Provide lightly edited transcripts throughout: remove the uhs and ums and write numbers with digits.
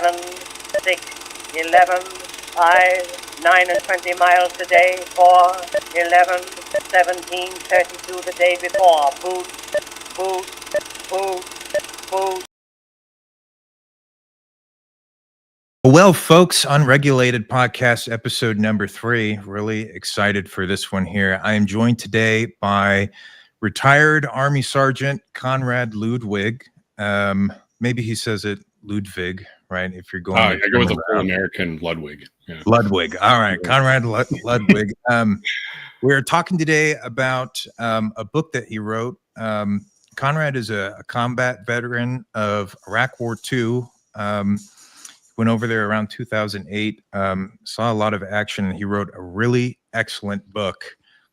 7, 6, 11, 5, 9 and 20 miles today, 4, 11, 17, 32 the day before. Boot, boot, boot, boot. Well, folks, Unregulated podcast episode number 3. Really excited for this one here. I am joined today by retired Army Sergeant Konrad Ludwig. Maybe he says it Ludwig, right? If you're going, I go with the full American Ludwig. Yeah. Ludwig. All right, Konrad Ludwig. We're talking today about a book that he wrote. Konrad is a combat veteran of Iraq War II. Went over there around 2008, saw a lot of action, and he wrote a really excellent book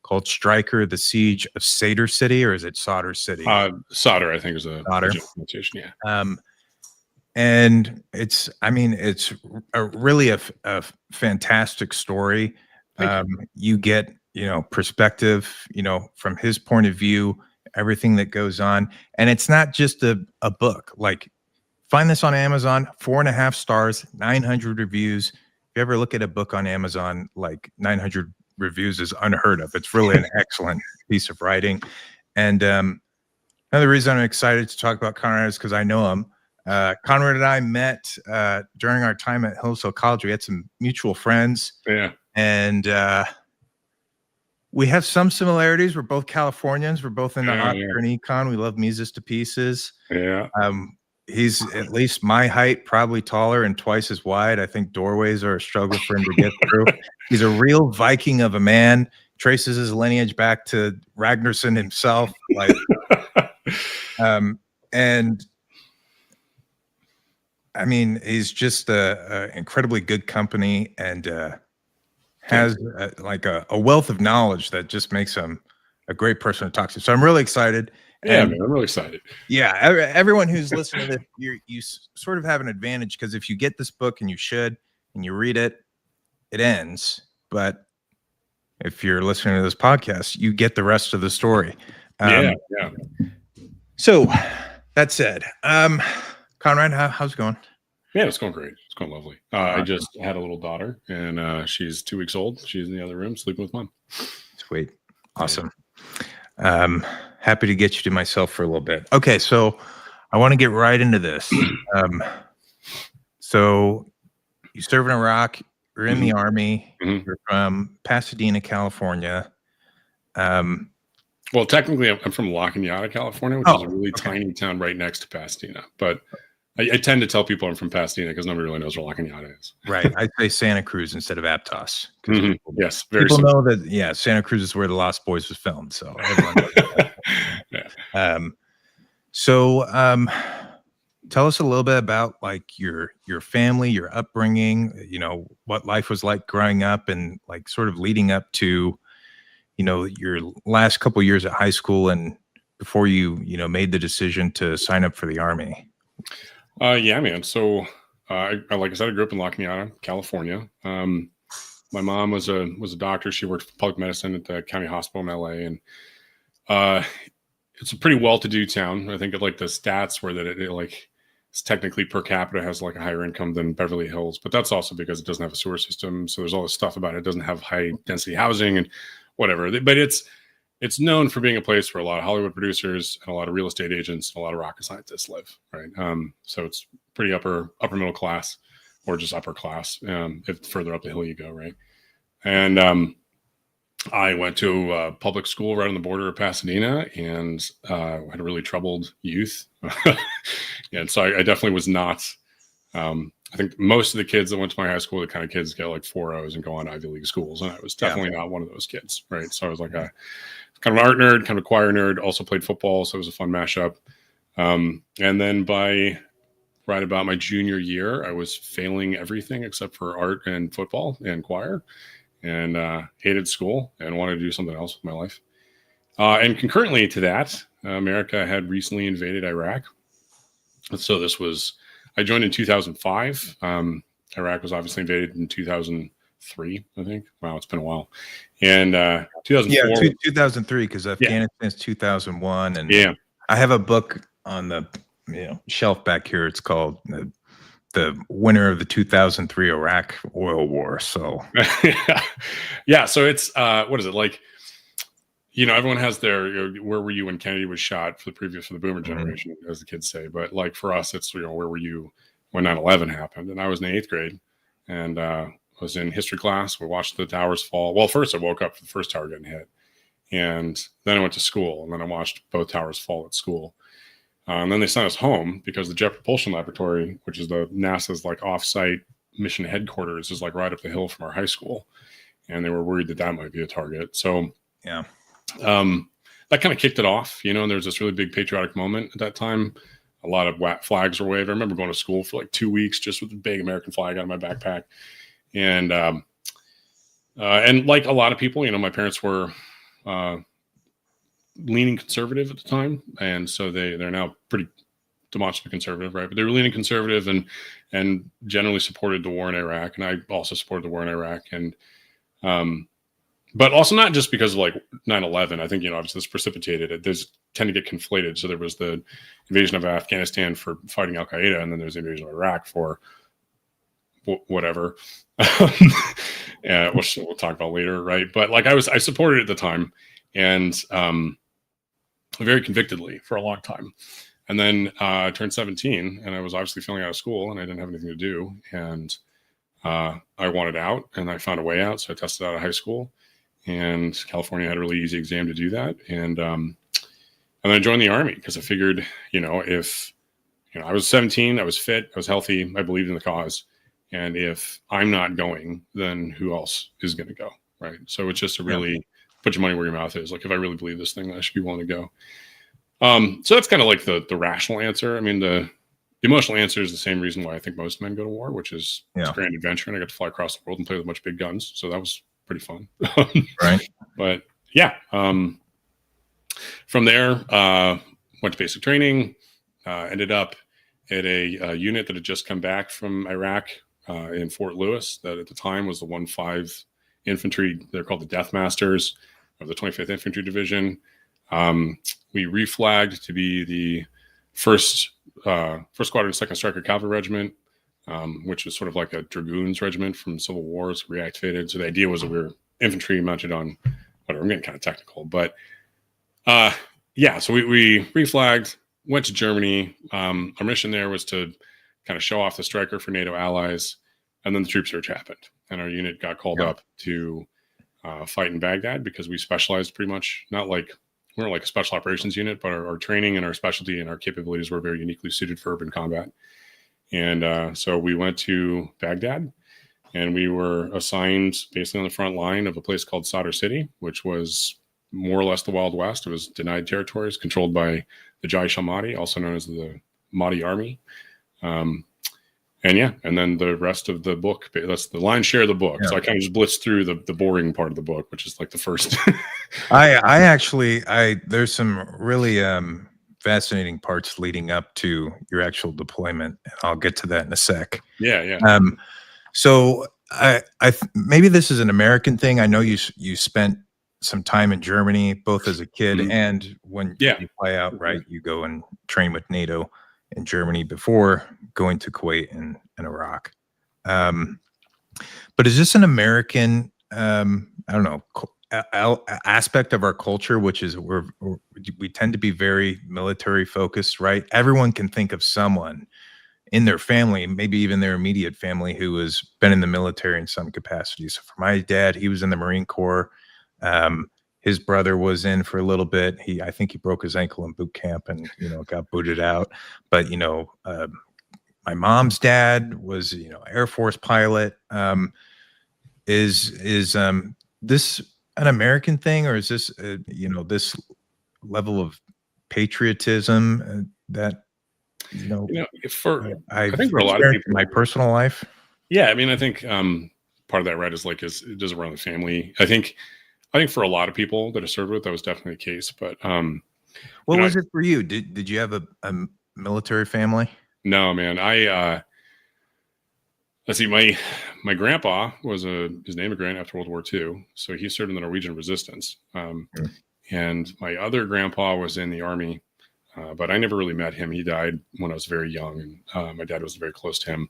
called Stryker, The Siege of Sadr City, or is it Sadr City? Sadr, I think, is a pronunciation, yeah. And it's really a fantastic story. You get, perspective, from his point of view, everything that goes on. And it's not just a book. Like, find this on Amazon, 4.5 stars, 900 reviews. If you ever look at a book on Amazon, like 900 reviews is unheard of. It's really an excellent piece of writing. And another reason I'm excited to talk about Konrad is because I know him. Konrad and I met during our time at Hillsdale College. We had some mutual friends. Yeah. And we have some similarities. We're both Californians. We're both into armchair and econ. We love Mises to pieces. Yeah. He's at least my height, probably taller and twice as wide. I think doorways are a struggle for him to get through. He's a real Viking of a man, traces his lineage back to Ragnarsson himself. Like, and I mean, he's just a incredibly good company and has a wealth of knowledge that just makes him a great person to talk to. So I'm really excited. Yeah, man, I'm really excited. Yeah, everyone who's listening to this, you sort of have an advantage because if you get this book, and you should, and you read it, it ends. But if you're listening to this podcast, you get the rest of the story. Yeah. So that said, Konrad, how's it going? Yeah, it's going great. It's going lovely. I just had a little daughter, and she's 2 weeks old. She's in the other room sleeping with mom. Sweet. Awesome. Happy to get you to myself for a little bit. Okay, so I want to get right into this. So you serve in Iraq, you're in the Army, you're from Pasadena, California. Well, technically, I'm from La Cañada, California, which is a really tiny town right next to Pasadena. But I tend to tell people I'm from Pasadena because nobody really knows where La Cañada is. Right. I say Santa Cruz instead of Aptos. Yes, people know that, Santa Cruz is where The Lost Boys was filmed. So everyone knows that. Tell us a little bit about like your family, your upbringing, what life was like growing up and like sort of leading up to, your last couple years at high school and before you, made the decision to sign up for the Army. Yeah, man. So, like I said, I grew up in La Cañada, California. My mom was a doctor. She worked for public medicine at the county hospital in LA, and it's a pretty well-to-do town. I think like the stats were that it's technically per capita has like a higher income than Beverly Hills, but that's also because it doesn't have a sewer system. So there's all this stuff about it. It doesn't have high density housing and whatever. But it's known for being a place where a lot of Hollywood producers and a lot of real estate agents and a lot of rocket scientists live, right? So it's pretty upper middle class, or just upper class, if further up the hill you go, right? And I went to public school right on the border of Pasadena, and had a really troubled youth. And so I definitely was not. I think most of the kids that went to my high school, the kind of kids get like 4.0s and go on Ivy League schools, and I was definitely not one of those kids, right? So I was like a kind of an art nerd, kind of a choir nerd, also played football, so it was a fun mashup. And then right about my junior year, I was failing everything except for art and football and choir, and hated school and wanted to do something else with my life. And concurrently to that, America had recently invaded Iraq. So I joined in 2005. Iraq was obviously invaded in 2003, I think. Wow, it's been a while. And 2004. Yeah, 2003, because Afghanistan's 2001. And yeah, I have a book on the shelf back here. It's called the winner of the 2003 Iraq oil war. So yeah. So it's what is it like? Everyone has their where were you when Kennedy was shot for the boomer generation, as the kids say. But like for us, it's where were you when 9/11 happened? And I was in the 8th grade, and was in history class. We watched the towers fall. Well, first I woke up for the first tower getting hit, and then I went to school, and then I watched both towers fall at school. And then they sent us home because the Jet Propulsion Laboratory, which is the NASA's like offsite mission headquarters, is like right up the hill from our high school, and they were worried that might be a target. So yeah, that kind of kicked it off, and there was this really big patriotic moment at that time. A lot of flags were waved. I remember going to school for like 2 weeks just with a big American flag out of my backpack, and like a lot of people, my parents were leaning conservative at the time, and so they're now pretty demonstrably conservative, right? But they were leaning conservative and generally supported the war in Iraq, and I also supported the war in Iraq, and but also not just because of like 9/11. I think obviously this precipitated it. There's tend to get conflated. So there was the invasion of Afghanistan for fighting Al Qaeda, and then there's the invasion of Iraq for whatever. Which we'll talk about later, right? But like I supported it at the time, and very convictedly for a long time. And then I turned 17, and I was obviously feeling out of school, and I didn't have anything to do, and I wanted out, and I found a way out. So I tested out of high school, and California had a really easy exam to do that, and then I joined the Army because I figured, if I was 17, I was fit, I was healthy, I believed in the cause, and if I'm not going, then who else is going to go, right? So it's just a really put your money where your mouth is. Like, if I really believe this thing, I should be willing to go. So that's kind of like the rational answer. I mean, the emotional answer is the same reason why I think most men go to war, which is it's a grand adventure, and I got to fly across the world and play with a bunch of big guns. So that was pretty fun. Right. But yeah, from there, went to basic training, ended up at a unit that had just come back from Iraq in Fort Lewis, that at the time was the 1-5 Infantry. They're called the Death Masters of the 25th Infantry Division. We reflagged to be the first squadron, 2nd Stryker Cavalry Regiment, which was sort of like a dragoons regiment from Civil Wars, reactivated. So the idea was that we were infantry mounted on whatever. I'm getting kind of technical, but so we reflagged, went to Germany. Our mission there was to kind of show off the Stryker for NATO allies, and then the troop surge happened, and our unit got called up to fight in Baghdad because we specialized pretty much, we weren't like a special operations unit, but our training and our specialty and our capabilities were very uniquely suited for urban combat. And so we went to Baghdad, and we were assigned basically on the front line of a place called Sadr City, which was more or less the Wild West. It was denied territories controlled by the Jaish al-Mahdi, also known as the Mahdi Army. And then the rest of the book, that's the lion's share of the book. So I kind of just blitzed through the boring part of the book, which is like the first. There's some really fascinating parts leading up to your actual deployment. I'll get to that in a sec. Yeah. So maybe this is an American thing. I know you spent some time in Germany, both as a kid and when you fly out, right? You go and train with NATO in Germany before going to Kuwait and Iraq. But is this an American, aspect of our culture, which is we tend to be very military focused, right? Everyone can think of someone in their family, maybe even their immediate family, who has been in the military in some capacity. So for my dad, he was in the Marine Corps. His brother was in for a little bit. I think he broke his ankle in boot camp and, got booted out. But, my mom's dad was, Air Force pilot. Is this an American thing, or is this, this level of patriotism that, I think for a lot of people in my personal life? Yeah. I mean, I think part of that, right, is it doesn't run in the family. I think for a lot of people that I served with, that was definitely the case. But what was it for you? Did you have a military family? No, man. Let's see. My grandpa was his immigrant after World War II, so he served in the Norwegian Resistance. And my other grandpa was in the Army, but I never really met him. He died when I was very young, and my dad was very close to him.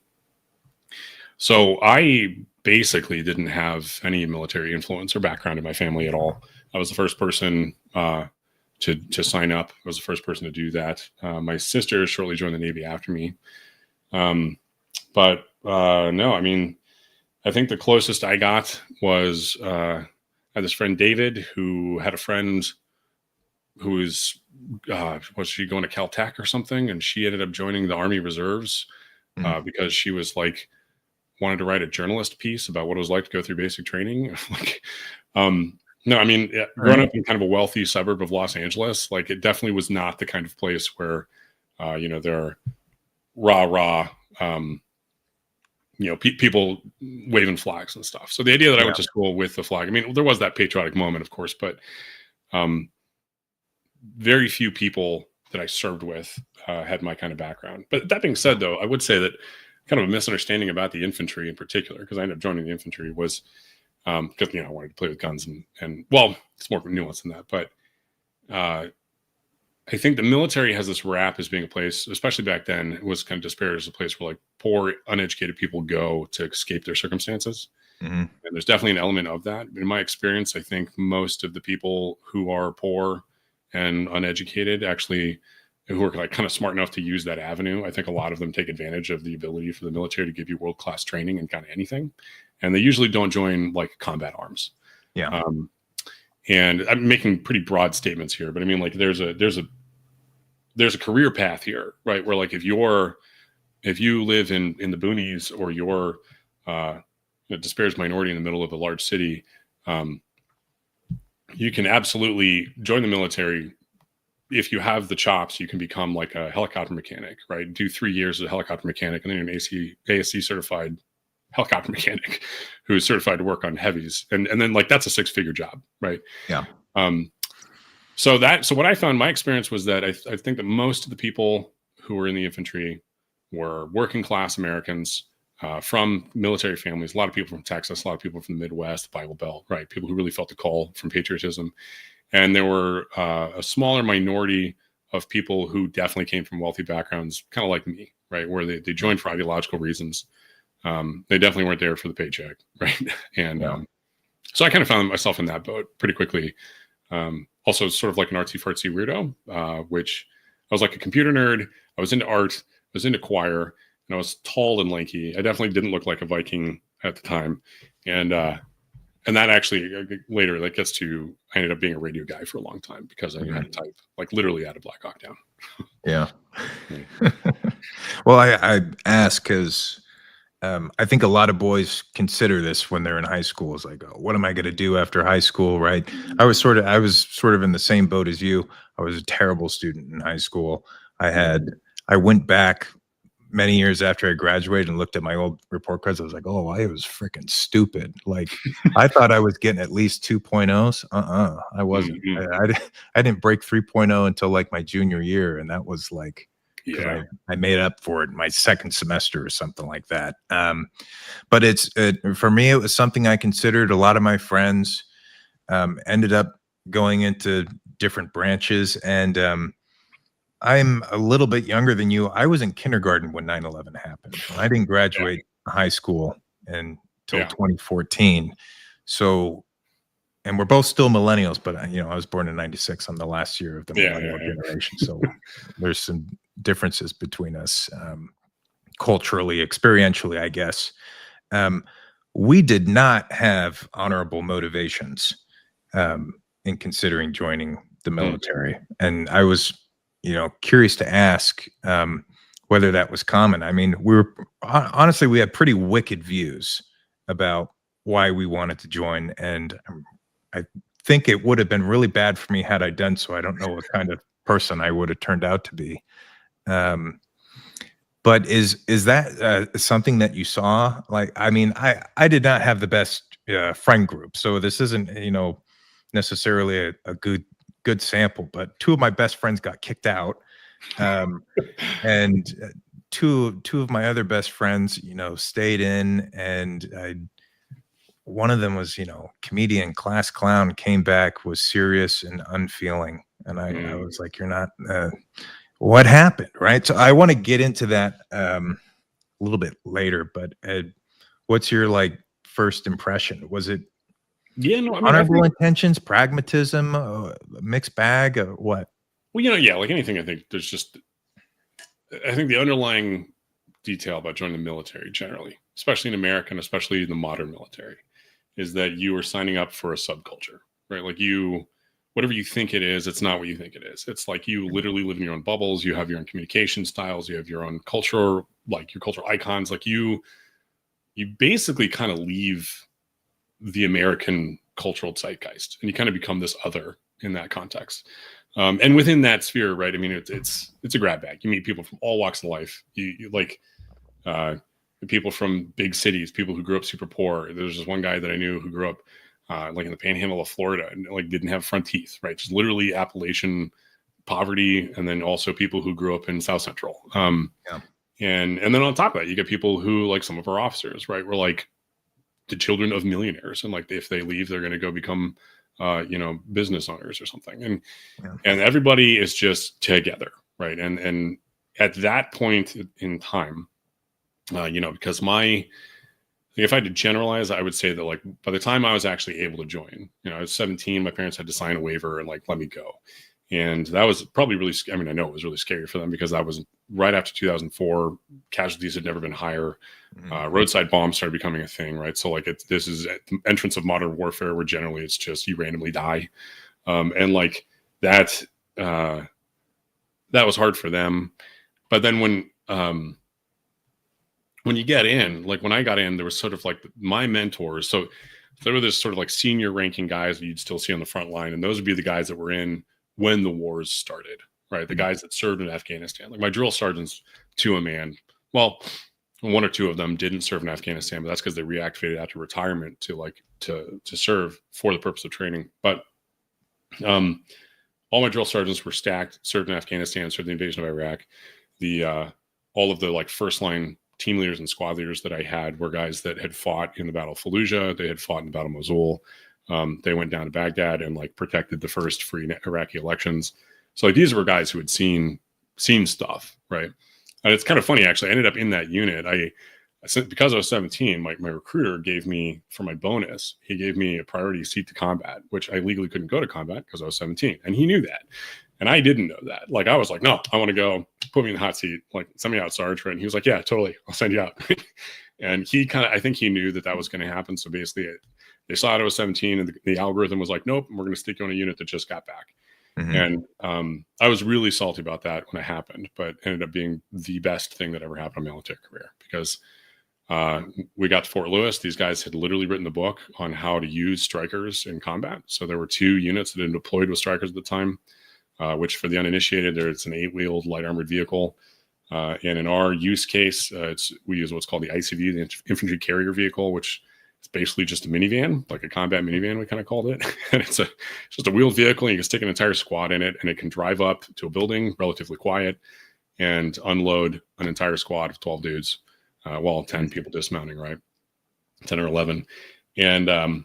So I basically didn't have any military influence or background in my family at all. I was the first person to sign up. I was the first person to do that. My sister shortly joined the Navy after me. But no, I mean, I think the closest I got was I had this friend David who had a friend who was she going to Caltech or something, and she ended up joining the Army Reserves because she was like wanted to write a journalist piece about what it was like to go through basic training. Like, no, I mean, growing up in kind of a wealthy suburb of Los Angeles, like it definitely was not the kind of place where, there are rah, people waving flags and stuff. So the idea that I went to school with the flag, I mean, there was that patriotic moment, of course, but very few people that I served with had my kind of background. But that being said, though, I would say that kind of a misunderstanding about the infantry in particular, because I ended up joining the infantry, was because I wanted to play with guns and well, it's more nuanced than that. But I think the military has this rap as being a place, especially back then, it was kind of disparaged as a place where like poor, uneducated people go to escape their circumstances. Mm-hmm. And there's definitely an element of that. In my experience, I think most of the people who are poor and uneducated actually, who are like kind of smart enough to use that avenue, I think a lot of them take advantage of the ability for the military to give you world-class training in kind of anything. And they usually don't join like combat arms. Yeah. And I'm making pretty broad statements here, but I mean, like there's a career path here, right? Where like if you live in the boonies or you're a disparaged minority in the middle of a large city, you can absolutely join the military. If you have the chops, you can become like a helicopter mechanic, right? Do 3 years as a helicopter mechanic, and then you're an ASC certified helicopter mechanic who is certified to work on heavies. And then like that's a 6-figure job, right? Yeah. So what I found, my experience was that I think that most of the people who were in the infantry were working class Americans from military families, a lot of people from Texas, a lot of people from the Midwest, Bible Belt, right? People who really felt the call from patriotism. And there were a smaller minority of people who definitely came from wealthy backgrounds, kind of like me, right? Where they joined for ideological reasons. They definitely weren't there for the paycheck, right? And so I kind of found myself in that boat pretty quickly. Also sort of like an artsy-fartsy weirdo, which I was like a computer nerd. I was into art. I was into choir. And I was tall and lanky. I definitely didn't look like a Viking at the time. And that actually later that gets to, I ended up being a radio guy for a long time because I knew how to type, like literally out of Black Hawk Down. Yeah. Well, I ask because I think a lot of boys consider this when they're in high school. It's like, oh, what am I going to do after high school? Right. I was sort of in the same boat as you. I was a terrible student in high school. I went back many years after I graduated and looked at my old report cards. I was like, oh, I was freaking stupid. Like I thought I was getting at least 2.0s. I wasn't. I didn't break 3.0 until like my junior year. And that was like, I made up for it in my second semester or something like that. But for me, it was something I considered. A lot of my friends ended up going into different branches. And I'm a little bit younger than you. I was in kindergarten when 9/11 happened. I didn't graduate high school until 2014. So, and we're both still millennials, but I was born in 96. I'm the last year of the millennial generation. So there's some differences between us culturally, experientially, I guess. We did not have honorable motivations in considering joining the military. And I was curious to ask whether that was common. I mean, honestly, we had pretty wicked views about why we wanted to join. And I think it would have been really bad for me had I done so. I don't know what kind of person I would have turned out to be. But is that something that you saw? Like, I mean, I did not have the best friend group. So this isn't, necessarily a good sample, but 2 of my best friends got kicked out. And two of my other best friends, stayed in, and one of them was, comedian, class clown, came back, was serious and unfeeling. And I was like, you're not, what happened? Right. So I want to get into that a little bit later, but what's your like first impression? Was it Yeah, no, I mean, honorable intentions, pragmatism, mixed bag, what? well, you know, yeah, like anything, I think I think the underlying detail about joining the military generally, especially in America and especially the modern military, is that you are signing up for a subculture, right? Like whatever you think it is, it's not what you think it is. It's like you literally live in your own bubbles. You have your own communication styles. You have your own culture, like your cultural icons. Like you basically kind of leave the American cultural zeitgeist and you kind of become this other in that context. And within that sphere, right? I mean, it's a grab bag. You meet people from all walks of life. You like people from big cities, people who grew up super poor. There's this one guy that I knew who grew up like in the panhandle of Florida and like didn't have front teeth, right? Just literally Appalachian poverty. And then also people who grew up in South Central. Yeah. And then on top of that, you get people who, like some of our officers, right? We're like the children of millionaires. And like, if they leave, they're going to go become, business owners or something. And, and everybody is just together. Right. And at that point in time, because if I had to generalize, I would say that like by the time I was actually able to join, I was 17, my parents had to sign a waiver and like, let me go. And that was probably really, I mean, I know it was really scary for them because that was right after 2004. Casualties had never been higher. Roadside bombs started becoming a thing, right? So like this is the entrance of modern warfare where generally it's just you randomly die. And like that was hard for them. But then when you get in, like when I got in, there was sort of like my mentors. So there were this sort of like senior ranking guys that you'd still see on the front line. And those would be the guys that were in when the wars started, right? The guys that served in Afghanistan, like my drill sergeants to a man. Well, one or two of them didn't serve in Afghanistan, but that's because they reactivated after retirement to serve for the purpose of training. But all my drill sergeants were stacked, served in Afghanistan, served in the invasion of Iraq. All of the like first line team leaders and squad leaders that I had were guys that had fought in the Battle of Fallujah. They had fought in the Battle of Mosul. They went down to Baghdad and like protected the first free Iraqi elections. So like these were guys who had seen stuff, right? And it's kind of funny, actually. I ended up in that unit. Because I was 17, my recruiter gave me, for my bonus, he gave me a priority seat to combat, which I legally couldn't go to combat because I was 17. And he knew that. And I didn't know that. Like I was like, no, I want to go, put me in the hot seat, like send me out, Sarge. And he was like, yeah, totally. I'll send you out. And I think he knew that was going to happen. So basically they saw it, I was 17 and the algorithm was like, nope, we're going to stick you on a unit that just got back. And I was really salty about that when it happened, but ended up being the best thing that ever happened in my military career because we got to Fort Lewis. These guys had literally written the book on how to use Strykers in combat. So there were 2 units that had deployed with Strykers at the time, which for the uninitiated, it's an 8-wheeled light armored vehicle. And in our use case, we use what's called the ICV, the infantry carrier vehicle, which is basically just a minivan, like a combat minivan, we kind of called it. And it's just a wheeled vehicle, and you can stick an entire squad in it, and it can drive up to a building relatively quiet and unload an entire squad of 12 dudes, while 10 people dismounting, right? 10 or 11. And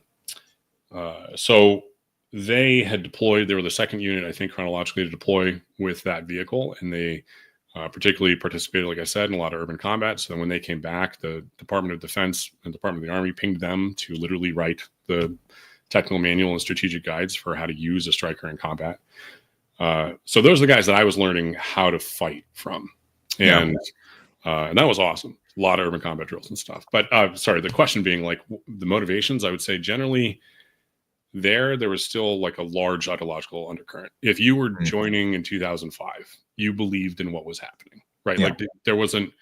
so they had deployed. They were the second unit, I think, chronologically to deploy with that vehicle, and they particularly participated, like I said, in a lot of urban combat. So then when they came back, the Department of Defense and Department of the Army pinged them to literally write the technical manual and strategic guides for how to use a Stryker in combat. So those are the guys that I was learning how to fight from. And that was awesome. A lot of urban combat drills and stuff. But sorry, the question being like the motivations, I would say generally there was still like a large ideological undercurrent. If you were joining in 2005, you believed in what was happening, right? Like there wasn't,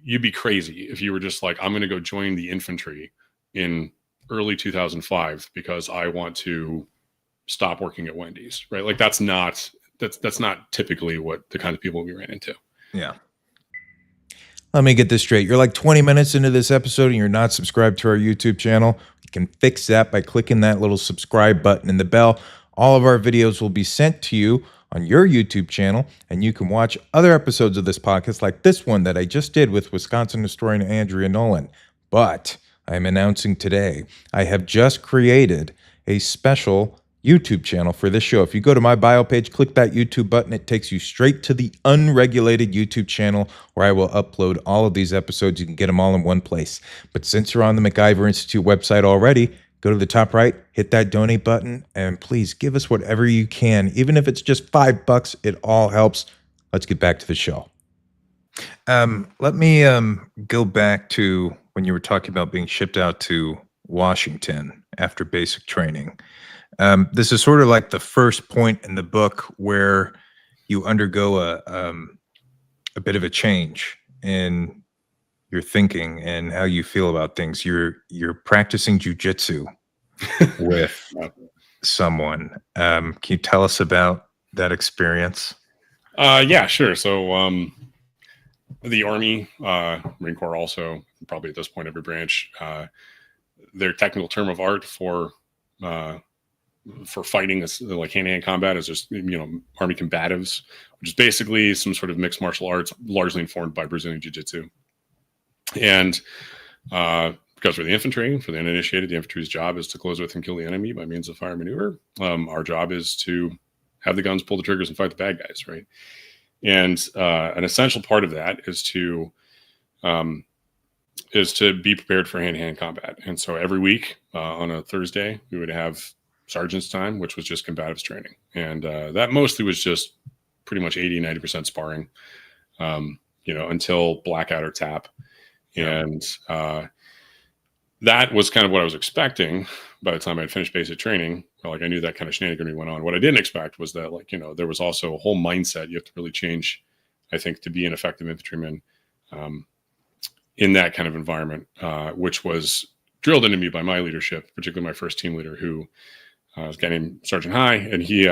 you'd be crazy if you were just like, I'm going to go join the infantry in early 2005 because I want to stop working at Wendy's, right? Like that's not typically what the kind of people we ran into. Yeah. Let me get this straight. You're like 20 minutes into this episode and you're not subscribed to our YouTube channel. You can fix that by clicking that little subscribe button and the bell. All of our videos will be sent to you on your YouTube channel, and you can watch other episodes of this podcast like this one that I just did with Wisconsin historian Andrea Nolan. But I'm announcing today, I have just created a special YouTube channel for this show. If you go to my bio page, click that YouTube button, it takes you straight to the Unregulated YouTube channel where I will upload all of these episodes. You can get them all in one place. But since you're on the MacIver Institute website already, go to the top right, hit that donate button, and please give us whatever you can. Even if it's just $5, it all helps. Let's get back to the show. Let me go back to when you were talking about being shipped out to Washington after basic training. This is sort of like the first point in the book where you undergo a bit of a change in your thinking and how you feel about things. You're practicing jujitsu with someone. Can you tell us about that experience? Yeah, sure. So the Army, Marine Corps also, probably at this point every branch, their technical term of art for fighting is like hand-to-hand combat is just, Army combatives, which is basically some sort of mixed martial arts largely informed by Brazilian Jiu-Jitsu. And because we're the infantry, for the uninitiated, the infantry's job is to close with and kill the enemy by means of fire and maneuver. Our job is to have the guns, pull the triggers, and fight the bad guys, right? And an essential part of that is to be prepared for hand-to-hand combat. And so every week on a Thursday, we would have sergeant's time, which was just combatives training. And that mostly was just pretty much 80-90% sparring, until blackout or tap. And that was kind of what I was expecting by the time I'd finished basic training. Like, I knew that kind of shenanigan went on. What I didn't expect was that, there was also a whole mindset you have to really change, I think, to be an effective infantryman in that kind of environment, which was drilled into me by my leadership, particularly my first team leader, who was a guy named Sergeant High. And he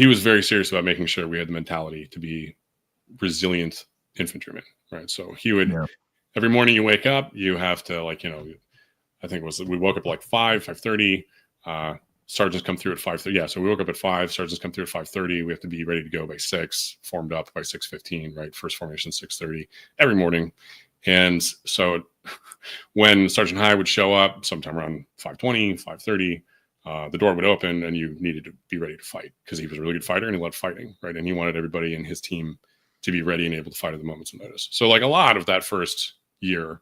was very serious about making sure we had the mentality to be resilient infantrymen, right? So he would, every morning you wake up, you have to, I think it was, we woke up at 5:30, sergeants come through at 5:30. Yeah. So we woke up at 5, sergeants come through at 5:30. We have to be ready to go by 6, formed up by 6:15, right? First formation, 6:30 every morning. And so when Sergeant High would show up sometime around 5:20, 5:30, the door would open and you needed to be ready to fight, because he was a really good fighter and he loved fighting, right? And he wanted everybody in his team to be ready and able to fight at the moment's notice. So a lot of that first year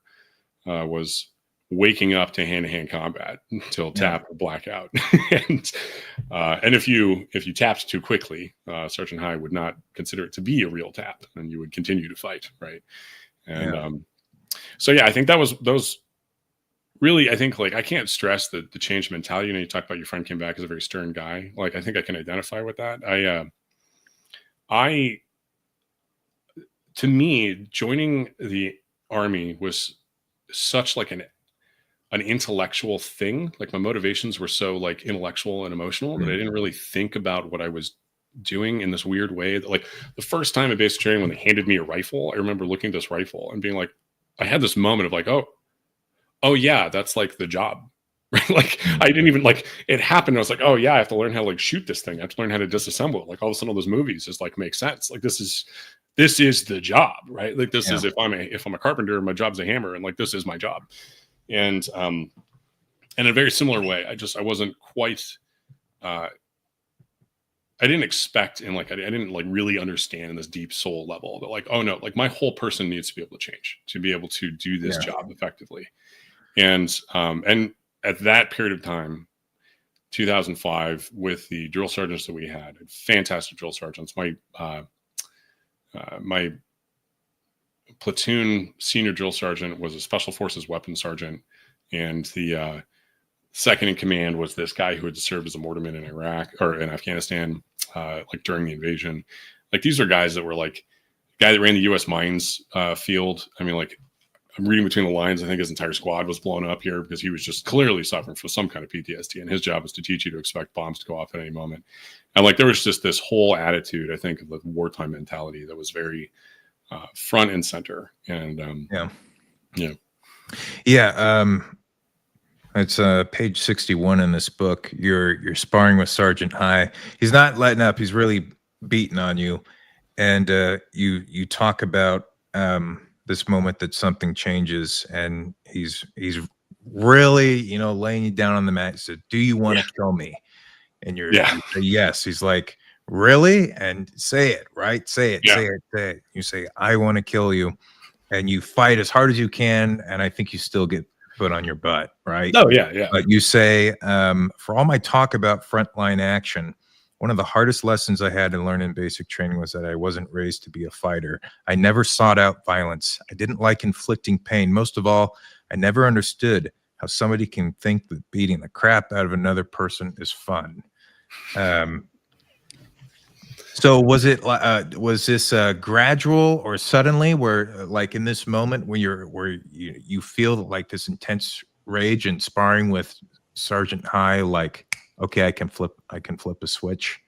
was waking up to hand-to-hand combat until tap or blackout. and if you tapped too quickly, Sergeant High would not consider it to be a real tap, and you would continue to fight, right? And I think those really, I think, I can't stress the change in mentality. You talk about your friend came back as a very stern guy. I think I can identify with that. To me, joining the Army was such an intellectual thing. My motivations were so intellectual and emotional that I didn't really think about what I was doing in this weird way. That the first time at basic training, when they handed me a rifle, I remember looking at this rifle and being I had this moment of oh yeah, that's the job. Right? I didn't even it happened. I was oh yeah, I have to learn how to shoot this thing. I have to learn how to disassemble it. All of a sudden all those movies just make sense. This is the job, right? This is, if I'm a carpenter, my job's a hammer, and this is my job. And in a very similar way, I wasn't quite, I didn't expect, and I didn't really understand in this deep soul level that oh no, my whole person needs to be able to change, to be able to do this job effectively. And at that period of time, 2005, with the drill sergeants that we had, fantastic drill sergeants. My platoon senior drill sergeant was a special forces weapons sergeant, and the second in command was this guy who had served as a mortarman in Iraq or in Afghanistan, during the invasion. These are guys that were guy that ran the U.S. mines field. I mean, I'm reading between the lines. I think his entire squad was blown up here because he was just clearly suffering from some kind of PTSD, and his job was to teach you to expect bombs to go off at any moment. And there was just this whole attitude, I think, of the wartime mentality that was very front and center. And it's page 61 in this book. You're sparring with Sergeant High. He's not letting up. He's really beating on you, and you talk about this moment that something changes, and he's really, laying you down on the mat. He said, "Do you want to kill me?" And you say, "Yes." He's like, "Really?" And say it, right? Say it, say it, say it. You say, "I want to kill you." And you fight as hard as you can. And I think you still get put on your butt, right? Oh, yeah. But you say, for all my talk about frontline action, one of the hardest lessons I had to learn in basic training was that I wasn't raised to be a fighter. I never sought out violence. I didn't like inflicting pain. Most of all, I never understood how somebody can think that beating the crap out of another person is fun. So was this gradual or suddenly, where like in this moment when you feel like this intense rage and sparring with Sergeant High, like, okay, I can flip a switch?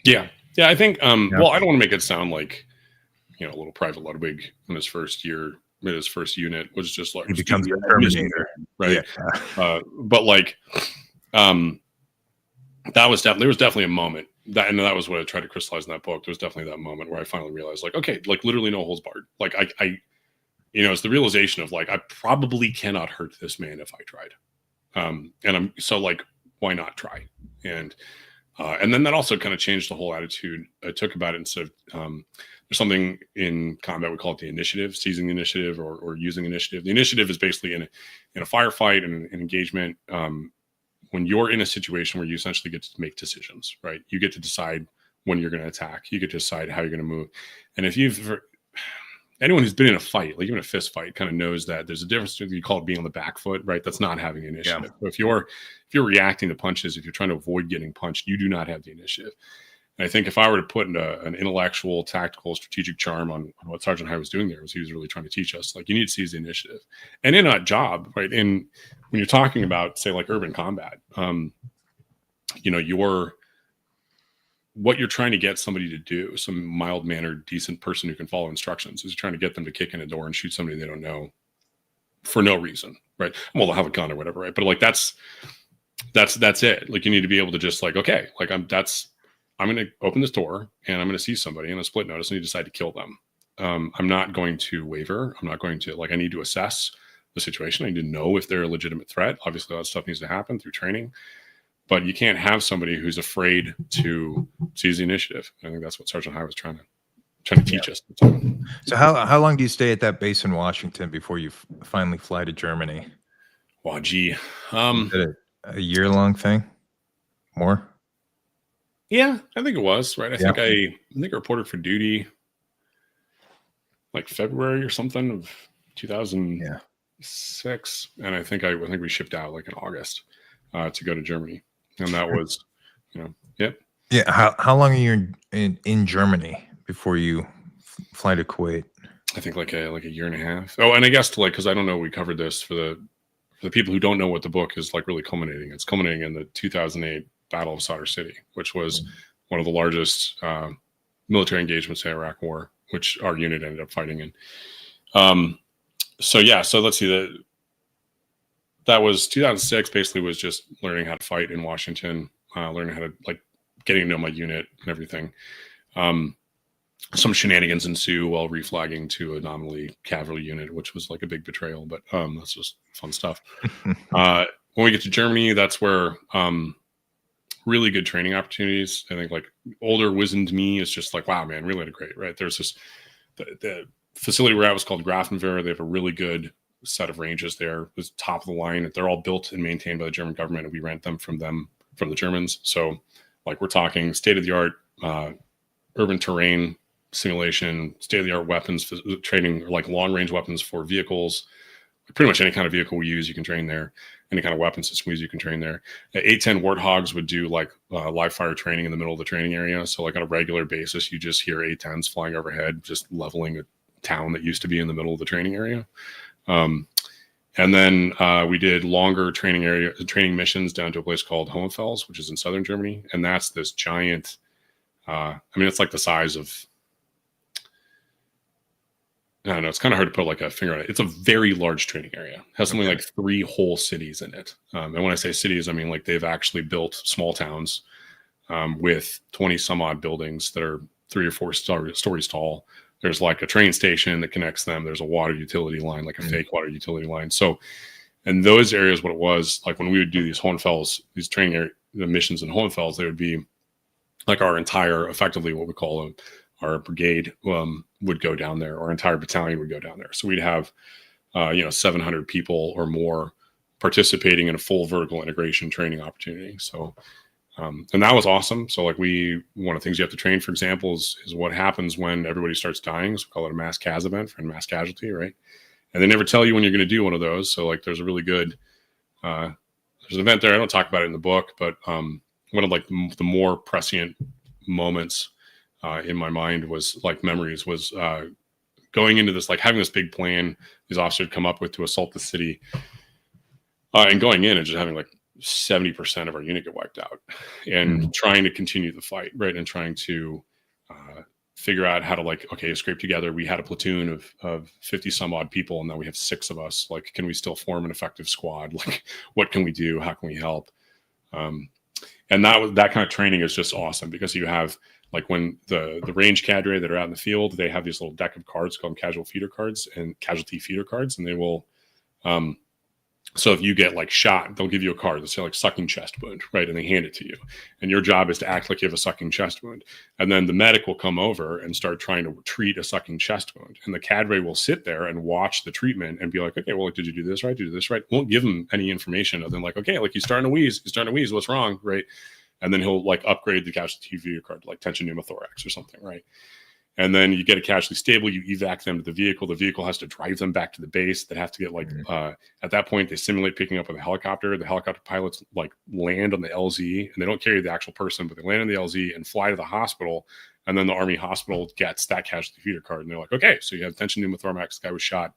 Yeah. I think well, I don't want to make it sound like a little Private Ludwig in his first year, in his first unit was just like He becomes a Terminator, right? Yeah. But like there was definitely a moment and that was what I tried to crystallize in that book. There was definitely that moment where I finally realized, like, okay, like literally no holds barred. Like I it's the realization of like, I probably cannot hurt this man if I tried. And I'm so like, why not try? And then that also kind of changed the whole attitude I took about it. Instead of there's something in combat, we call it the initiative, seizing the initiative or using initiative. The initiative is basically in a firefight and an engagement. When you're in a situation where you essentially get to make decisions, right? You get to decide when you're going to attack. You get to decide how you're going to move. And if anyone who's been in a fight, like even a fist fight, kind of knows that there's a difference between, you call it being on the back foot, right? That's not having initiative. So if you're reacting to punches, if you're trying to avoid getting punched, you do not have the initiative. And I think if I were to put an intellectual, tactical, strategic charm on what Sergeant High was doing there, was he was really trying to teach us, like, you need to seize the initiative. And in a job, right, when you're talking about, say, like urban combat, what you're trying to get somebody to do, some mild-mannered, decent person who can follow instructions, is you're trying to get them to kick in a door and shoot somebody they don't know for no reason, right? Well, they'll have a gun or whatever, right? But like that's it. Like, you need to be able to just like, okay, like I'm going to open this door and I'm going to see somebody in a split notice and you decide to kill them. I'm not going to waver. I'm not going to, like, I need to assess the situation. I need to know if they're a legitimate threat. Obviously, that stuff needs to happen through training, but you can't have somebody who's afraid to seize the initiative. I think that's what Sergeant High was trying to teach us. So how long do you stay at that base in Washington before you finally fly to Germany? Wow, gee. Is it a year-long thing? More? Yeah, I think it was, right. I think I reported for duty like February or something of 2006, and I think we shipped out like in August to go to Germany, and that was, yep. Yeah. How long are you in Germany before you fly to Kuwait? I think like a year and a half. Oh, and I guess because I don't know, we covered this for the people who don't know what the book is like really culminating. It's culminating in the 2008 Battle of Sadr City, which was one of the largest military engagements in the Iraq War, which our unit ended up fighting in. So let's see, that was 2006. Basically, was just learning how to fight in Washington, learning how to, like, getting to know my unit and everything. Some shenanigans ensue while reflagging to a nominally cavalry unit, which was like a big betrayal, but that's just fun stuff. When we get to Germany, that's where really good training opportunities. I think like older wizened me is just like, wow, man, really had a great, right? There's this, the facility we're at was called Grafenwehr. They have a really good set of ranges there. It was top of the line. They're all built and maintained by the German government, and we rent them from the Germans. So like, we're talking state of the art urban terrain simulation, state of the art weapons training, like long range weapons for vehicles. Pretty much any kind of vehicle we use, you can train there. Any kind of weapon system we use, you can train there. 810 Warthogs would do like live fire training in the middle of the training area. So like on a regular basis, you just hear 810s flying overhead, just leveling a town that used to be in the middle of the training area. And then we did longer training missions down to a place called Hohenfels, which is in southern Germany. And that's this giant, it's like the size of, I don't know, it's kind of hard to put like a finger on it. It's a very large training area. It has something like 3 whole cities in it. And when I say cities, I mean like they've actually built small towns with 20 some odd buildings that are 3 or 4 stories tall. There's like a train station that connects them. There's a water utility line, like a fake water utility line. So And those areas, what it was like when we would do these Hohenfels, these training area, the missions in Hohenfels, they would be like our entire, effectively what we call our brigade would go down there. Our entire battalion would go down there. So we'd have 700 people or more participating in a full vertical integration training opportunity. So and that was awesome. So like one of the things you have to train, for example, is what happens when everybody starts dying. So we call it a mass CAS event, for mass casualty, right? And they never tell you when you're going to do one of those. So like there's a really good, there's an event there. I don't talk about it in the book, but one of like the more prescient moments in my mind was like memories was going into this, like having this big plan these officers had come up with to assault the city and going in and just having like 70% of our unit get wiped out and trying to continue the fight, right? And trying to figure out how to like, okay, scrape together. We had a platoon of 50 some odd people, and now we have 6 of us. Like, can we still form an effective squad? Like, what can we do? How can we help? And that kind of training is just awesome because you have like when the range cadre that are out in the field, they have these little deck of cards called casualty feeder cards, and they will, so if you get like shot, they'll give you a card that says like sucking chest wound, right? And they hand it to you. And your job is to act like you have a sucking chest wound. And then the medic will come over and start trying to treat a sucking chest wound. And the cadre will sit there and watch the treatment and be like, okay, well, like, did you do this right? Did you do this right? Won't give them any information other than like, okay, like he's starting to wheeze. What's wrong, right? And then he'll like upgrade the casualty feeder card, like tension pneumothorax or something, right? And then you get a casualty stable, you evac them to the vehicle. The vehicle has to drive them back to the base. That have to get like, at that point, they simulate picking up with a helicopter. The helicopter pilots like land on the LZ, and they don't carry the actual person, but they land on the LZ and fly to the hospital. And then the Army hospital gets that casualty feeder card. And they're like, okay, so you have tension pneumothorax. The guy was shot,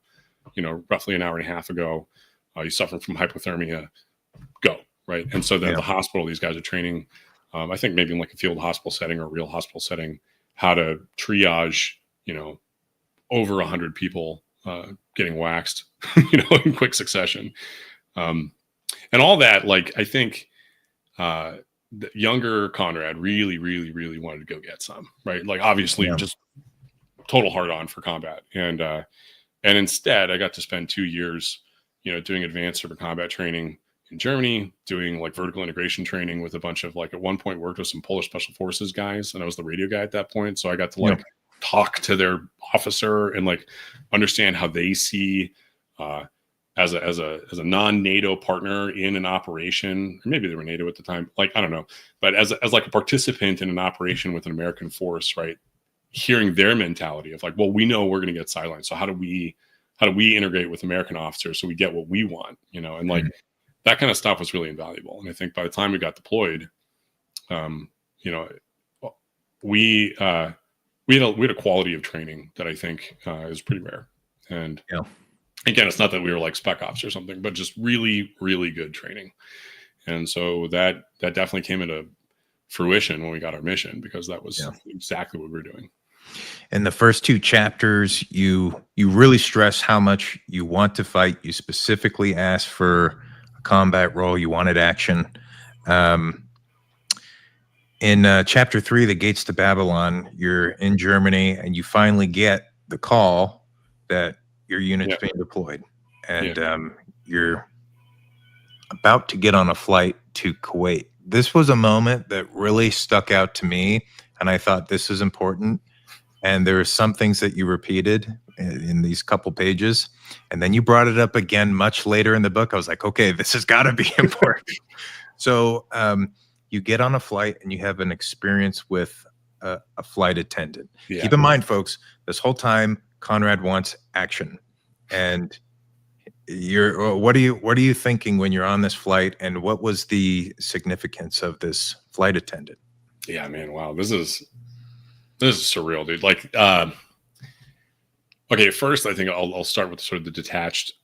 roughly an hour and a half ago. He's suffering from hypothermia. Go, right? And so then the hospital, these guys are training, I think maybe in like a field hospital setting or a real hospital setting, how to triage, over 100 people getting waxed, in quick succession. And all that, like, I think the younger Konrad really, really, really wanted to go get some, right? Like, obviously, just total hard on for combat. And instead, I got to spend 2 years, doing advanced urban combat training in Germany, doing like vertical integration training with a bunch of like at one point worked with some Polish special forces guys. And I was the radio guy at that point. So I got to like talk to their officer and like understand how they see as a non-NATO partner in an operation, or maybe they were NATO at the time. Like, I don't know, but as like a participant in an operation with an American force, right? Hearing their mentality of like, well, we know we're going to get sidelined. So how do we integrate with American officers so we get what we want, and like, that kind of stuff was really invaluable. And I think by the time we got deployed, we had a quality of training that I think is pretty rare. And again, it's not that we were like spec ops or something, but just really, really good training. And so that definitely came into fruition when we got our mission, because that was exactly what we were doing. In the first 2 chapters, you really stress how much you want to fight. You specifically ask for combat role, you wanted action. In chapter 3, The Gates to Babylon, you're in Germany and you finally get the call that your unit's being deployed, and you're about to get on a flight to Kuwait. This was a moment that really stuck out to me, and I thought this is important. And there are some things that you repeated in these couple pages, and then you brought it up again much later in the book. I was like, okay, this has got to be important. So you get on a flight and you have an experience with a flight attendant. Keep in mind, folks, this whole time Konrad wants action, and what are you thinking when you're on this flight, and what was the significance of this flight attendant? Yeah, man, wow, this is surreal, dude. Like, okay, first, I think I'll start with sort of the detached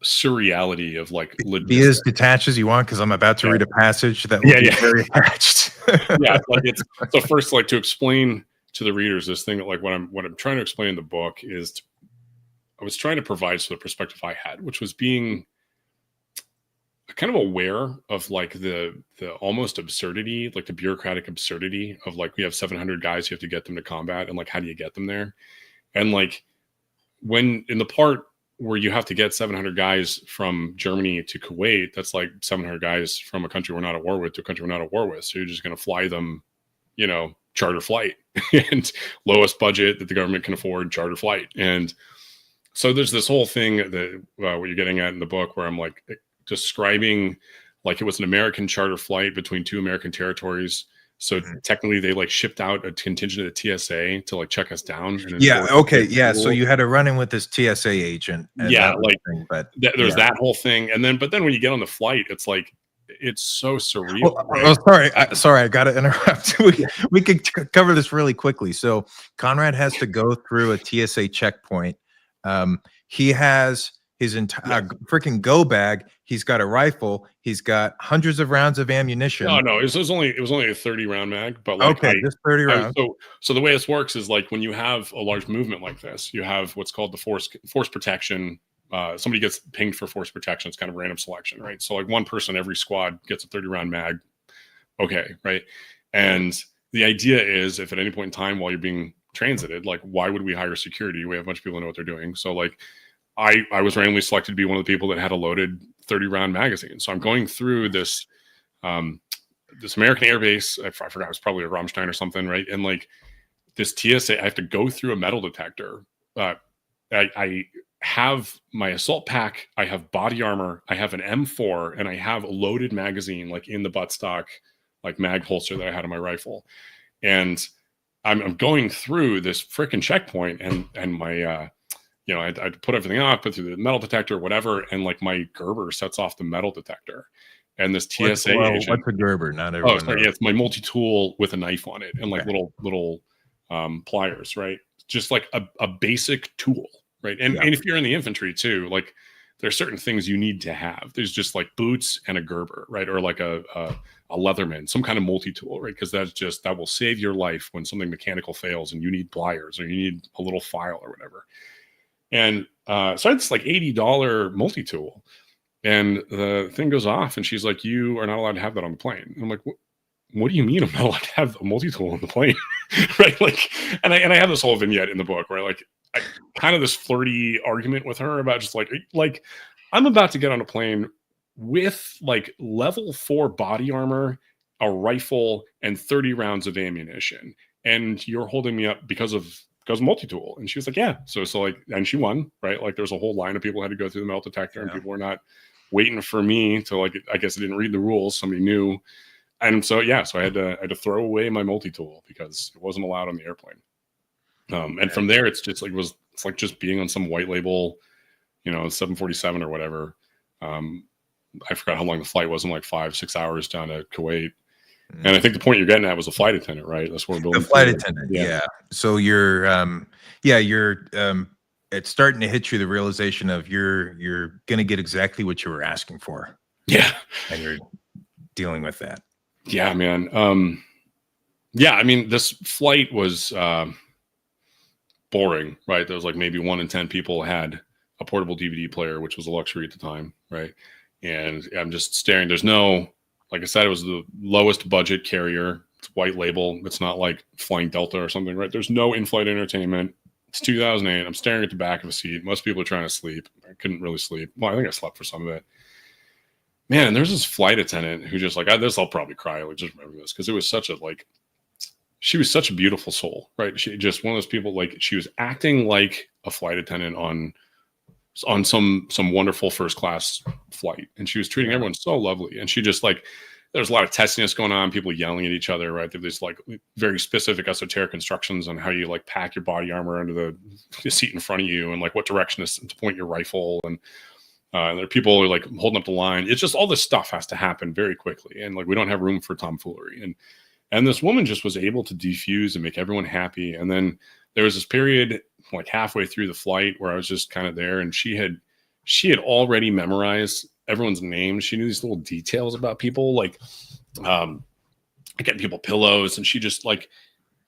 surreality of like be as detached as you want, because I'm about to read a passage that will be very attached. Like it's so first, like, to explain to the readers this thing, like what I'm trying to explain in the book is I was trying to provide sort of perspective I had, which was being kind of aware of like the almost absurdity, like the bureaucratic absurdity of like, we have 700 guys, you have to get them to combat, and like, how do you get them there? And like, when in the part where you have to get 700 guys from Germany to Kuwait, that's like 700 guys from a country we're not at war with to a country we're not at war with. So you're just going to fly them, charter flight and lowest budget that the government can afford, charter flight. And so there's this whole thing that what you're getting at in the book where I'm like describing like it was an American charter flight between two American territories. So technically they like shipped out a contingent of the TSA to like check us down. And Okay. Yeah. So you had a run in with this TSA agent. Yeah. Like but there's that whole thing. But then when you get on the flight, it's like, it's so surreal. Sorry, I got to interrupt. We could cover this really quickly. So Konrad has to go through a TSA checkpoint. He has his entire freaking go bag. He's got a rifle. He's got hundreds of rounds of ammunition. No, it was only a 30 round mag, but like just 30 rounds. So the way this works is like when you have a large movement like this, you have what's called the force protection. Somebody gets pinged for force protection. It's kind of random selection, right? So like one person every squad gets a 30 round mag. Okay, right. And the idea is if at any point in time while you're being transited, like why would we hire security? We have a bunch of people who know what they're doing. So like I was randomly selected to be one of the people that had a loaded 30 round magazine. So I'm going through this this American Air Base. I forgot, it was probably a Rammstein or something, right? And like this TSA, I have to go through a metal detector. I have my assault pack, I have body armor, I have an M4, and I have a loaded magazine like in the buttstock, like mag holster that I had on my rifle. And I'm going through this freaking checkpoint and my I put everything up, put through the metal detector, whatever, and like my Gerber sets off the metal detector. And this TSA agent, what's a Gerber? Not everyone. Oh, sorry, yeah, it's my multi-tool with a knife on it and like little pliers, right? Just like a basic tool, right? And if you're in the infantry too, like there's certain things you need to have. There's just like boots and a Gerber, right? Or like a Leatherman, some kind of multi-tool, right? Because that will save your life when something mechanical fails and you need pliers or you need a little file or whatever. And so I had this like $80 multi-tool, and the thing goes off, and she's like, "You are not allowed to have that on the plane." And I'm like, "What do you mean I'm not allowed to have a multi-tool on the plane?" Right? Like, and I have this whole vignette in the book where like I kind of this flirty argument with her about just like I'm about to get on a plane with like level 4 body armor, a rifle, and 30 rounds of ammunition, and you're holding me up because multi-tool. And she was like, yeah. So like, and she won, right? Like there's a whole line of people who had to go through the metal detector and people were not waiting for me to like, I guess I didn't read the rules. Somebody knew. And so, so I had to throw away my multi-tool because it wasn't allowed on the airplane. And from there, it's just like, it's like just being on some white label, 747 or whatever. I forgot how long the flight was. I'm like 5-6 hours down to Kuwait. And I think the point you're getting at was a flight attendant, right? That's what we're building. The flight attendant, yeah. So you're, it's starting to hit you the realization of you're going to get exactly what you were asking for. Yeah, and you're dealing with that. Yeah, man. I mean, this flight was boring, right? There was like maybe 1 in 10 people had a portable DVD player, which was a luxury at the time, right? And I'm just staring. There's no. Like I said, it was the lowest budget carrier. It's white label. It's not like flying Delta or something, right? There's no in-flight entertainment. It's 2008. I'm staring at the back of a seat. Most people are trying to sleep. I couldn't really sleep. Well, I think I slept for some of it. Man, there's this flight attendant who just like, I'll probably cry. Like, just remember this because it was she was such a beautiful soul, right? She just one of those people, like she was acting like a flight attendant on some wonderful first class flight, and she was treating everyone so lovely. And she just like, there's a lot of testiness going on, people yelling at each other, right? There's like very specific esoteric instructions on how you like pack your body armor under the seat in front of you, and like what direction to point your rifle, and there are people who are like holding up the line. It's just all this stuff has to happen very quickly, and like we don't have room for tomfoolery. And this woman just was able to defuse and make everyone happy. And then there was this period like halfway through the flight where I was just kind of there, and she had already memorized everyone's names. She knew these little details about people, like getting people pillows, and she just like,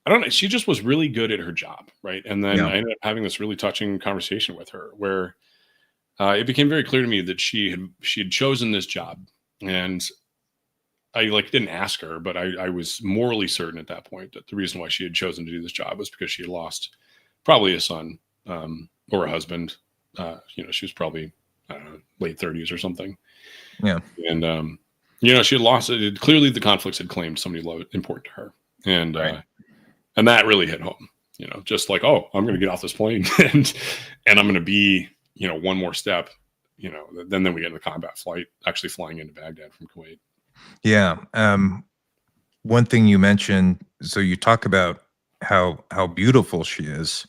I don't know, she just was really good at her job, right? And then I ended up having this really touching conversation with her where it became very clear to me that she had chosen this job, and I like didn't ask her, but I was morally certain at that point that the reason why she had chosen to do this job was because she had lost probably a son or a husband, she was probably late 30s or something. Yeah. And she had lost it. Clearly the conflicts had claimed somebody important to her, and Right. and that really hit home. Just like, oh, I'm going to get off this plane and I'm going to be one more step. Then we get in the combat flight, actually flying into Baghdad from Kuwait. Yeah. One thing you mentioned, so you talk about how beautiful she is,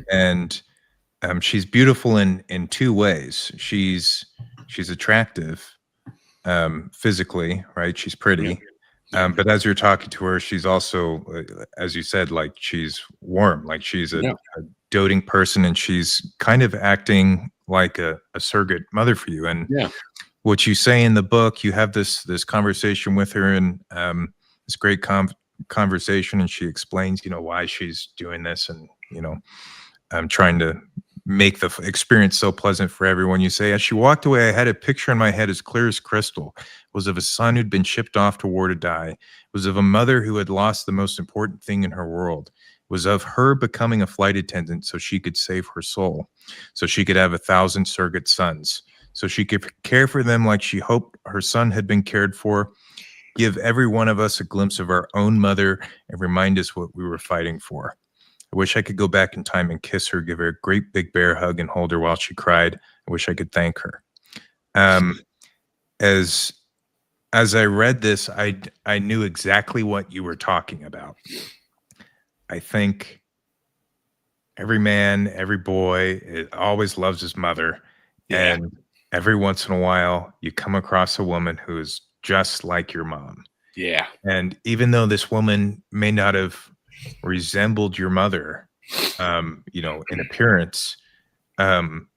and she's beautiful in two ways. She's attractive, physically, right? She's pretty. Yeah. But as you're talking to her, she's also, as you said, like she's warm, like she's a doting person, and she's kind of acting like a surrogate mother for you. And what you say in the book, you have this conversation with her, and this great conversation, and she explains, why she's doing this, and I'm trying to make the experience so pleasant for everyone. You say, as she walked away, I had a picture in my head as clear as crystal. It was of a son who'd been shipped off to war to die. It was of a mother who had lost the most important thing in her world. It was of her becoming a flight attendant so she could save her soul, so she could have 1,000 surrogate sons, so she could care for them like she hoped her son had been cared for, give every one of us a glimpse of our own mother, and remind us what we were fighting for. I wish I could go back in time and kiss her, give her a great big bear hug, and hold her while she cried. I wish I could thank her. As I read this, I knew exactly what you were talking about. I think every man, every boy, always loves his mother. Yeah. And every once in a while, you come across a woman who is just like your mom. Yeah. And even though this woman may not have resembled your mother, in appearance, all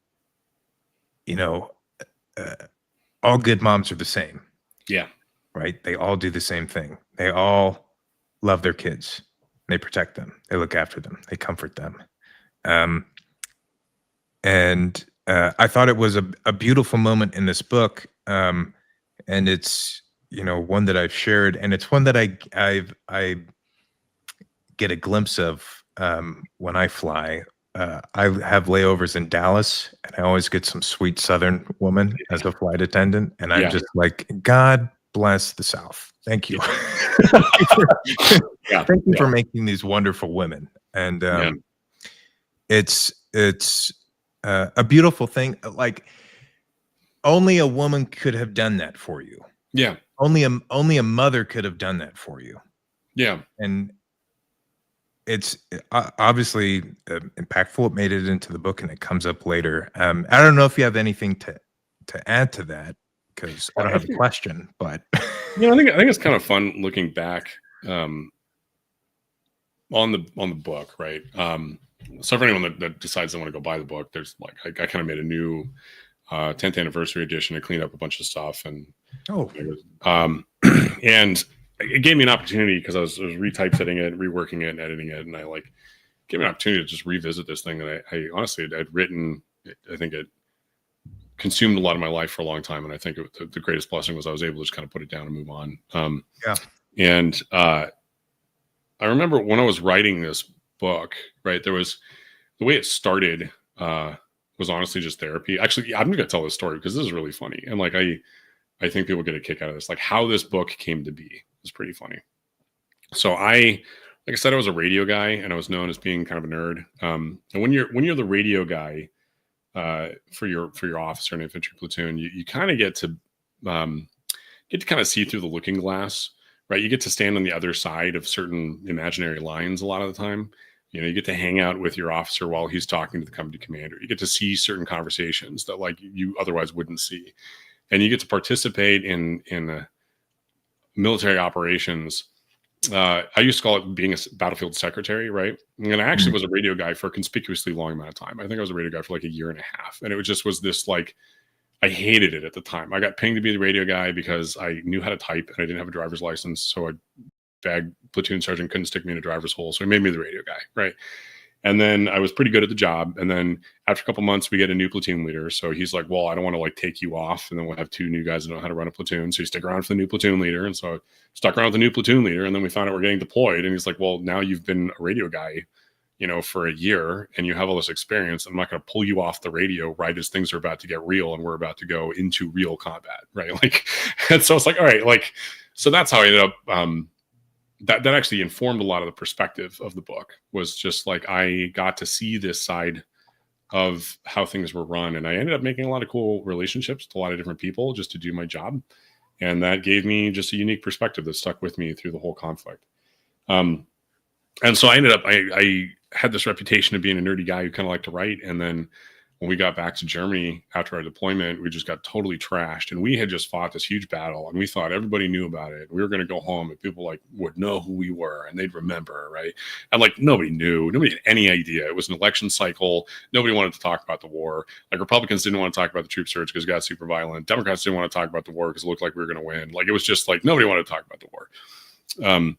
good moms are the same. Yeah. Right? They all do the same thing. They all love their kids. They protect them. They look after them. They comfort them. And I thought it was a beautiful moment in this book. And it's, one that I've shared, and it's one that I get a glimpse of when I fly. I have layovers in Dallas, and I always get some sweet Southern woman as a flight attendant, and I'm just like, God bless the South. Thank you. Thank you for making these wonderful women. And it's a beautiful thing. Like, only a woman could have done that for you. Yeah. Only a mother could have done that for you. Yeah. And it's obviously impactful. It made it into the book, and it comes up later. I don't know if you have anything to add to that, because I don't have a question, but I think it's kind of fun looking back on the book, right? So for anyone that decides they want to go buy the book, there's like I kind of made a new 10th anniversary edition. I cleaned up a bunch of stuff, and and it gave me an opportunity, because I was retypesetting it, reworking it, and editing it, and gave me an opportunity to just revisit this thing that I honestly had written. I think it consumed a lot of my life for a long time, and I think the greatest blessing was I was able to just kind of put it down and move on. And I remember when I was writing this book, right, there was the way it started was honestly just therapy. Actually, I'm going to tell this story because this is really funny, and I think people get a kick out of this. Like, how this book came to be is pretty funny. So like I said, I was a radio guy, and I was known as being kind of a nerd. And when you're the radio guy for your officer and infantry platoon, you kind of get to kind of see through the looking glass, right? You get to stand on the other side of certain imaginary lines a lot of the time. You get to hang out with your officer while he's talking to the company commander. You get to see certain conversations that you otherwise wouldn't see. And you get to participate in military operations. I used to call it being a battlefield secretary, right? And I actually was a radio guy for a conspicuously long amount of time. I think I was a radio guy for a year and a half. And it was this I hated it at the time. I got pinged to be the radio guy because I knew how to type and I didn't have a driver's license. So a bag platoon sergeant couldn't stick me in a driver's hole. So he made me the radio guy, right? And then I was pretty good at the job. And then after a couple months, we get a new platoon leader. So he's like, well, I don't want to take you off. And then we'll have two new guys that know how to run a platoon. So you stick around for the new platoon leader. And so I stuck around with the new platoon leader. And then we found out we're getting deployed. And he's like, well, now you've been a radio guy, for a year, and you have all this experience. I'm not going to pull you off the radio right as things are about to get real and we're about to go into real combat, right? Like, and so it's like, all right, like, so that's how I ended up. That actually informed a lot of the perspective of the book. Was just like I got to see this side of how things were run, and I ended up making a lot of cool relationships with a lot of different people just to do my job, and that gave me just a unique perspective that stuck with me through the whole conflict. And so I ended up, I had this reputation of being a nerdy guy who kind of liked to write. And then when we got back to Germany after our deployment, we just got totally trashed. And we had just fought this huge battle, and we thought everybody knew about it. We were going to go home and people like would know who we were and they'd remember, right? And like nobody knew, nobody had any idea. It was an election cycle. Nobody wanted to talk about the war. Like Republicans didn't want to talk about the troop surge because it got super violent. Democrats didn't want to talk about the war because it looked like we were going to win. Like it was just like nobody wanted to talk about the war.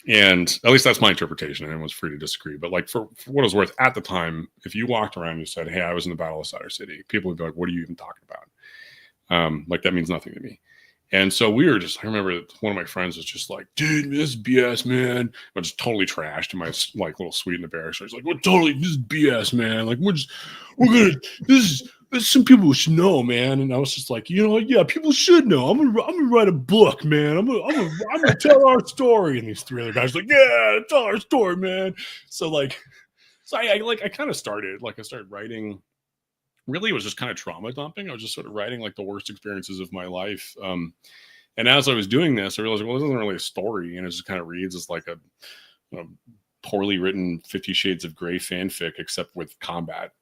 And at least that's my interpretation. And everyone's free to disagree. But like for what it was worth at the time, if you walked around and you said, hey, I was in the Battle of Sadr City, people would be like, what are you even talking about? Like that means nothing to me. And so we were just, I remember one of my friends was just like, dude, this is BS, man. I just totally trashed in my like little suite in the barracks. So he's like, well, totally, this is BS, man. Like this is some people should know, man. And I was just like, yeah, people should know. I'm gonna write a book, man. I'm gonna tell our story. And these three other guys like, yeah, tell our story, man. So I kind of started writing. Really, it was just kind of trauma dumping. I was just sort of writing like the worst experiences of my life. And as I was doing this, I realized, well, this isn't really a story, and it just kind of reads as like a poorly written 50 Shades of Grey fanfic, except with combat.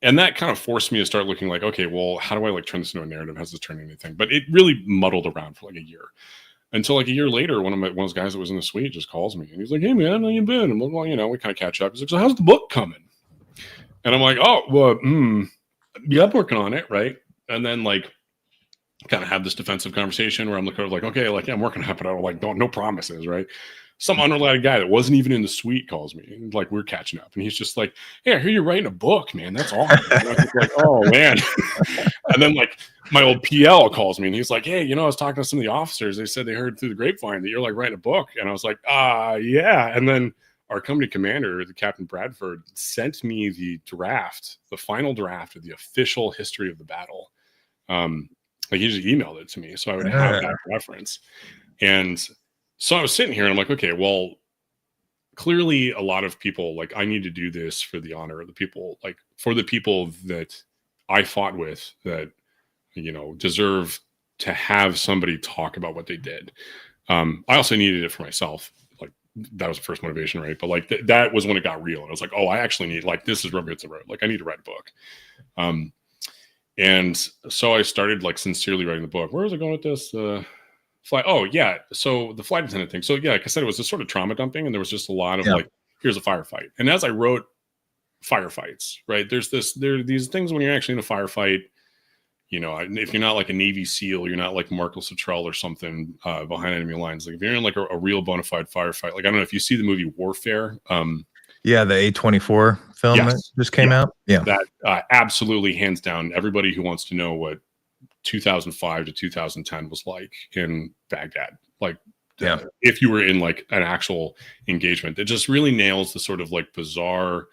And that kind of forced me to start looking like, okay, well, how do I like turn this into a narrative? Has this turned anything? But it really muddled around for like a year. Until like a year later, one of those guys that was in the suite just calls me and he's like, hey man, how you been? And well, we kind of catch up. He's like, so how's the book coming? And I'm like, oh, well, yeah, I'm working on it, right? And then like kind of have this defensive conversation where I'm like, okay, like, yeah, I'm working on it, but I don't like, no promises, right? Some unrelated guy that wasn't even in the suite calls me, and like we're catching up, and he's just like, hey, I hear you're writing a book, man. That's awesome. And I was like, oh man. And then like my old PL calls me and he's like, hey, I was talking to some of the officers. They said they heard through the grapevine that you're like writing a book. And I was like, yeah. And then our company commander, the Captain Bradford, sent me the final draft of the official history of the battle. Like he just emailed it to me, so I would have that reference. And so I was sitting here and I'm like, okay, well, clearly a lot of people, like I need to do this for the honor of the people, like for the people that I fought with that, deserve to have somebody talk about what they did. I also needed it for myself. Like that was the first motivation, right? But like that was when it got real. And I was like, oh, I actually need, like, this is rubber hits the road. Like I need to write a book. And so I started like sincerely writing the book. Where was I going with this? Oh yeah. So the flight attendant thing. So yeah, like I said, it was this sort of trauma dumping, and there was just a lot of like, here's a firefight. And as I wrote firefights, right, there are these things when you're actually in a firefight, if you're not like a Navy SEAL, you're not like Markel Suttrell or something behind enemy lines. Like if you're in like a real bona fide firefight, like I don't know if you see the movie Warfare. Yeah, the A24 film that just came out. Yeah, that absolutely, hands down, everybody who wants to know what 2005 to 2010 was like in Baghdad, like if you were in like an actual engagement, it just really nails the sort of like bizarre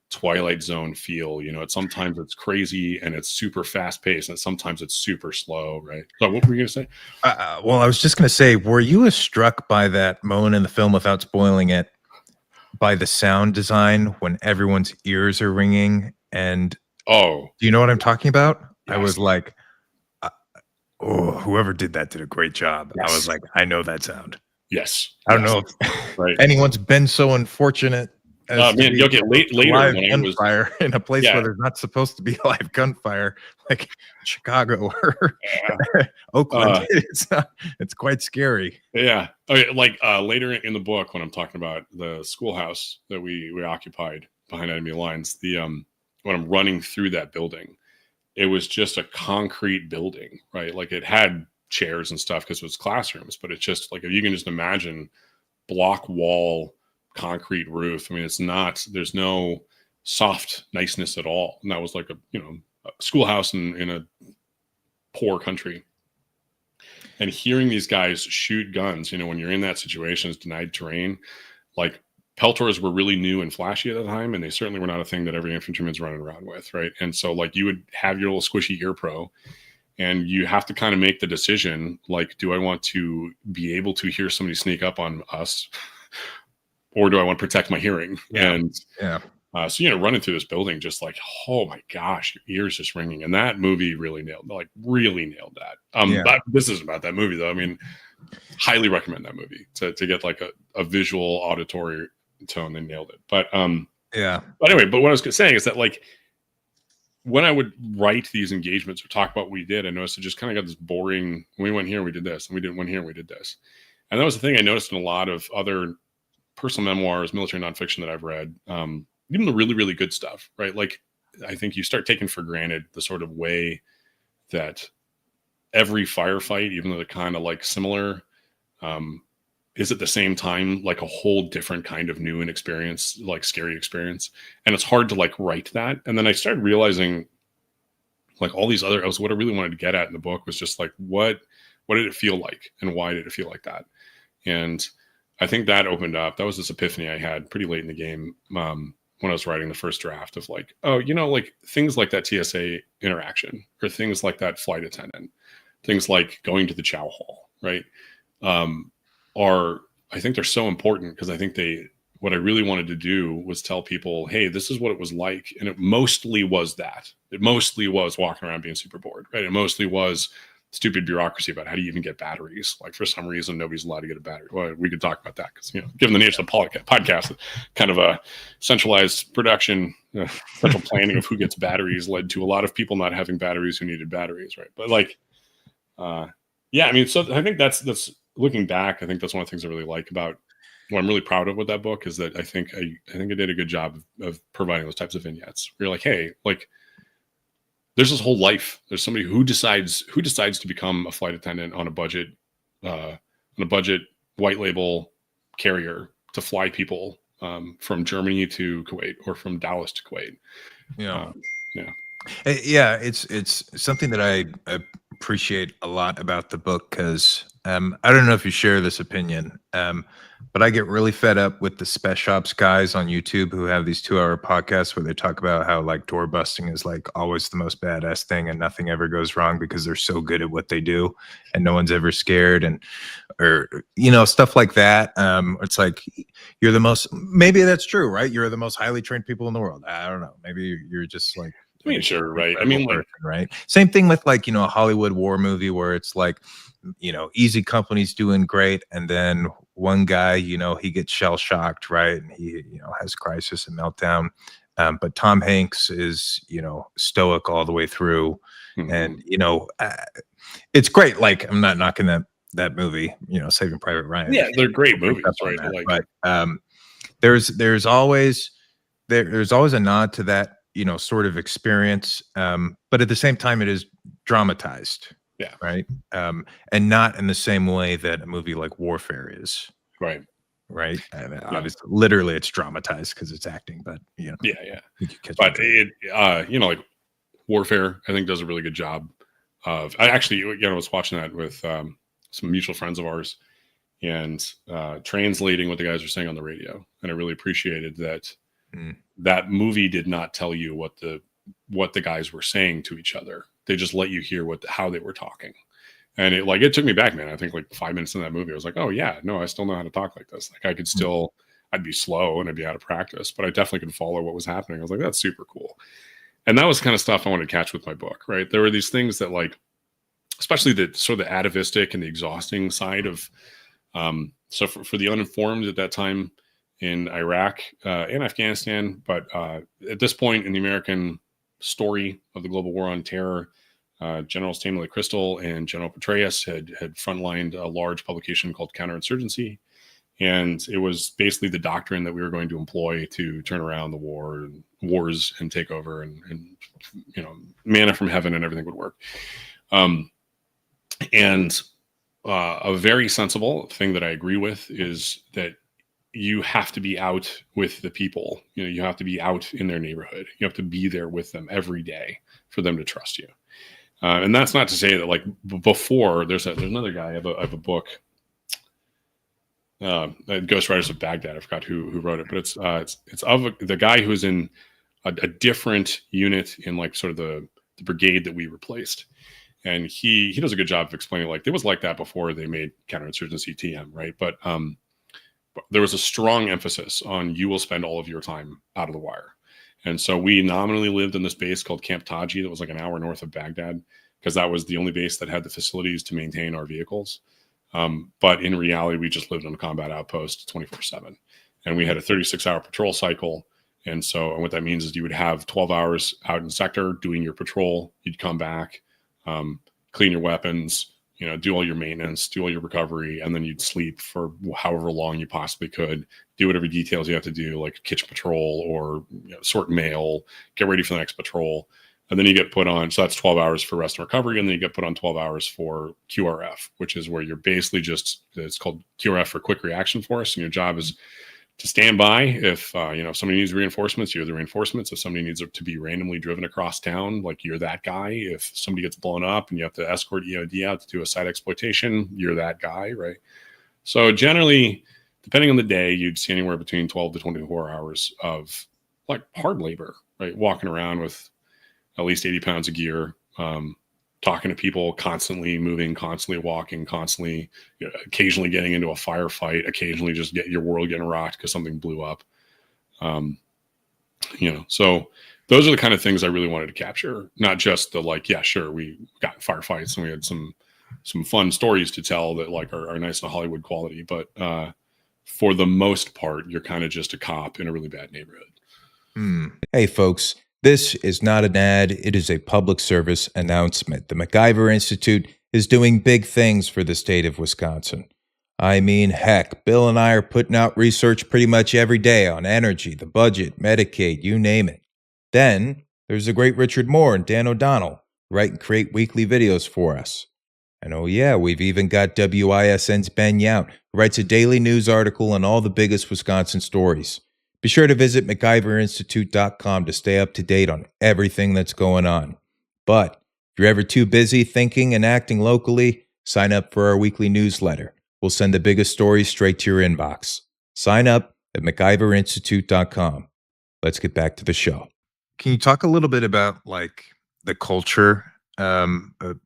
Twilight Zone feel. Sometimes it's crazy and it's super fast paced, and sometimes it's super slow, right? So what were you gonna say? Well, I was just gonna say, were you as struck by that moment in the film, without spoiling it, by the sound design when everyone's ears are ringing? And do you know what I'm talking about? Yes. I was like, oh, whoever did that did a great job. Yes. I was like, I know that sound. Yes. I don't know if anyone's been so unfortunate as man, you'll get later live gunfire in a place where there's not supposed to be live gunfire, like Chicago or Oakland. It's quite scary. Yeah. Okay, like later in the book, when I'm talking about the schoolhouse that we occupied behind enemy lines, when I'm running through that building, it was just a concrete building, right? Like it had chairs and stuff because it was classrooms, but it's just like, if you can just imagine block wall, concrete roof. I mean, there's no soft niceness at all. And that was like a schoolhouse in a poor country. And hearing these guys shoot guns, when you're in that situation, it's denied terrain, like Peltors were really new and flashy at the time, and they certainly were not a thing that every infantryman's running around with, right? And so like you would have your little squishy ear pro, and you have to kind of make the decision, like, do I want to be able to hear somebody sneak up on us, or do I want to protect my hearing? Yeah. And Yeah. so, you know, running through this building, just like, oh my gosh, your ears just ringing. And that movie really nailed that. Yeah. But this isn't about that movie though. I mean, highly recommend that movie to get like a visual auditory tone. They nailed it. But Yeah. but anyway, but what I was saying is that like when I would write these engagements or talk about what we did, I noticed it just kind of got this boring. We went here and we did this, and we didn't went here and we did this. And that was the thing I noticed in a lot of other personal memoirs, military nonfiction that I've read, even the really, really good stuff, right? Like I think you start taking for granted the sort of way that every firefight, even though they're kind of like similar, is at the same time like a whole different kind of new and experience, like scary experience. And it's hard to like write that. And then I started realizing like all these other, what I really wanted to get at in the book was just like, what did it feel like? And why did it feel like that? And I think that opened up, that was this epiphany I had pretty late in the game when I was writing the first draft of like, oh, you know, like things like that TSA interaction or things like that flight attendant, things like going to the chow hall, right? I think they're so important because I think what I really wanted to do was tell people, hey, this is what it was like. And it mostly was that. It mostly was walking around being super bored, right? It mostly was stupid bureaucracy about how do you even get batteries. Like for some reason, nobody's allowed to get a battery. Well, we could talk about that because, you know, given the nature of the podcast, kind of a centralized production, central planning of who gets batteries led to a lot of people not having batteries who needed batteries, right? But like, yeah, I mean, so I think that's looking back, I think that's one of the things I really like about what I'm really proud of with that book is that I think I did a good job of providing those types of vignettes. Where you're like, hey, like there's this whole life. There's somebody who decides to become a flight attendant on a budget white label carrier to fly people from Germany to Kuwait or from Dallas to Kuwait. Yeah. Yeah. Yeah, it's something that I appreciate a lot about the book because I don't know if you share this opinion, but I get really fed up with the spec ops guys on YouTube who have these 2-hour podcasts where they talk about how like door busting is like always the most badass thing and nothing ever goes wrong because they're so good at what they do and no one's ever scared or you know, stuff like that. It's like you're the most, maybe that's true, right? You're the most highly trained people in the world. I don't know. Maybe you're just like, I mean, sure, right. I mean, like, right. Same thing with like, you know, a Hollywood war movie where it's like, you know, easy company's doing great. And then one guy, you know, he gets shell shocked, right? And he, you know, has crisis and meltdown. But Tom Hanks is, you know, stoic all the way through. Mm-hmm. And, you know, it's great. Like, I'm not knocking that movie, you know, Saving Private Ryan. Yeah, they're great movies, right? That, like, but there's always a nod to that, you know, sort of experience. But at the same time, it is dramatized. Yeah. Right. And not in the same way that a movie like Warfare is. Right. Right. And obviously, literally, it's dramatized because it's acting. But you know. Yeah. But it, you know, like Warfare, I think does a really good job of. I actually, you know, was watching that with some mutual friends of ours, and translating what the guys were saying on the radio, and I really appreciated that. That movie did not tell you what the guys were saying to each other. They just let you hear how they were talking. And it took me back, man. I think like 5 minutes in that movie, I was like, oh yeah, no, I still know how to talk like this. Like I could still, I'd be slow and I'd be out of practice, but I definitely could follow what was happening. I was like, that's super cool. And that was kind of stuff I wanted to catch with my book, right? There were these things that like, especially the sort of the atavistic and the exhausting side of, so for the uninformed at that time in Iraq and Afghanistan, but at this point in the American story of the global war on terror, General Stanley Crystal and General Petraeus had frontlined a large publication called Counterinsurgency. And it was basically the doctrine that we were going to employ to turn around the wars and take over and you know, manna from heaven and everything would work. And a very sensible thing that I agree with is that you have to be out with the people. You know, you have to be out in their neighborhood. You have to be there with them every day for them to trust you. And that's not to say that like before there's another guy. I have a book. Ghost Riders of Baghdad. I forgot who wrote it, but it's of the guy who's in a different unit in like sort of the brigade that we replaced. And he does a good job of explaining like it was like that before they made counterinsurgency TM, right? But there was a strong emphasis on you will spend all of your time out of the wire. And so we nominally lived in this base called Camp Taji that was like an hour north of Baghdad because that was the only base that had the facilities to maintain our vehicles. But in reality, we just lived on a combat outpost 24/7. And we had a 36-hour patrol cycle. And what that means is you would have 12 hours out in sector doing your patrol. You'd come back, clean your weapons, do all your maintenance, do all your recovery, and then you'd sleep for however long you possibly could, do whatever details you have to do, like kitchen patrol or sort mail, get ready for the next patrol. And then you get put on, so that's 12 hours for rest and recovery. And then you get put on 12 hours for QRF, which is where you're basically it's called QRF for quick reaction force. And your job is to stand by. If somebody needs reinforcements, you're the reinforcements. If somebody needs to be randomly driven across town, like you're that guy. If somebody gets blown up and you have to escort EOD out to do a site exploitation, you're that guy, right? So generally, depending on the day, you'd see anywhere between 12 to 24 hours of like hard labor, right? Walking around with at least 80 pounds of gear, talking to people, constantly moving, constantly walking, constantly, occasionally getting into a firefight, occasionally just get your world getting rocked because something blew up. So those are the kind of things I really wanted to capture, not just the like, yeah, sure, we got in firefights and we had some fun stories to tell that like are nice and Hollywood quality, but for the most part, you're kind of just a cop in a really bad neighborhood. Hey, folks. This is not an ad, it is a public service announcement. The MacIver Institute is doing big things for the state of Wisconsin. I mean, heck, Bill and I are putting out research pretty much every day on energy, the budget, Medicaid, you name it. Then, there's the great Richard Moore and Dan O'Donnell, who write and create weekly videos for us. And oh yeah, we've even got WISN's Ben Yount, who writes a daily news article on all the biggest Wisconsin stories. Be sure to visit MacIverInstitute.com to stay up to date on everything that's going on. But if you're ever too busy thinking and acting locally, sign up for our weekly newsletter. We'll send the biggest stories straight to your inbox. Sign up at MacIverInstitute.com. Let's get back to the show. Can you talk a little bit about like the culture,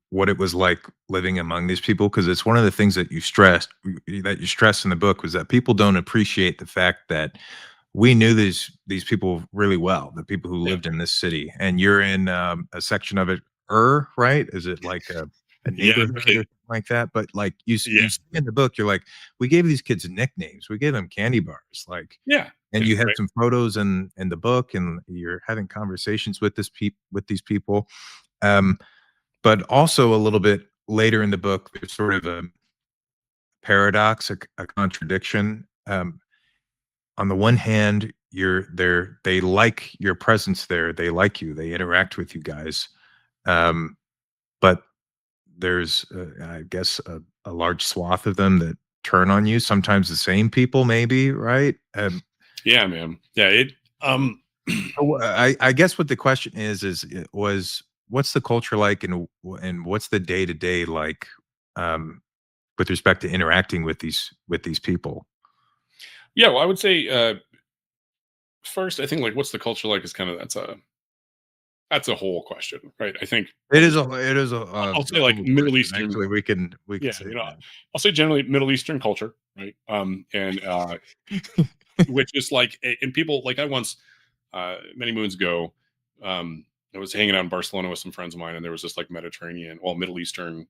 what it was like living among these people? Because it's one of the things that you stress in the book was that people don't appreciate the fact that we knew these people really well, the people who lived in this city, and you're in a section of it, right? Is it like a neighborhood or something like that? But like you see in the book, you're like, we gave these kids nicknames, we gave them candy bars, like and you have some photos in the book, and you're having conversations with these people, but also a little bit later in the book, there's sort of a paradox, a contradiction. On the one hand, they like your presence there. They like you. They interact with you guys. But there's, I guess, a large swath of them that turn on you. Sometimes the same people, maybe, right? Yeah, man. Yeah. I guess what the question was what's the culture like, and what's the day to day like, with respect to interacting with these people? Yeah, well, I would say first, I think like what's the culture like is kind of that's a whole question, right? I think it is a I'll say like Middle Eastern. Actually, we can say I'll say generally Middle Eastern culture, right? And which is like, and people like I once many moons ago, I was hanging out in Barcelona with some friends of mine, and there was this like Middle Eastern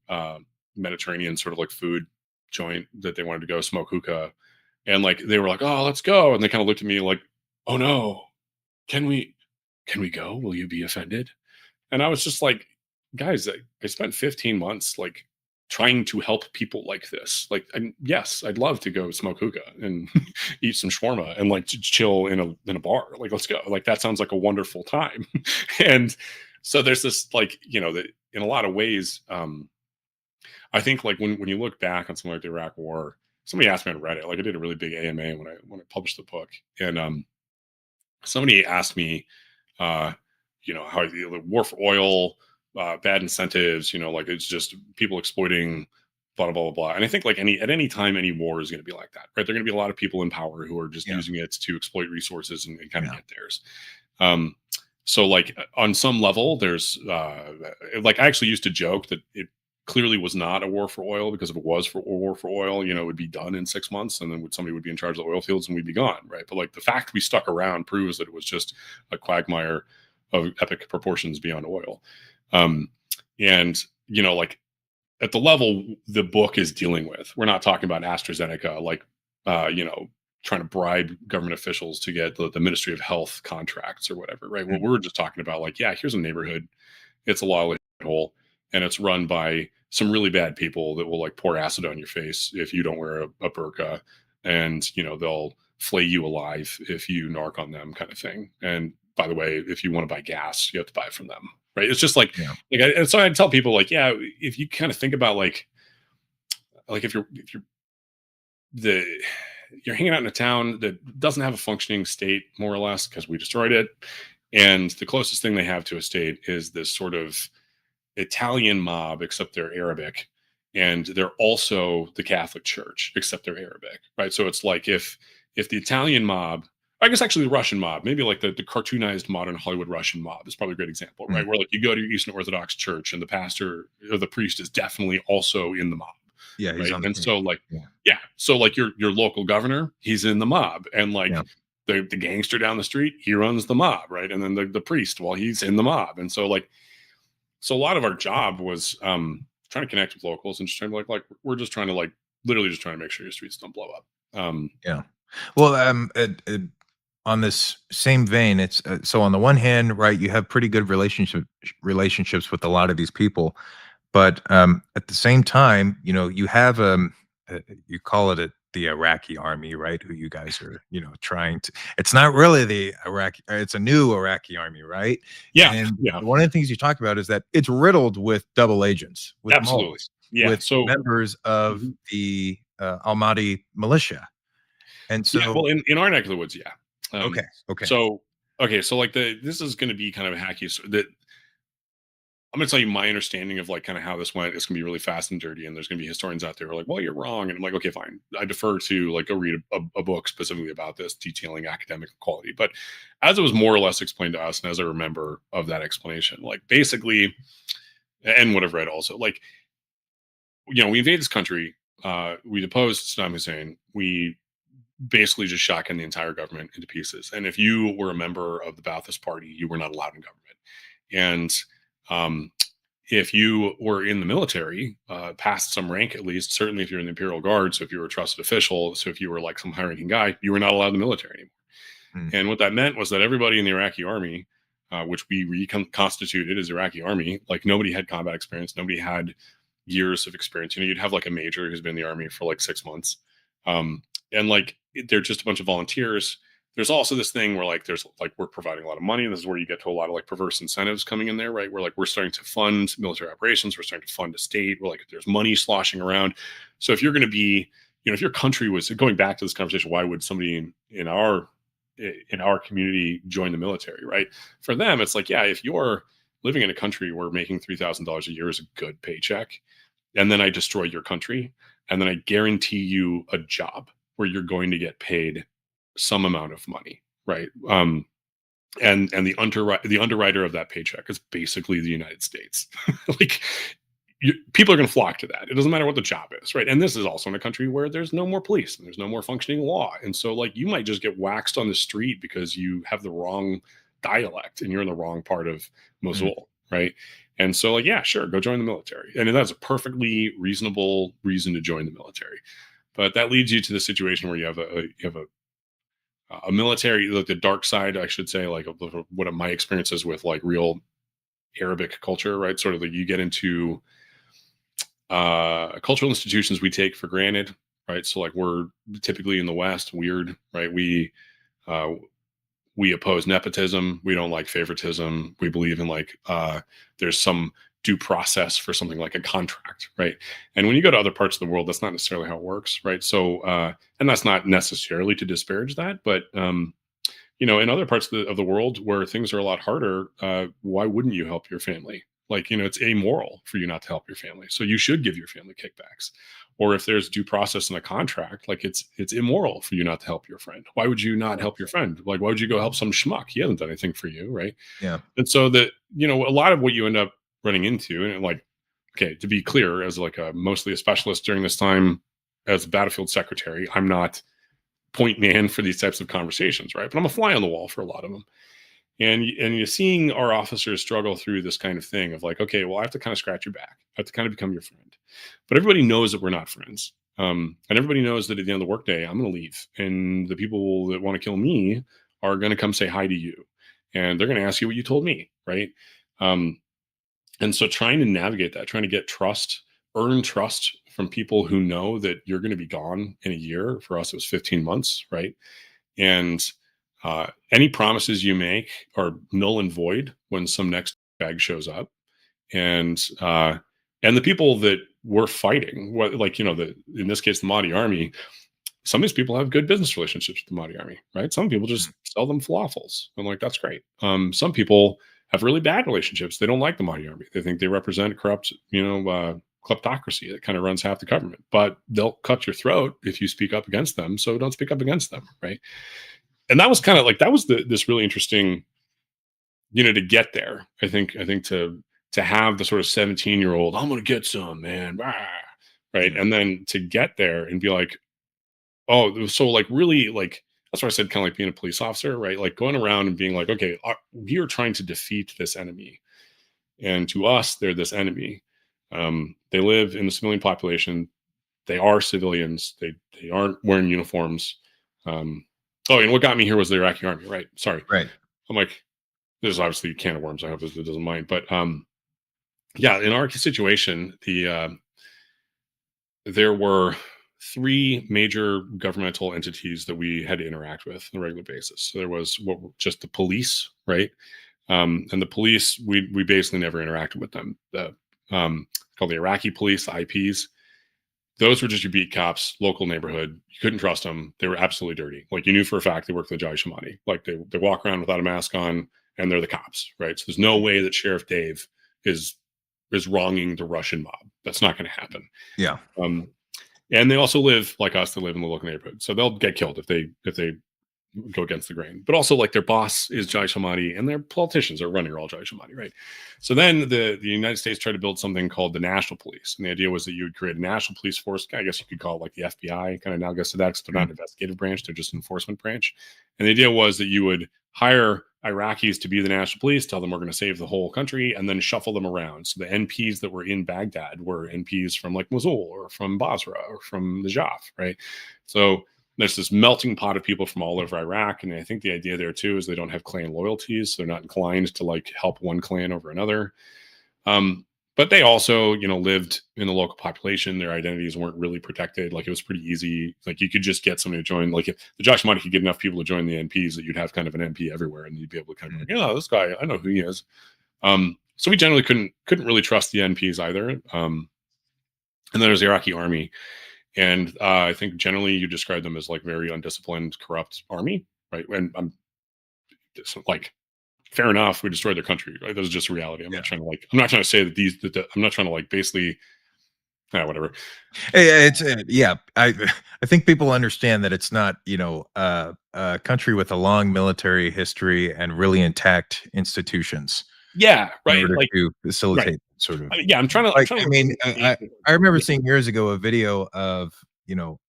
Mediterranean sort of like food joint that they wanted to go smoke hookah. And like they were like, "Oh, let's go!" And they kind of looked at me like, "Oh no, can we go? Will you be offended?" And I was just like, "Guys, I spent 15 months like trying to help people like this. Like, yes, I'd love to go smoke hookah and eat some shawarma and like chill in a bar. Like, let's go. Like, that sounds like a wonderful time." And so there's this like that in a lot of ways, I think like when you look back on something like the Iraq War. Somebody asked me on Reddit, like I did a really big AMA when I published the book, and somebody asked me, how the war for oil, bad incentives, like it's just people exploiting blah, blah, blah, blah. And I think like at any time, any war is going to be like that, right? There are going to be a lot of people in power who are just Yeah. using it to exploit resources and kind of Yeah. get theirs. So like on some level, there's like I actually used to joke that it clearly was not a war for oil, because if it was for a war for oil, it would be done in 6 months, and then somebody would be in charge of the oil fields and we'd be gone, right? But like the fact we stuck around proves that it was just a quagmire of epic proportions beyond oil. And like at the level the book is dealing with, we're not talking about AstraZeneca, like trying to bribe government officials to get the Ministry of Health contracts or whatever, right? Well, we're just talking about like, yeah, here's a neighborhood, it's a lolly hole, and it's run by some really bad people that will like pour acid on your face if you don't wear a burqa, and they'll flay you alive if you narc on them, kind of thing. And by the way, if you want to buy gas, you have to buy it from them, right? It's just like, and so I tell people like, yeah, if you kind of think about like if you're hanging out in a town that doesn't have a functioning state, more or less, because we destroyed it, and the closest thing they have to a state is this sort of Italian mob, except they're Arabic, and they're also the Catholic Church, except they're Arabic, right? So it's like if the Italian mob, I guess actually the Russian mob, maybe like the cartoonized modern Hollywood Russian mob is probably a great example, right? Where like you go to your Eastern Orthodox church and the pastor or the priest is definitely also in the mob. Yeah, he's right. And so like, so like your local governor, he's in the mob, and like the gangster down the street, he runs the mob, right? And then the priest, well, he's in the mob. And so like, so a lot of our job was trying to connect with locals and just trying to like we're just trying to like literally just trying to make sure your streets don't blow up. Well, on this same vein, it's so on the one hand, right, you have pretty good relationships with a lot of these people, but at the same time, you have you call it the Iraqi army, right? Who you guys are, trying to. It's not really the Iraqi. It's a new Iraqi army, right? Yeah. And one of the things you talk about is that it's riddled with double agents, with absolutely, moles, with members of the Almaty militia, and so well, in our neck of the woods, okay. So like this is going to be kind of a hacky that I'm going to tell you my understanding of like kind of how this went. It's going to be really fast and dirty, and there's going to be historians out there who are like, well, you're wrong. And I'm like, okay, fine. I defer to like go read a book specifically about this, detailing academic quality. But as it was more or less explained to us, and as I remember of that explanation, like basically, and what I've read also, like, we invade this country, we deposed Saddam Hussein, we basically just shotgun the entire government into pieces. And if you were a member of the Ba'athist Party, you were not allowed in government. And if you were in the military, past some rank at least, certainly if you're in the Imperial Guard, so if you were a trusted official, so if you were like some high-ranking guy, you were not allowed in the military anymore. And what that meant was that everybody in the Iraqi army, which we reconstituted as Iraqi army, like nobody had combat experience, nobody had years of experience. You'd have like a major who's been in the army for like 6 months. And like they're just a bunch of volunteers. There's also this thing where like there's like we're providing a lot of money. This is where you get to a lot of like perverse incentives coming in there, right? Where like we're starting to fund military operations, we're starting to fund a state, where like there's money sloshing around. So if you're going to be, if your country was going back to this conversation, why would somebody in our community join the military, right? For them, it's like, yeah, if you're living in a country where making $3,000 a year is a good paycheck, and then I destroy your country, and then I guarantee you a job where you're going to get paid some amount of money, right? And the underwriter of that paycheck is basically the United States. Like people are going to flock to that. It doesn't matter what the job is, right? And this is also in a country where there's no more police and there's no more functioning law, and so like you might just get waxed on the street because you have the wrong dialect and you're in the wrong part of Mosul, right? And so like, yeah, sure, go join the military, and that's a perfectly reasonable reason to join the military. But that leads you to the situation where you have a military, like the dark side, I should say, like what my experience is with like real Arabic culture, right? Sort of like you get into cultural institutions we take for granted, right? So like we're typically in the West, weird, right? We oppose nepotism. We don't like favoritism. We believe in like there's some due process for something like a contract, right? And when you go to other parts of the world, that's not necessarily how it works, right? So, and that's not necessarily to disparage that, but in other parts of the world where things are a lot harder, why wouldn't you help your family? Like, it's amoral for you not to help your family. So you should give your family kickbacks. Or if there's due process in a contract, like it's immoral for you not to help your friend. Why would you not help your friend? Like, why would you go help some schmuck? He hasn't done anything for you, right? Yeah. And so that, a lot of what you end up running into, and like, okay, to be clear, as like mostly a specialist during this time as a battlefield secretary, I'm not point man for these types of conversations, right? But I'm a fly on the wall for a lot of them. And you're seeing our officers struggle through this kind of thing of like, okay, well, I have to kind of scratch your back. I have to kind of become your friend. But everybody knows that we're not friends. And everybody knows that at the end of the workday, I'm going to leave. And the people that want to kill me are going to come say hi to you. And they're going to ask you what you told me, right? And so trying to navigate that, trying to get trust, earn trust from people who know that you're going to be gone in a year. For us, it was 15 months, right? And any promises you make are null and void when some next bag shows up. And the people that we're fighting, in this case, the Mahdi army, some of these people have good business relationships with the Mahdi army, right? Some people just sell them falafels. I'm like, that's great. Some people have really bad relationships. They don't like the Mahdi army. They think they represent corrupt, kleptocracy that kind of runs half the government. But they'll cut your throat if you speak up against them. So don't speak up against them, right? And that was kind of like, that was this really interesting, to get there. I think to have the sort of 17-year-old, I'm going to get some, man, right? And then to get there and be like, oh, so like really like, that's why I said kind of like being a police officer, right? Like going around and being like, okay, we are trying to defeat this enemy. And to us, they're this enemy. They live in the civilian population. They are civilians. They aren't wearing uniforms. And what got me here was the Iraqi army, right? Sorry. Right. I'm like, this is obviously a can of worms. I hope it doesn't mind. But yeah, in our situation, there were 3 major governmental entities that we had to interact with on a regular basis. So there was just the police, right? And the police, we basically never interacted with them. Called the Iraqi police, the IPs. Those were just your beat cops, local neighborhood. You couldn't trust them. They were absolutely dirty. Like you knew for a fact they worked for the Jaish-e-Mahdi. Like they walk around without a mask on, and they're the cops, right? So there's no way that Sheriff Dave is wronging the Russian mob. That's not going to happen. Yeah. And they also live like us. They live in the local neighborhood, so they'll get killed if they go against the grain. But also, like their boss is Jaish-e-Mahdi, and their politicians are running all Jaish-e-Mahdi, right? So then the United States tried to build something called the National Police, and the idea was that you would create a national police force. I guess you could call it like the FBI, kind of analogous to that, because they're not an investigative branch; they're just an enforcement branch. And the idea was that you would hire Iraqis to be the national police, tell them we're going to save the whole country, and then shuffle them around. So the NPs that were in Baghdad were NPs from like Mosul or from Basra or from Najaf, right? So there's this melting pot of people from all over Iraq. And I think the idea there too is they don't have clan loyalties. So they're not inclined to like help one clan over another. But they also, lived in the local population. Their identities weren't really protected. Like it was pretty easy. Like you could just get somebody to join. Like if the Jaish-e-Mahdi could get enough people to join the NPs that you'd have kind of an NP everywhere, and you'd be able to kind of be like, this guy, I know who he is. So we generally couldn't really trust the NPs either. And then there's the Iraqi army. And I think generally you describe them as like very undisciplined, corrupt army, right? And I'm like, fair enough. We destroyed their country, right? That was just reality. I'm not trying to say that I'm not trying to like basically, whatever. I think people understand that it's not, a country with a long military history and really intact institutions. Yeah, right. In order like to facilitate sort of. I'm trying to. I remember seeing years ago a video of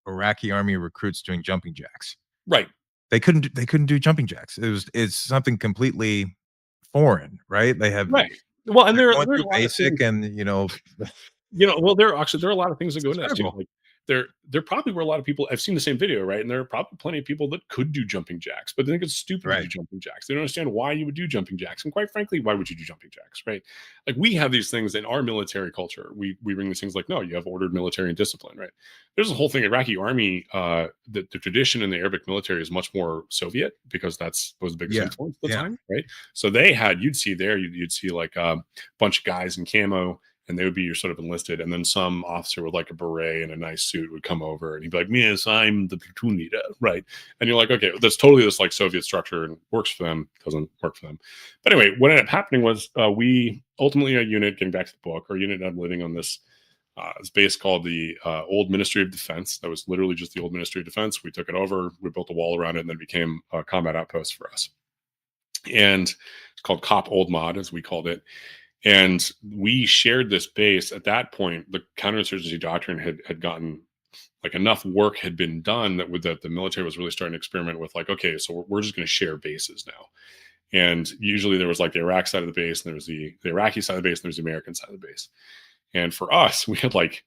Iraqi army recruits doing jumping jacks. Right. They couldn't do jumping jacks. It's something completely foreign, right? They have right. Well, and they're basic, and well, there are a lot of things that go into that too. Like there probably were a lot of people. I've seen the same video, right? And there are probably plenty of people that could do jumping jacks, but they think it's stupid to do jumping jacks. They don't understand why you would do jumping jacks, and quite frankly, why would you do jumping jacks, right? Like we have these things in our military culture. We bring these things like, no, you have ordered military and discipline, right? There's a whole thing. Iraqi army, the tradition in the Arabic military is much more Soviet, because was the biggest influence at the time, right? So they had, you'd see like a bunch of guys in camo and they would be your sort of enlisted, and then some officer with like a beret and a nice suit would come over and he'd be like, yes, I'm the platoon leader, right? And you're like, okay, that's totally this like Soviet structure and works for them, doesn't work for them. But anyway, what ended up happening was we ultimately, a unit, getting back to the book, our unit ended up living on this base called the Old Ministry of Defense. That was literally just the Old Ministry of Defense. We took it over, we built a wall around it, and then it became a combat outpost for us. And it's called Cop Old Mod, as we called it. And we shared this base. At that point, the counterinsurgency doctrine had gotten, like, enough work had been done that the military was really starting to experiment with, like, okay, so we're just going to share bases now. And usually there was like the Iraq side of the base, and there was the Iraqi side of the base, and there was the American side of the base. And for us, we had like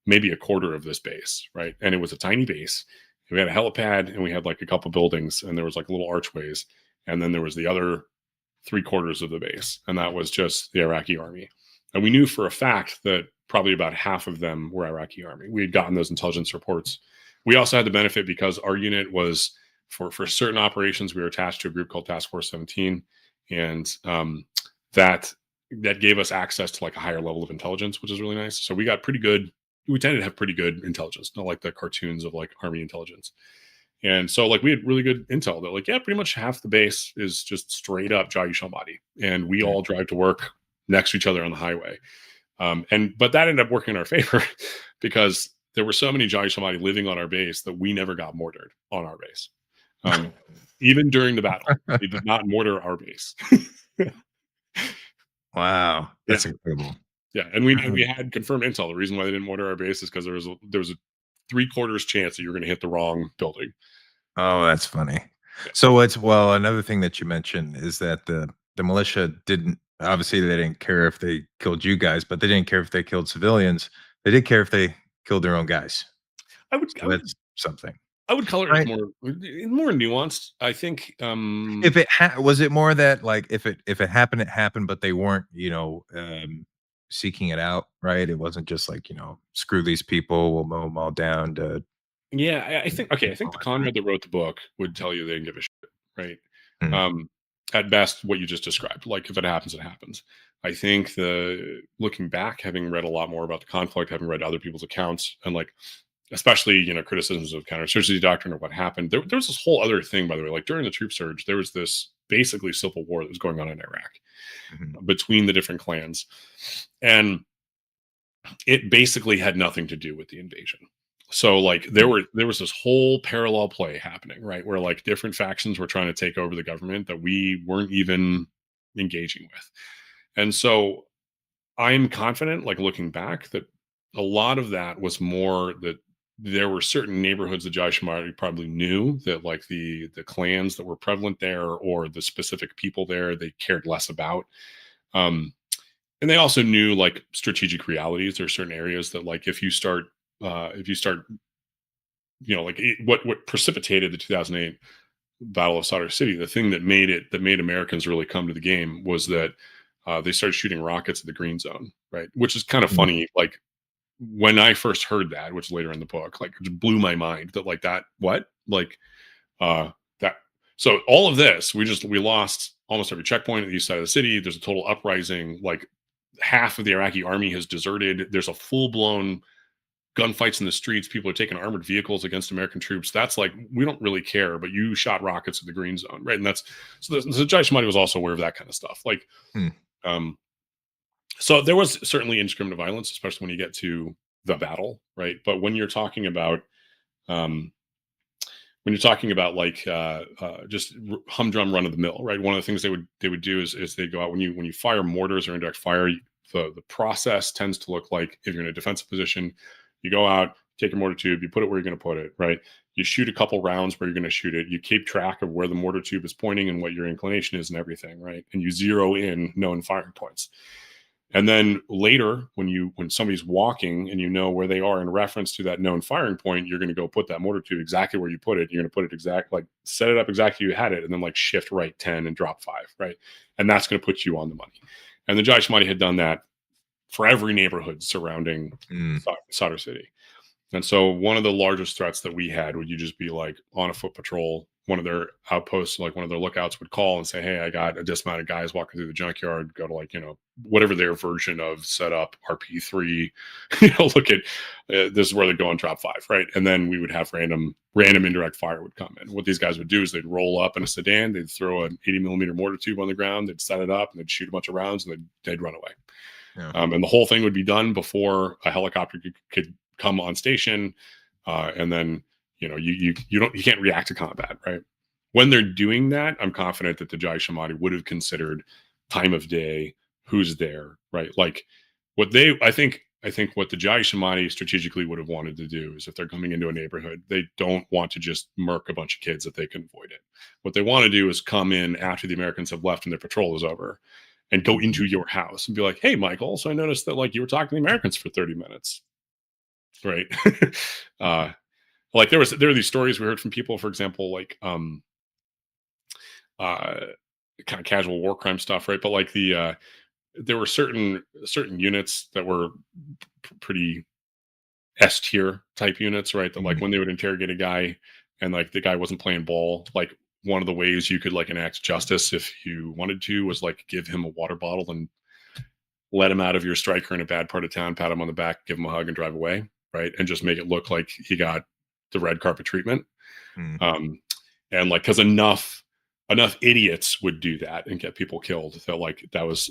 maybe a quarter of this base, right? And it was a tiny base. We had a helipad, and we had like a couple buildings, and there was like little archways. And then there was the other 3/4 of the base, and that was just the Iraqi army. And we knew for a fact that probably about half of them were Iraqi army. We had gotten those intelligence reports. We also had the benefit because our unit was, for certain operations, we were attached to a group called Task Force 17, and that gave us access to like a higher level of intelligence, which is really nice. So we got pretty good. We tended to have pretty good intelligence, not like the cartoons of like army intelligence. And so, like, we had really good intel that, like, yeah, pretty much half the base is just straight up Jaish al-Mahdi, and we all drive to work next to each other on the highway. But that ended up working in our favor because there were so many Jaish al-Mahdi living on our base that we never got mortared on our base. Even during the battle, they did not mortar our base. Wow, that's incredible. Yeah, and we had confirmed intel. The reason why they didn't mortar our base is because there was a 3/4 chance that you're going to hit the wrong building. Oh, that's funny. Yeah. So another thing that you mentioned is that the militia didn't, obviously they didn't care if they killed you guys, but they didn't care if they killed civilians. They did care if they killed their own guys. That's something. I would color it more nuanced. I think if it was it more that, like, if it happened, it happened, but they weren't, seeking it out, right? It wasn't just like, screw these people, we'll mow them all down to. Yeah, I think the Konrad that wrote the book would tell you they didn't give a shit, right? Mhm. At best, what you just described, like, if it happens, it happens. I think looking back, having read a lot more about the conflict, having read other people's accounts, and like, especially, criticisms of counterinsurgency doctrine or what happened, there was this whole other thing, by the way, like during the troop surge, there was this basically civil war that was going on in Iraq between the different clans. And it basically had nothing to do with the invasion. So, like, there was this whole parallel play happening, right, where like different factions were trying to take over the government that we weren't even engaging with. And so I'm confident, like, looking back, that a lot of that was more that there were certain neighborhoods that Jaish al-Mahdi probably knew that, like, the clans that were prevalent there or the specific people there, they cared less about. And they also knew, like, strategic realities. There are certain areas that, like, if you start, like, what precipitated the 2008 Battle of Sadr City, the thing that made Americans really come to the game was that they started shooting rockets at the green zone, right? Which is kind of funny. Like, when I first heard that, which later in the book, like, it blew my mind that, like, that, what? Like, that. So all of this, we lost almost every checkpoint at the east side of the city. There's a total uprising. Like, half of the Iraqi army has deserted. There's a full-blown gunfights in the streets. People are taking armored vehicles against American troops. That's like, we don't really care, but you shot rockets at the green zone, right? And that's, so Jaish al-Mahdi was also aware of that kind of stuff. Like, so there was certainly indiscriminate violence, especially when you get to the battle, right? But when you're talking about, like, just humdrum run of the mill, right? One of the things they would do is they go out when you fire mortars or indirect fire. The process tends to look like, if you're in a defensive position, you go out, take your mortar tube, you put it where you're going to put it, right? You shoot a couple rounds where you're going to shoot it. You keep track of where the mortar tube is pointing and what your inclination is and everything, right? And you zero in known firing points. And then later, when somebody's walking and you know where they are in reference to that known firing point, you're going to go put that mortar tube exactly where you put it. You're going to put it like, set it up exactly you had it, and then, like, shift right 10 and drop 5, right? And that's going to put you on the money. And the Jaish al-Mahdi had done that for every neighborhood surrounding Sadr City. And so one of the largest threats that we had would you just be, like, on a foot patrol one of their outposts, like one of their lookouts would call and say, hey, I got a dismounted guys walking through the junkyard, go to like, whatever their version of set up RP3, look at this is where they're going, drop 5, right? And then we would have random indirect fire would come in. What these guys would do is they'd roll up in a sedan, they'd throw an 80 millimeter mortar tube on the ground, they'd set it up, and they'd shoot a bunch of rounds, and they'd run away. Yeah. And the whole thing would be done before a helicopter could come on station, and then you can't react to combat, right? When they're doing that, I'm confident that the Jaish Ahmadi would have considered time of day, who's there, right? Like I think what the Jaish Ahmadi strategically would have wanted to do is if they're coming into a neighborhood, they don't want to just murk a bunch of kids if they can avoid it. What they want to do is come in after the Americans have left and their patrol is over and go into your house and be like, hey, Michael, so I noticed that like you were talking to the Americans for 30 minutes, right? Like there are these stories we heard from people, for example, like kind of casual war crime stuff, right? But like there were certain units that were pretty S tier type units, right? That like when they would interrogate a guy and like the guy wasn't playing ball, like one of the ways you could like enact justice if you wanted to was like give him a water bottle and let him out of your Stryker in a bad part of town, pat him on the back, give him a hug and drive away, right? And just make it look like he got the red carpet treatment. And like, cause enough idiots would do that and get people killed. That like, that was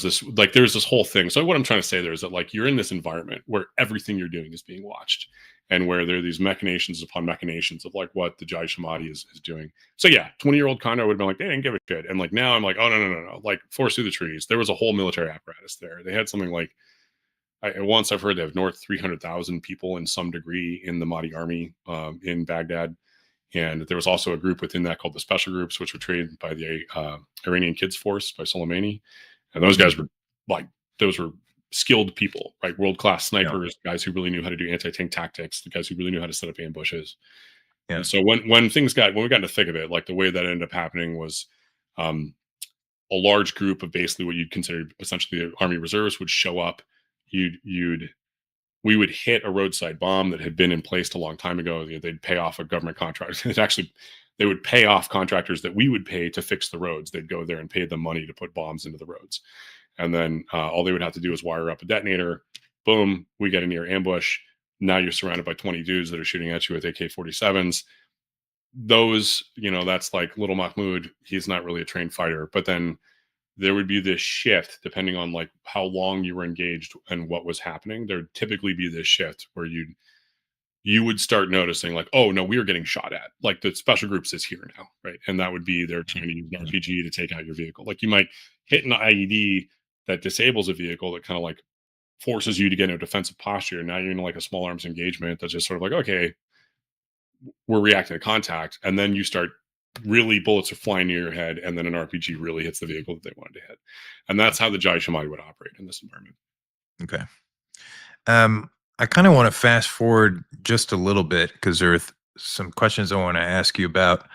this, like, there's this whole thing. So what I'm trying to say there is that like, you're in this environment where everything you're doing is being watched and where there are these machinations upon machinations of like what the Jaish Ahmadi is doing. So yeah, 20-year-old Konrad would have been like, they didn't give a shit. And like, now I'm like, oh no. Like force through the trees. There was a whole military apparatus there. They had something like, once I've heard they have north 300,000 people in some degree in the Mahdi army in Baghdad. And there was also a group within that called the Special Groups, which were trained by the Iranian Kids Force by Soleimani. And those guys were like, those were skilled people, right? World-class snipers, guys who really knew how to do anti-tank tactics, the guys who really knew how to set up ambushes. Yeah. And so when we got in the thick of it, like the way that ended up happening was a large group of basically what you'd consider essentially the Army reserves would show up. We would hit a roadside bomb that had been in place a long time ago. They'd pay off a government contract. They would pay off contractors that we would pay to fix the roads. They'd go there and pay them money to put bombs into the roads. And then all they would have to do is wire up a detonator. Boom, we get a near ambush. Now you're surrounded by 20 dudes that are shooting at you with AK-47s. Those, that's like little Mahmoud. He's not really a trained fighter. But then there would be this shift depending on like how long you were engaged and what was happening. There'd typically be this shift where you would start noticing like, oh no, we are getting shot at. Like the Special Groups is here now, right? And that would be they're trying to use an RPG to take out your vehicle. Like you might hit an IED that disables a vehicle that kind of like forces you to get into a defensive posture. Now you're in like a small arms engagement that's just sort of like, okay, we're reacting to contact. And then you start really bullets are flying near your head, and then an RPG really hits the vehicle that they wanted to hit. And that's how the Jaish Ahmadi would operate in this environment. Okay. I kind of want to fast forward just a little bit because there are some questions I want to ask you about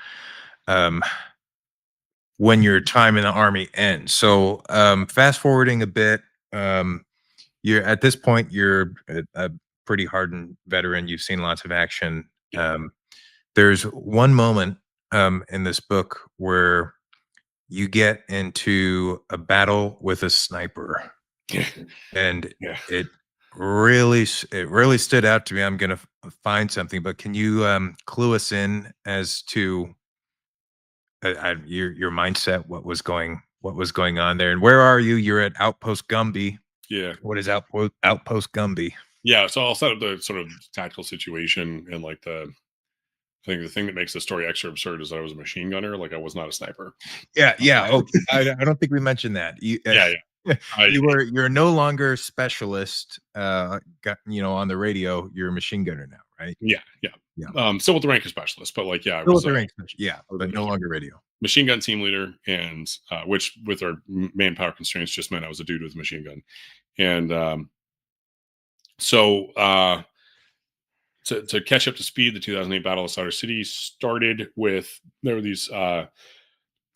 when your time in the Army ends. So fast forwarding a bit, you're at this point, you're a pretty hardened veteran. You've seen lots of action. There's one moment in this book where you get into a battle with a sniper, and it really stood out to me. I'm gonna find something, but can you clue us in as to your mindset? What was going on there, and where are you? You're at Outpost Gumby. Yeah. What is Outpost Gumby? Yeah. So I'll set up the sort of tactical situation and like I think the thing that makes the story extra absurd is that I was a machine gunner. Like I was not a sniper. Yeah. Oh, I don't think we mentioned that. You're no longer specialist. On the radio, you're a machine gunner now, right? Yeah. Still with the rank of specialist, but like but no longer radio. Machine gun team leader, and which with our manpower constraints just meant I was a dude with a machine gun, and To catch up to speed, the 2008 Battle of Sadr City started with, there were these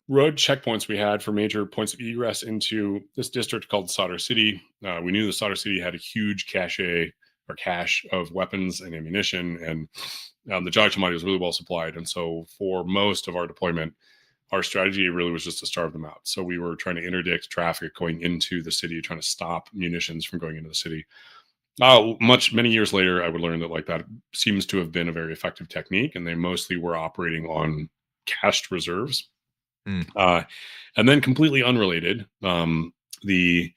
road checkpoints we had for major points of egress into this district called Sadr City. We knew the Sadr City had a huge cache of weapons and ammunition, and The Jai Shamati was really well supplied. And so for most of our deployment, our strategy really was just to starve them out. So we were trying to interdict traffic going into the city, trying to stop munitions from going into the city. Many years later, I would learn that like that seems to have been a very effective technique, and they mostly were operating on cached reserves. And then completely unrelated, the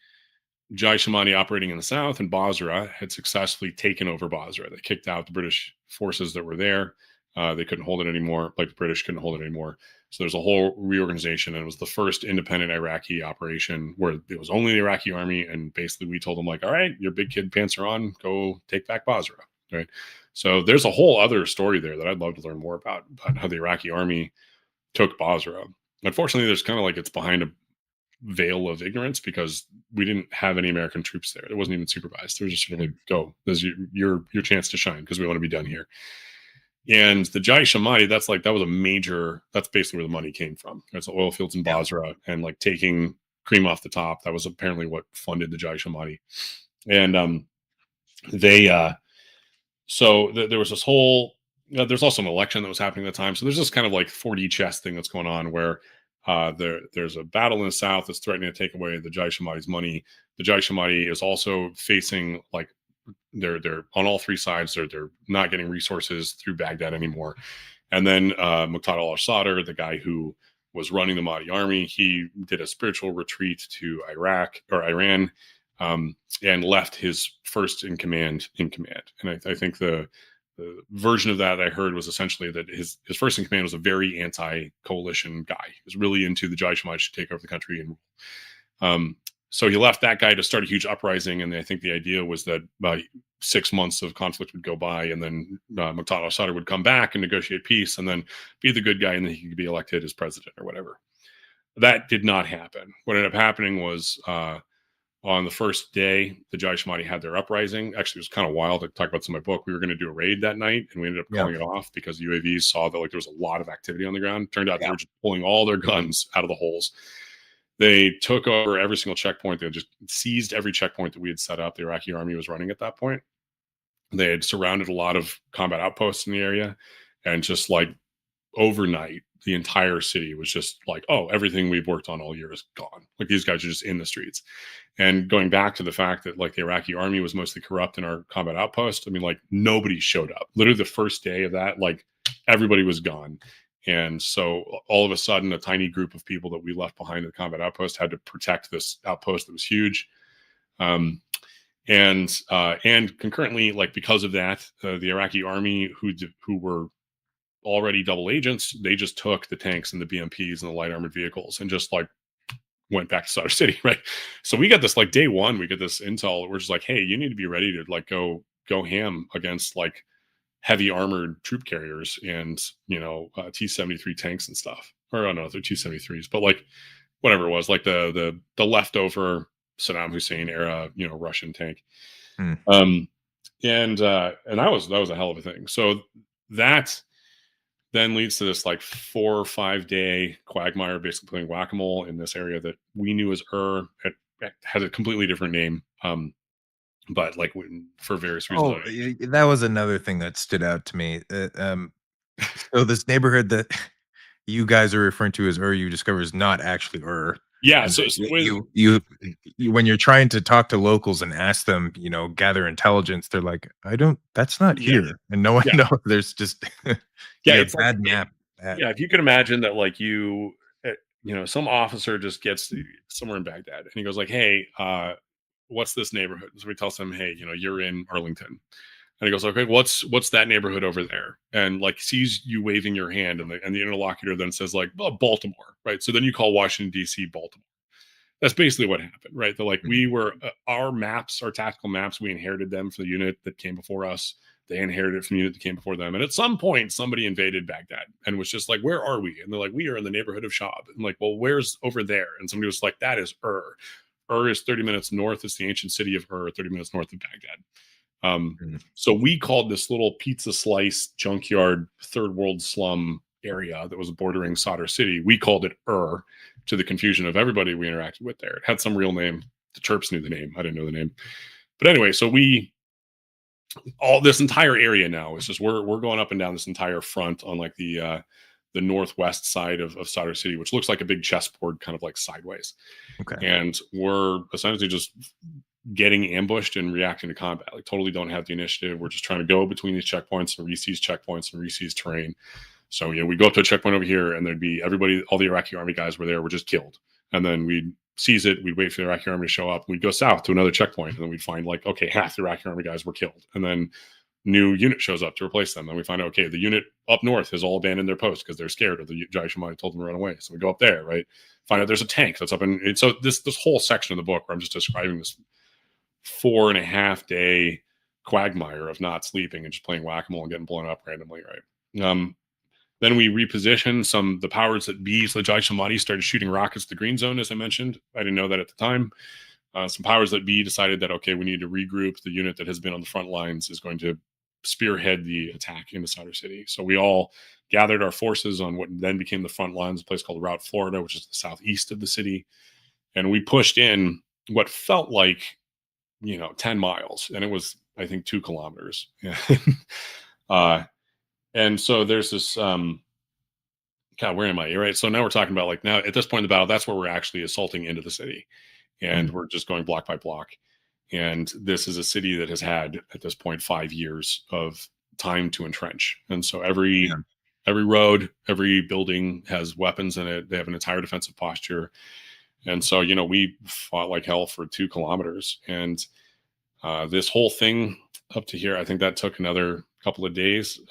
Jai Shamati operating in the south and Basra had successfully taken over Basra. They kicked out the British forces that were there. They couldn't hold it anymore. Like the British couldn't hold it anymore. So there's a whole reorganization, and it was the first independent Iraqi operation where it was only the Iraqi army. And basically we told them like, all right, your big kid pants are on, go take back Basra. Right. So there's a whole other story there that I'd love to learn more about how the Iraqi army took Basra. Unfortunately, there's kind of like it's behind a veil of ignorance because we didn't have any American troops there. It wasn't even supervised. They were just sort of like, go, this is your chance to shine because we want to be done here. And the Jai Shamati, that's basically where the money came from. There's the oil fields in Basra and like taking cream off the top. That was apparently what funded the Jai Shamati. And there was this whole, there's also an election that was happening at the time. So there's this kind of like 4D chess thing that's going on where there's a battle in the south that's threatening to take away the Jai Shamati's money. The Jai Shamati is also facing like they're on all three sides. They're not getting resources through Baghdad anymore. And then Muqtada al-Sadr, the guy who was running the Mahdi army, he did a spiritual retreat to Iran, and left his first in command. And I think the version of that I heard was essentially that his first in command was a very anti-coalition guy. He was really into the Jai Shamati should take over the country and rule. So he left that guy to start a huge uprising, and I think the idea was that about 6 months of conflict would go by, and then Muqtada al-Sadr would come back and negotiate peace, and then be the good guy, and then he could be elected as president or whatever. That did not happen. What ended up happening was on the first day, the Jai Shamati had their uprising. Actually, it was kind of wild. I talk about this in my book. We were going to do a raid that night, and we ended up calling it off because the UAVs saw that like there was a lot of activity on the ground. Turned out they were just pulling all their guns out of the holes. They took over every single checkpoint. They just seized every checkpoint that we had set up. The Iraqi army was running at that point. They had surrounded a lot of combat outposts in the area, and just like overnight, the entire city was just like, oh, everything we've worked on all year is gone. Like these guys are just in the streets. And going back to the fact that like the Iraqi army was mostly corrupt in our combat outpost, I mean, like nobody showed up. Literally the first day of that, like everybody was gone. And so all of a sudden, a tiny group of people that we left behind at the combat outpost had to protect this outpost that was huge. And concurrently, like because of that, the Iraqi army who were already double agents, they just took the tanks and the BMPs and the light armored vehicles and just like went back to Sadr City, right? So we got this like day one, we get this intel. We're just like, hey, you need to be ready to like go ham against like heavy armored troop carriers and, T-73 tanks and stuff. Or I don't know if they're T-73s, but like whatever it was, like the leftover Saddam Hussein era, Russian tank. And that was a hell of a thing. So that then leads to this like 4 or 5 day quagmire, basically playing whack-a-mole in this area that we knew as It had a completely different name. But like for various reasons. Oh, that was another thing that stood out to me. So this neighborhood that you guys are referring to as you discover is not actually Yeah. So you when you're trying to talk to locals and ask them, gather intelligence, they're like, that's not here. And no one knows. There's just it's bad like, map. If you can imagine that, like some officer just gets somewhere in Baghdad and he goes like, hey, what's this neighborhood? So we tell them, hey, you're in Arlington. And he goes, okay, what's that neighborhood over there? And like sees you waving your hand, and the interlocutor then says like, well, Baltimore, right? So then you call Washington, D.C. Baltimore. That's basically what happened, right? They're like, we were our maps, our tactical maps, we inherited them from the unit that came before us. They inherited it from the unit that came before them. And at some point, somebody invaded Baghdad and was just like, where are we? And they're like, we are in the neighborhood of Shab. And like, well, where's over there? And somebody was like, that is Ur. Ur is 30 minutes north. It's the ancient city of Ur, 30 minutes north of Baghdad. So we called this little pizza slice junkyard third world slum area that was bordering Sadr City. We called it Ur, to the confusion of everybody we interacted with there. It had some real name. The Terps knew the name. I didn't know the name. But anyway, so we all this entire area now is just we're going up and down this entire front on like the northwest side of Sadr City, which looks like a big chessboard, kind of like sideways. Okay. And we're essentially just getting ambushed and reacting to combat. Like totally don't have the initiative. We're just trying to go between these checkpoints and reseize checkpoints and reseize terrain. So we go up to a checkpoint over here, and there'd be everybody, all the Iraqi army guys were there, were just killed. And then we'd seize it. We'd wait for the Iraqi army to show up. We'd go south to another checkpoint, and then we'd find like, okay, half the Iraqi army guys were killed. And then new unit shows up to replace them. And we find out, okay, the unit up north has all abandoned their post because they're scared of the Jaish might have told them to run away. So we go up there, right? Find out there's a tank that's up in. So this whole section of the book where I'm just describing this 4.5 day quagmire of not sleeping and just playing whack-a-mole and getting blown up randomly, right? Then we repositioned the powers that be. So the Jaish al-Mahdi started shooting rockets to the green zone, as I mentioned. I didn't know that at the time. Some powers that be decided that, okay, we need to regroup. The unit that has been on the front lines is going to spearhead the attack into Sadr City. So we all gathered our forces on what then became the front lines, a place called Route Florida, which is the southeast of the city. And we pushed in what felt like, 10 miles. And it was, I think, 2 kilometers. Yeah. And so there's this, God, where am I? Right. So now we're talking about now at this point in the battle, that's where we're actually assaulting into the city. And we're just going block by block. And this is a city that has had at this point 5 years of time to entrench. And so every road, every building has weapons in it. They have an entire defensive posture. And so, we fought like hell for 2 kilometers. And this whole thing up to here, I think that took another couple of days.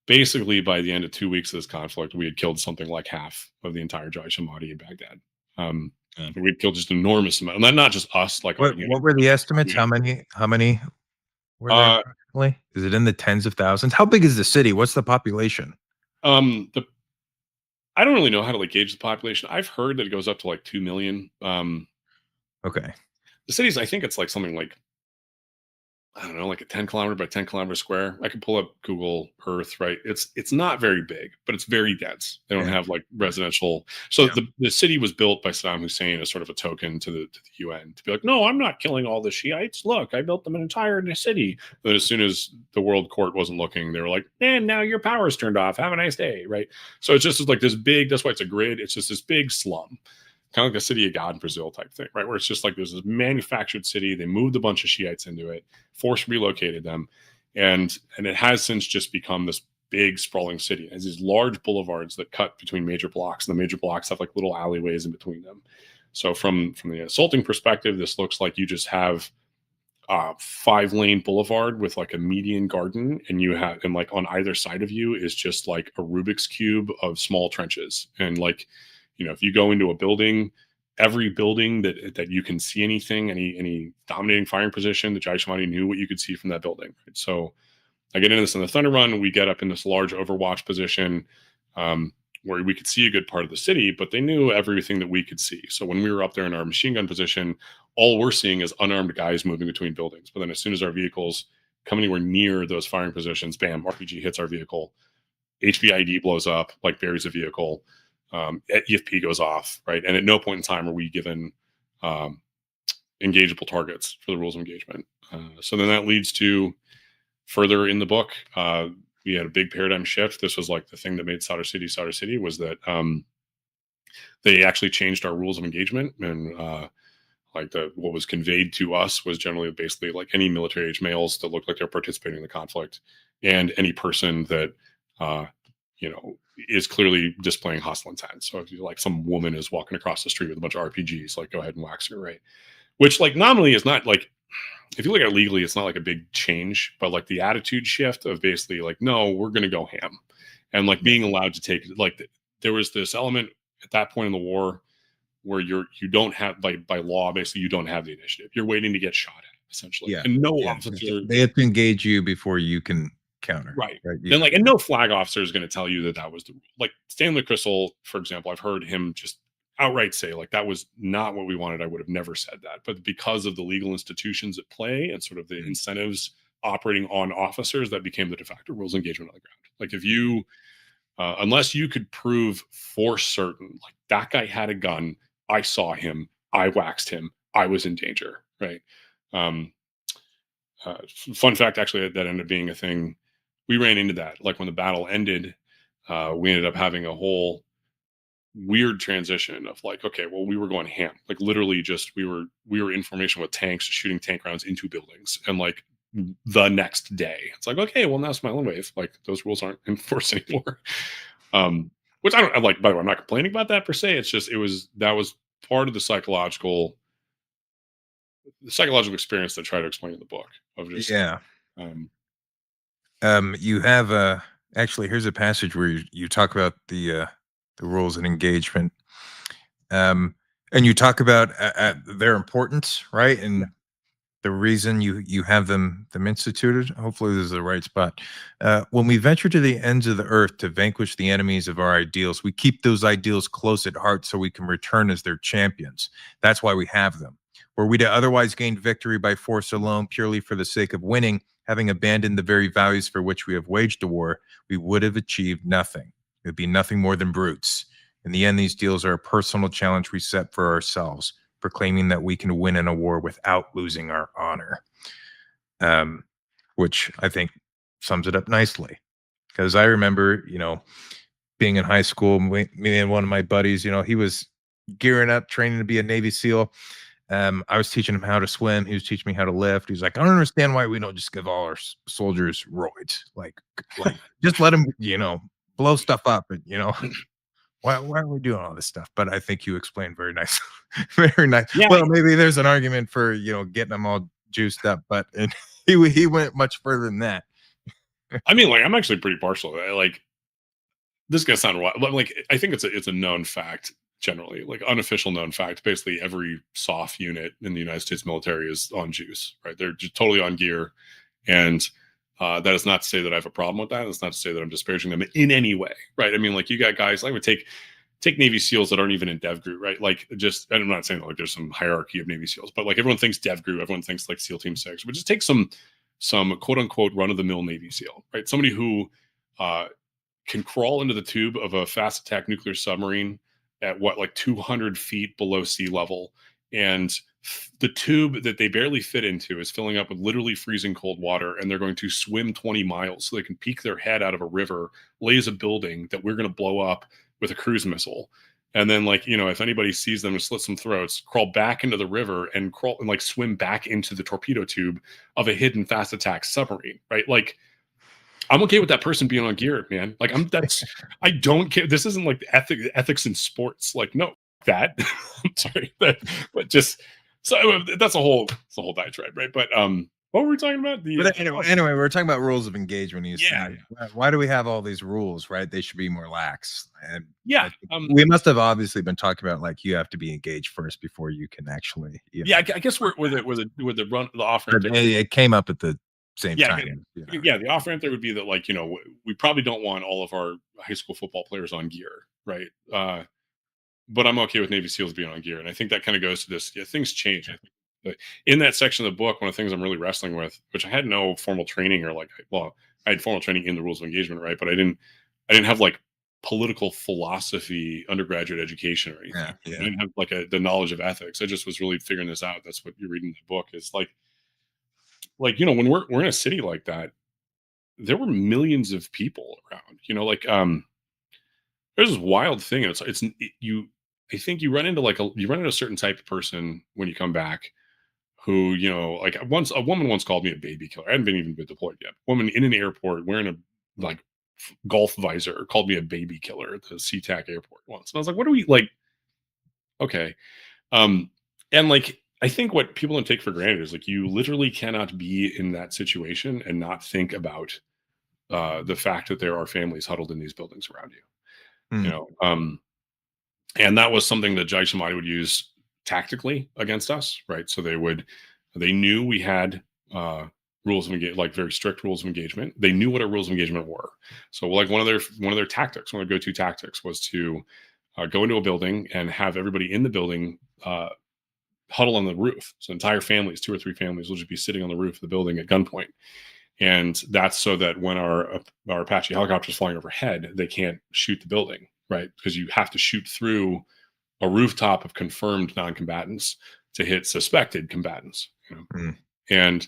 Basically, by the end of 2 weeks of this conflict, we had killed something like half of the entire Jaish al-Mahdi in Baghdad. We'd killed just an enormous amount, and not just us. Like, what were the estimates? How many were there? Approximately? Is it in the tens of thousands? How big is the city? What's the population? I don't really know how to gauge the population. I've heard that it goes up to 2 million. Okay. The cities, I think it's something I don't know, a 10 kilometer by 10 kilometer square. I could pull up Google Earth, right? It's not very big, but it's very dense. They don't have residential. So the city was built by Saddam Hussein as sort of a token to the UN to be like, no, I'm not killing all the Shiites. Look, I built them an entire city. And then as soon as the world court wasn't looking, they were like, and now your power's turned off. Have a nice day, right? So it's just this big, that's why it's a grid. It's just this big slum. Kind of like a city of God in Brazil type thing, right? Where it's just there's this manufactured city. They moved a bunch of Shiites into it, forced relocated them. And it has since just become this big sprawling city. It has these large boulevards that cut between major blocks, and the major blocks have little alleyways in between them. So from the assaulting perspective, this looks like you just have a 5-lane boulevard with a median garden, and on either side of you is just a Rubik's cube of small trenches. And if you go into a building, every building that you can see anything, any dominating firing position, the Jaish al-Mahdi knew what you could see from that building. Right? So I get into this in the Thunder Run. We get up in this large overwatch position where we could see a good part of the city, but they knew everything that we could see. So when we were up there in our machine gun position, all we're seeing is unarmed guys moving between buildings. But then as soon as our vehicles come anywhere near those firing positions, bam, RPG hits our vehicle. HVID blows up, buries a vehicle. EFP goes off, right? And at no point in time are we given engageable targets for the rules of engagement. So then that leads to further in the book, we had a big paradigm shift. This was the thing that made Sadr City was that they actually changed our rules of engagement. And what was conveyed to us was generally basically any military age males that looked like they're participating in the conflict, and any person that is clearly displaying hostile intent. So if you some woman is walking across the street with a bunch of RPGs, go ahead and wax her, right? Which nominally is not if you look at it legally, it's not a big change, but the attitude shift of basically no, we're going to go ham, and being allowed to take there was this element at that point in the war where you don't have by law, basically you don't have the initiative. You're waiting to get shot at essentially. Yeah. And no officer, they have to engage you before you can counter. Right. Then and no flag officer is going to tell you that was the Stanley Crystal, for example. I've heard him just outright say that was not what we wanted. I would have never said that. But because of the legal institutions at play and sort of the incentives operating on officers, that became the de facto rules of engagement on the ground. If you, unless you could prove for certain, that guy had a gun, I saw him, I waxed him, I was in danger. Right. fun fact, actually, that ended up being a thing. We ran into that. Like when the battle ended, we ended up having a whole weird transition of like, okay, well, we were going ham. Like literally just we were in formation with tanks, shooting tank rounds into buildings. And like the next day, it's like, okay, well, now smile and wave. Like those rules aren't enforced anymore. Which I don't like, by the way, I'm not complaining about that per se. It's just that was part of the psychological experience that I try to explain in the book of just Yeah. um You have actually, here's a passage where you talk about the rules and engagement, and you talk about their importance, right? And the reason you have them instituted. Hopefully, this is the right spot. When we venture to the ends of the earth to vanquish the enemies of our ideals, we keep those ideals close at heart so we can return as their champions. That's why we have them. Were we to otherwise gain victory by force alone, purely for the sake of winning, having abandoned the very values for which we have waged a war, we would have achieved nothing. It would be nothing more than brutes. In the end, these deals are a personal challenge we set for ourselves, proclaiming that we can win in a war without losing our honor, which I think sums it up nicely. Because I remember, being in high school, me and one of my buddies, he was gearing up, training to be a Navy SEAL. I was teaching him how to swim. He was teaching me how to lift. He's like, I don't understand why we don't just give all our soldiers roids. Like just let them, blow stuff up. And, why are we doing all this stuff? But I think you explained very nice, very nice. Yeah. Well, maybe there's an argument for, getting them all juiced up, but he went much further than that. I mean, like, I'm actually pretty partial. Like, this is gonna sound wild. Like, I think it's a known fact generally, like unofficial known fact. Basically, every SOF unit in the United States military is on juice, right? They're just totally on gear, and that is not to say that I have a problem with that. It's not to say that I'm disparaging them in any way, right? I mean, like you got guys like would take Navy SEALs that aren't even in Dev Group, right? Like just, and I'm not saying that, like there's some hierarchy of Navy SEALs, but like everyone thinks Dev Group, everyone thinks like SEAL Team 6, but just take some quote unquote run of the mill Navy SEAL, right? Somebody who can crawl into the tube of a fast attack nuclear submarine at like 200 feet below sea level, and the tube that they barely fit into is filling up with literally freezing cold water, and they're going to swim 20 miles so they can peek their head out of a river, laze a building that we're going to blow up with a cruise missile. And then, like, if anybody sees them and slit some throats, crawl back into the river and crawl and like swim back into the torpedo tube of a hidden fast attack submarine, right? Like, I'm okay with that person being on gear, man. Like, I don't care. This isn't like ethics in sports. Like, no, that I'm sorry, but just so that's a whole diatribe, right? But what were we talking about? But anyway, we're talking about rules of engagement. Yeah. Why do we have all these rules, right? They should be more lax. And yeah, we must have obviously been talking about like you have to be engaged first before you can actually. Yeah, I guess we're with the run the off ramp. It came up at the same time. Yeah, the off ramp there would be that, like, we probably don't want all of our high school football players on gear, right? But I'm okay with Navy SEALs being on gear, and I think that kind of goes to this. Yeah, things change. But in that section of the book, one of the things I'm really wrestling with, which I had no formal training or I had formal training in the rules of engagement, right? But I didn't have like political philosophy undergraduate education or anything. Yeah. I didn't have like the knowledge of ethics. I just was really figuring this out. That's what you're reading in the book is like when we're in a city like that, there were millions of people around. There's this wild thing, and I think you run into a certain type of person when you come back who, like a woman once called me a baby killer. I hadn't even been deployed yet. A woman in an airport wearing a like golf visor called me a baby killer at the SeaTac airport once. And I was like, what are we like? Okay. And like, I think what people don't take for granted is like, you literally cannot be in that situation and not think about the fact that there are families huddled in these buildings around you. And that was something that Jaish Mahdi would use tactically against us, right? So they knew we had rules of engagement, like very strict rules of engagement. They knew what our rules of engagement were. So like one of their tactics, one of their go-to tactics was to go into a building and have everybody in the building huddle on the roof. So entire families, 2 or 3 families, will just be sitting on the roof of the building at gunpoint. And that's so that when our Apache helicopters flying overhead, they can't shoot the building, right? Because you have to shoot through a rooftop of confirmed non-combatants to hit suspected combatants. And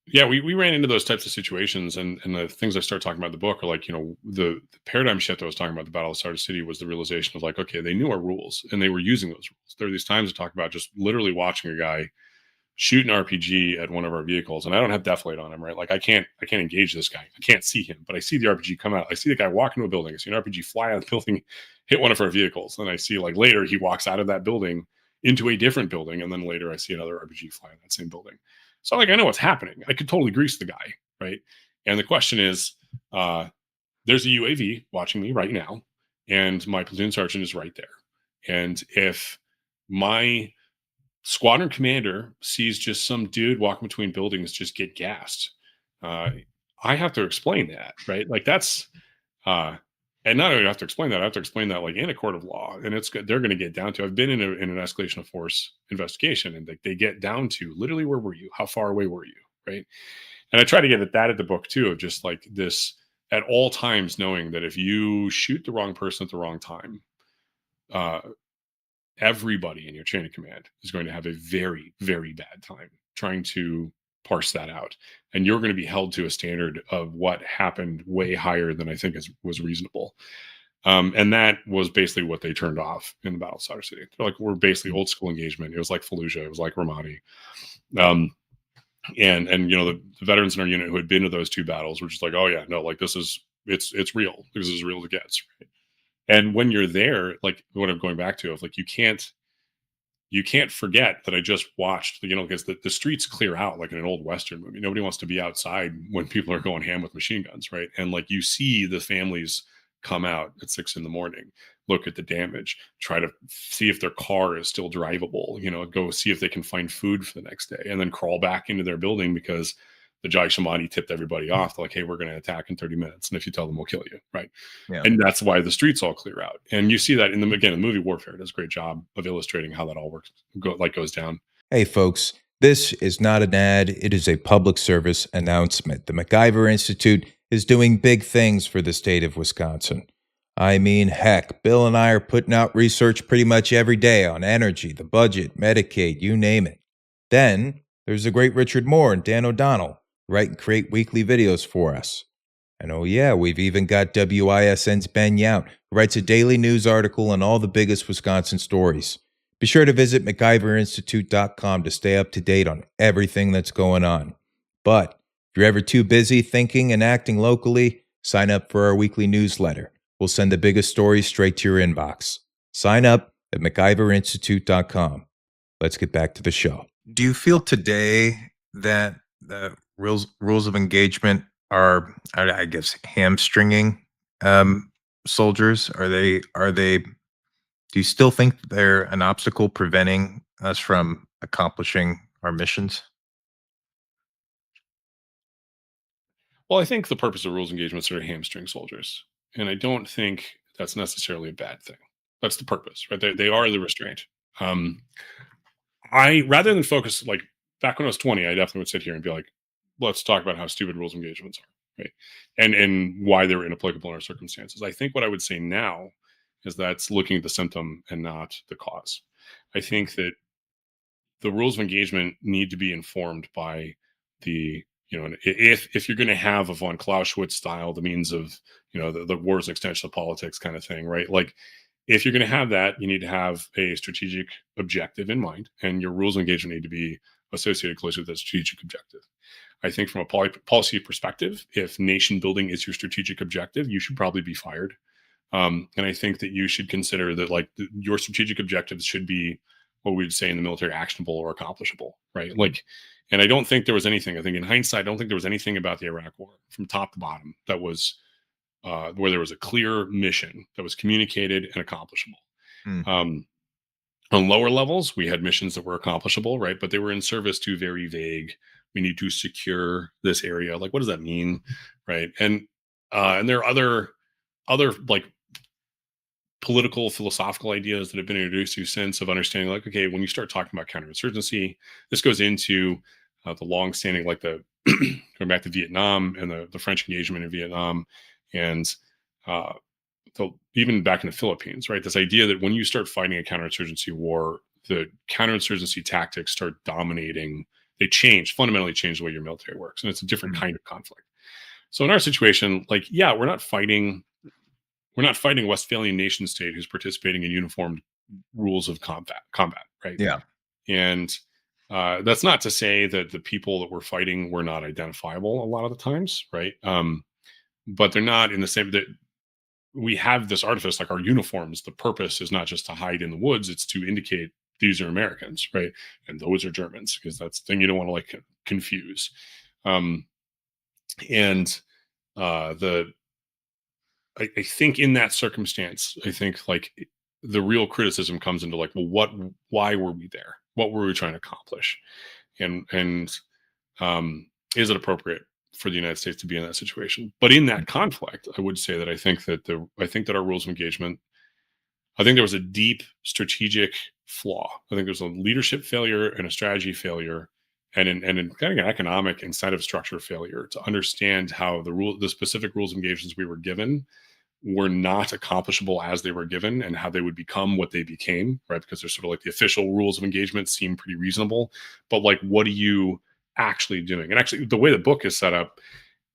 Yeah, we ran into those types of situations, and the things I start talking about in the book are like, the paradigm shift I was talking about, the Battle of Sadr City, was the realization of like, okay, they knew our rules and they were using those rules. There are these times I talk about just literally watching a guy shoot an RPG at one of our vehicles, and I don't have def light on him, right? Like I can't engage this guy. I can't see him, but I see the RPG come out. I see the guy walk into a building. I see an RPG fly out of the building, hit one of our vehicles. And I see like later he walks out of that building into a different building. And then later I see another RPG fly in that same building. So like, I know what's happening. I could totally grease the guy, right? And the question is, there's a UAV watching me right now, and my platoon sergeant is right there. And if my squadron commander sees just some dude walking between buildings just get gassed, I have to explain that, right? Like that's, and not only do I have to explain that, I have to explain that like in a court of law, and they're going to get down to. I've been in an escalation of force investigation, and they get down to literally, where were you? How far away were you? Right? And I try to get at that at the book too, of just like this at all times, knowing that if you shoot the wrong person at the wrong time, everybody in your chain of command is going to have a very, very bad time trying to parse that out. And you're going to be held to a standard of what happened way higher than I think was reasonable. And that was basically what they turned off in the Battle of Sadr City. They're like, we're basically old school engagement. It was like Fallujah. It was like Ramadi. And the veterans in our unit who had been to those two battles were just like, oh yeah, no, like it's real. This is as real as it gets. Right? And when you're there, like what I'm going back to, of like, you can't forget that I just watched, because the streets clear out like in an old Western movie. Nobody wants to be outside when people are going ham with machine guns, right? And like you see the families come out at 6 a.m, look at the damage, try to see if their car is still drivable, go see if they can find food for the next day, and then crawl back into their building because the Jai Shamani tipped everybody off. They're like, hey, we're going to attack in 30 minutes. And if you tell them, we'll kill you. Right. Yeah. And that's why the streets all clear out. And you see that in the movie Warfare does a great job of illustrating how that all works, goes down. Hey, folks, this is not an ad. It is a public service announcement. The MacIver Institute is doing big things for the state of Wisconsin. I mean, heck, Bill and I are putting out research pretty much every day on energy, the budget, Medicaid, you name it. Then there's the great Richard Moore and Dan O'Donnell, who write and create weekly videos for us. And oh yeah, we've even got WISN's Ben Yount, who writes a daily news article on all the biggest Wisconsin stories. Be sure to visit MacIverInstitute.com to stay up to date on everything that's going on. But if you're ever too busy thinking and acting locally, sign up for our weekly newsletter. We'll send the biggest stories straight to your inbox. Sign up at MacIverInstitute.com. Let's get back to the show. Do you feel today that the rules of engagement are, I guess, hamstringing soldiers? Are they? Do you still think they're an obstacle preventing us from accomplishing our missions? Well, I think the purpose of rules engagements are to hamstring soldiers, and I don't think that's necessarily a bad thing. That's the purpose, right? They are the restraint. I, rather than focus, like back when I was 20, I definitely would sit here and be like, let's talk about how stupid rules engagements are, right? And why they're inapplicable in our circumstances. I think what I would say now is that's looking at the symptom and not the cause. I think that the rules of engagement need to be informed by the, if you're going to have a von Clausewitz style, the means of, the war is an extension of politics kind of thing, right? Like, if you're going to have that, you need to have a strategic objective in mind, and your rules of engagement need to be associated closely with that strategic objective. I think from a policy perspective, if nation building is your strategic objective, you should probably be fired. And I think that you should consider that like your strategic objectives should be what we would say in the military, actionable or accomplishable, right? Like, and I don't think there was anything, I think in hindsight, I don't think there was anything about the Iraq war from top to bottom that was where there was a clear mission that was communicated and accomplishable. On lower levels, we had missions that were accomplishable, right? But they were in service to very vague. We need to secure this area. Like, what does that mean, right? And there are other like political, philosophical ideas that have been introduced to since of understanding, like, okay, when you start talking about counterinsurgency, this goes into the long-standing, like the going back to Vietnam and the French engagement in Vietnam, and even back in the Philippines, right? This idea that when you start fighting a counterinsurgency war, the counterinsurgency tactics start dominating fundamentally change the way your military works, and it's a different kind of conflict. So in our situation, like, yeah, we're not fighting a Westphalian nation state who's participating in uniformed rules of combat, right? Yeah. And that's not to say that the people that we're fighting were not identifiable a lot of the times, right? But they're not in the same. That we have this artifice, like our uniforms. The purpose is not just to hide in the woods; it's to indicate these are Americans, right? And those are Germans, because that's the thing you don't want to like confuse. And the I think in that circumstance, I think like the real criticism comes into like, well, why were we there? What were we trying to accomplish? And is it appropriate for the United States to be in that situation? But in that conflict, I would say that I think that our rules of engagement, I think there was a deep strategic flaw. I think there's a leadership failure and a strategy failure, and in kind of an economic incentive structure failure to understand how the specific rules of engagements we were given were not accomplishable as they were given, and how they would become what they became, right? Because they're sort of like the official rules of engagement seem pretty reasonable, but like, what are you actually doing? And actually, the way the book is set up,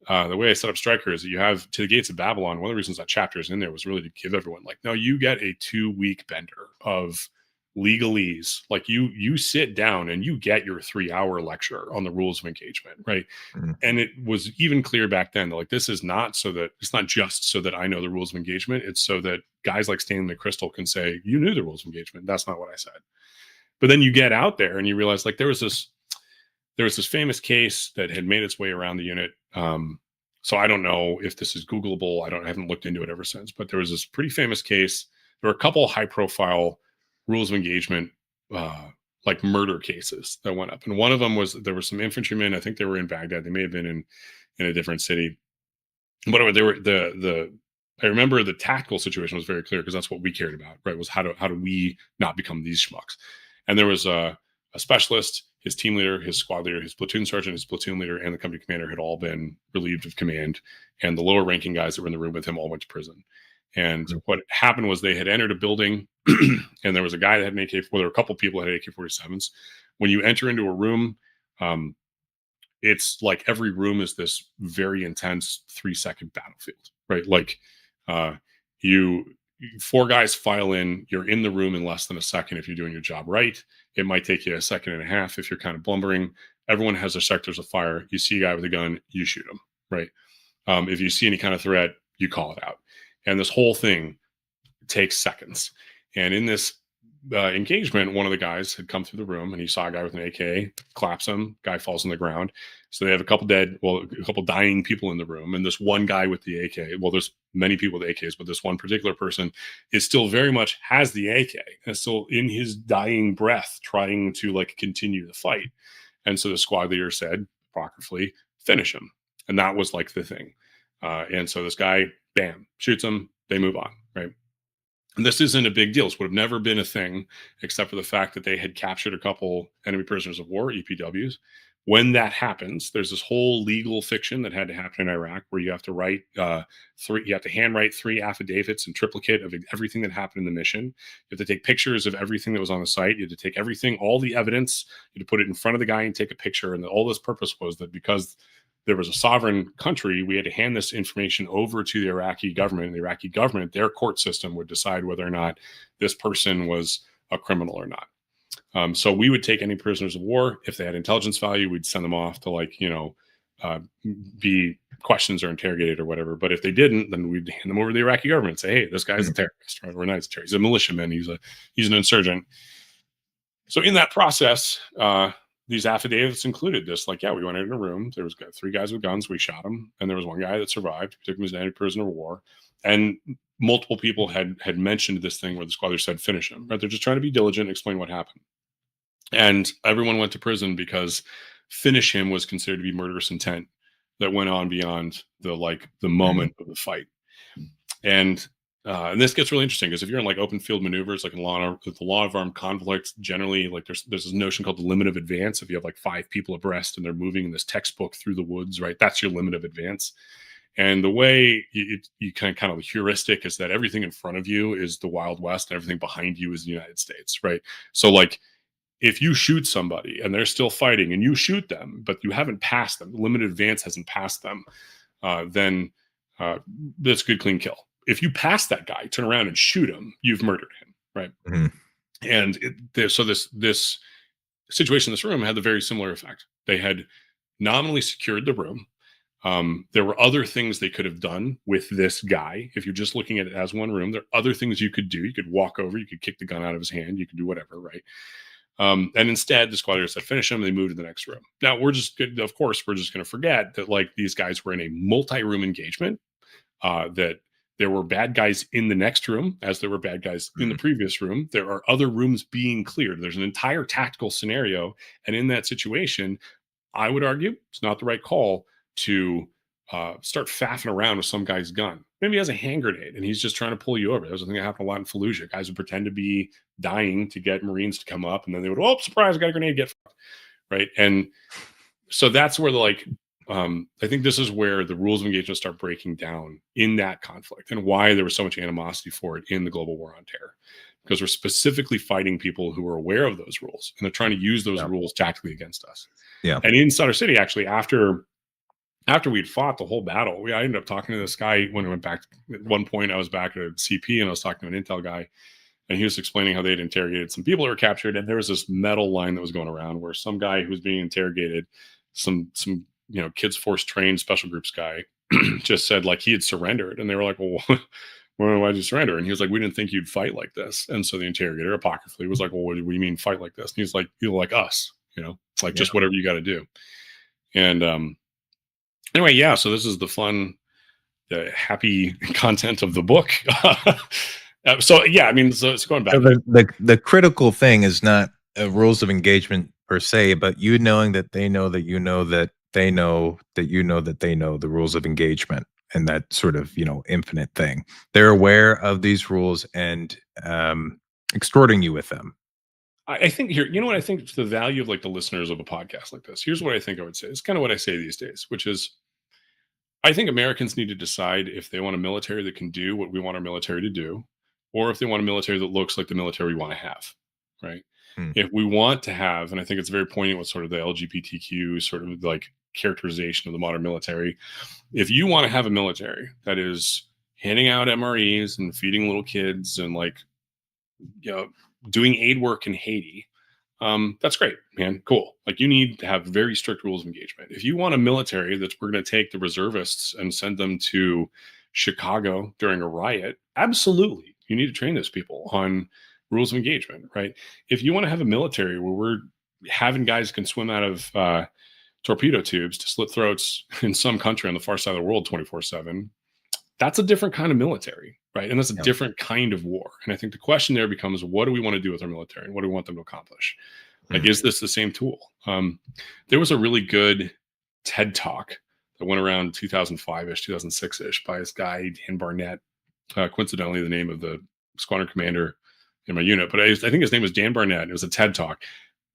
the way I set up Stryker is that you have To the Gates of Babylon. One of the reasons that chapter is in there was really to give everyone like, no, you get a 2-week bender of legalese. Like you sit down and you get your 3-hour lecture on the rules of engagement, right? Mhm. And it was even clear back then that like, it's not just so that I know the rules of engagement. It's so that guys like Stanley Crystal can say, you knew the rules of engagement. That's not what I said. But then you get out there and you realize like there was this famous case that had made its way around the unit. So I don't know if this is Googleable. I haven't looked into it ever since, but there was this pretty famous case. There were a couple high profile rules of engagement, like murder cases that went up. And one of them was, there were some infantrymen. I think they were in Baghdad. They may have been in a different city. Whatever, they were I remember the tactical situation was very clear, because that's what we cared about, right? Was how do we not become these schmucks? And there was a specialist, his team leader, his squad leader, his platoon sergeant, his platoon leader, and the company commander had all been relieved of command. And the lower ranking guys that were in the room with him all went to prison. And what happened was they had entered a building and there was a guy that had an AK, well, there were a couple people that had AK-47s. When you enter into a room, it's like every room is this very intense 3-second battlefield, right? Like four guys file in, you're in the room in less than a second if you're doing your job right. It might take you a second and a half if you're kind of blumbering. Everyone has their sectors of fire. You see a guy with a gun, you shoot him, right? If you see any kind of threat, you call it out. And this whole thing takes seconds. And in this engagement, one of the guys had come through the room and he saw a guy with an AK, claps him, guy falls on the ground. So they have a couple dying people in the room. And this one guy with the AK, well, there's many people with AKs, but this one particular person is still very much has the AK and still in his dying breath trying to like continue the fight. And so the squad leader said, apocryphally, finish him. And that was like the thing. And so this guy, bam, shoots him, they move on, right? And this isn't a big deal. This would have never been a thing, except for the fact that they had captured a couple enemy prisoners of war, EPWs. When that happens, there's this whole legal fiction that had to happen in Iraq, where you have to write you have to handwrite 3 affidavits in triplicate of everything that happened in the mission. You have to take pictures of everything that was on the site. You have to take everything, all the evidence, you have to put it in front of the guy and take a picture. And all this purpose was that because there was a sovereign country, we had to hand this information over to the Iraqi government. And the Iraqi government, their court system would decide whether or not this person was a criminal or not. So we would take any prisoners of war. If they had intelligence value, we'd send them off to be questions or interrogated or whatever. But if they didn't, then we'd hand them over to the Iraqi government and say, hey, this guy's a terrorist, right? We're not a terrorist. He's a militiaman. He's an insurgent. So in that process, these affidavits included this, like, yeah, we went in a room. There was 3 guys with guns. We shot them. And there was one guy that survived. We took him as an prisoner of war. And multiple people had mentioned this thing where the squad leader said, finish him, right? They're just trying to be diligent and explain what happened. And everyone went to prison because finish him was considered to be murderous intent that went on beyond the moment of the fight. And this gets really interesting because if you're in like open field maneuvers, like in the law of armed conflict, generally like there's this notion called the limit of advance. If you have like 5 people abreast and they're moving in this textbook through the woods, right? That's your limit of advance. And the way you kind of heuristic is that everything in front of you is the Wild West and everything behind you is the United States, right? So like if you shoot somebody and they're still fighting and you shoot them, but you haven't passed them, the limited advance hasn't passed them, then that's a good, clean kill. If you pass that guy, turn around and shoot him, you've murdered him, right? Mm-hmm. And so this situation in this room had the very similar effect. They had nominally secured the room. There were other things they could have done with this guy. If you're just looking at it as one room, there are other things you could do. You could walk over, you could kick the gun out of his hand, you could do whatever, right? And instead, the squad said, finish him. They moved to the next room. Now, of course, we're just going to forget that like these guys were in a multi-room engagement, that there were bad guys in the next room as there were bad guys in the previous room. There are other rooms being cleared. There's an entire tactical scenario. And in that situation, I would argue it's not the right call to start faffing around with some guy's gun. Maybe he has a hand grenade and he's just trying to pull you over. That was a thing that happened a lot in Fallujah. Guys would pretend to be dying to get Marines to come up, and then they would, oh, surprise, I got a grenade, get fucked. Right. And so that's where I think this is where the rules of engagement start breaking down in that conflict, and why there was so much animosity for it in the global war on terror, because we're specifically fighting people who are aware of those rules, and they're trying to use those rules tactically against us. Yeah. And in Sadr City, actually, after we'd fought the whole battle, I ended up talking to this guy when I went back. At one point, I was back at CP and I was talking to an intel guy, and he was explaining how they'd interrogated some people that were captured. And there was this metal line that was going around where some guy who was being interrogated, some kids force trained special groups guy, just said like he had surrendered. And they were like, well, why'd you surrender? And he was like, we didn't think you'd fight like this. And so the interrogator apocryphally was like, well, what do you mean fight like this? And he's like, you like us, like just whatever you got to do. And anyway, yeah, so this is the fun, happy content of the book. So yeah, I mean, so it's going back. So the critical thing is not rules of engagement per se, but you knowing that they know that you know that they know that you know that they know the rules of engagement, and that sort of infinite thing. They're aware of these rules and extorting you with them. I think here, what I think the value of like the listeners of a podcast like this. Here's what I think I would say. It's kind of what I say these days, which is, I think Americans need to decide if they want a military that can do what we want our military to do, or if they want a military that looks like the military we want to have, right? If we want to have, and I think it's very poignant with sort of the LGBTQ sort of like characterization of the modern military. If you want to have a military that is handing out MREs and feeding little kids and like, doing aid work in Haiti, that's great, man. Cool. Like you need to have very strict rules of engagement. If you want a military that's we're going to take the reservists and send them to Chicago during a riot, absolutely. You need to train those people on rules of engagement, right? If you want to have a military where we're having guys who can swim out of torpedo tubes to slit throats in some country on the far side of the world 24/7, that's a different kind of military, right? And that's a different kind of war. And I think the question there becomes, what do we want to do with our military? And what do we want them to accomplish? Like, is this the same tool? There was a really good TED Talk that went around 2005-ish, 2006-ish by this guy, Dan Barnett, coincidentally the name of the squadron commander in my unit. But I think his name was Dan Barnett. It was a TED Talk.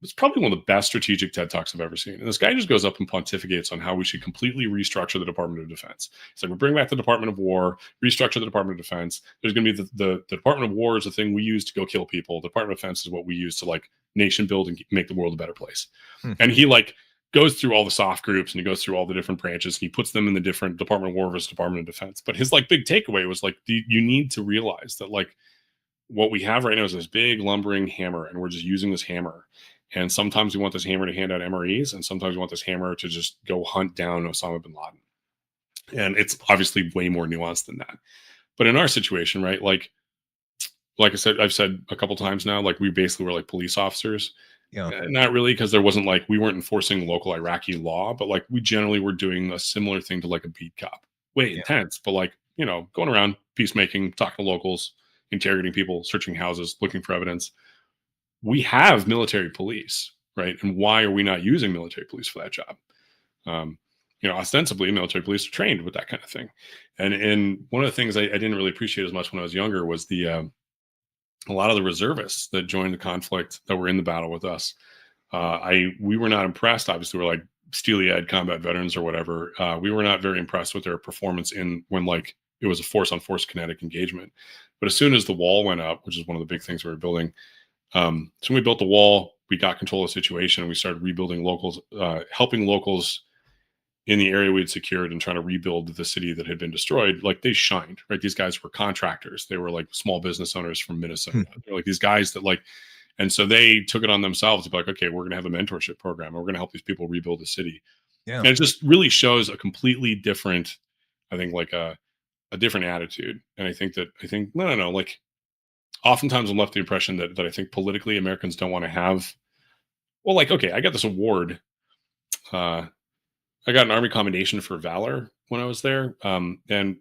It's probably one of the best strategic TED Talks I've ever seen. And this guy just goes up and pontificates on how we should completely restructure the Department of Defense. So we bring back the Department of War, restructure the Department of Defense. There's going to be the Department of War is the thing we use to go kill people. The Department of Defense is what we use to like nation build and make the world a better place. And he like goes through all the soft groups and he goes through all the different branches and he puts them in the different Department of War versus Department of Defense. But his like big takeaway was like, you need to realize that like what we have right now is this big lumbering hammer, and we're just using this hammer. And sometimes we want this hammer to hand out MREs, and sometimes we want this hammer to just go hunt down Osama bin Laden. And it's obviously way more nuanced than that. But in our situation, right, like I said, I've said a couple times now, like we basically were like police officers. Yeah. Not really, because there wasn't like, we weren't enforcing local Iraqi law, but like we generally were doing a similar thing to like a beat cop. Way intense, but like, going around peacemaking, talking to locals, interrogating people, searching houses, looking for evidence. We have military police, right? And why are we not using military police for that job? Ostensibly, military police are trained with that kind of thing. And one of the things I didn't really appreciate as much when I was younger was a lot of the reservists that joined the conflict that were in the battle with us. We were not impressed. Obviously, we're like steely-eyed combat veterans or whatever. We were not very impressed with their performance when like it was a force-on-force kinetic engagement. But as soon as the wall went up, which is one of the big things we were building, so we built the wall, we got control of the situation and we started rebuilding locals, helping locals in the area we'd secured and trying to rebuild the city that had been destroyed. Like, they shined, right? These guys were contractors. They were like small business owners from Minnesota. They're like these guys that like, and so they took it on themselves to be like, okay, we're going to have a mentorship program. And we're going to help these people rebuild the city. Yeah. And it just really shows a completely different, I think, like a different attitude. And I think no, like, oftentimes I'm left the impression that I think politically Americans don't want to have, well, like, okay, I got this award. I got an Army Commendation for Valor when I was there. And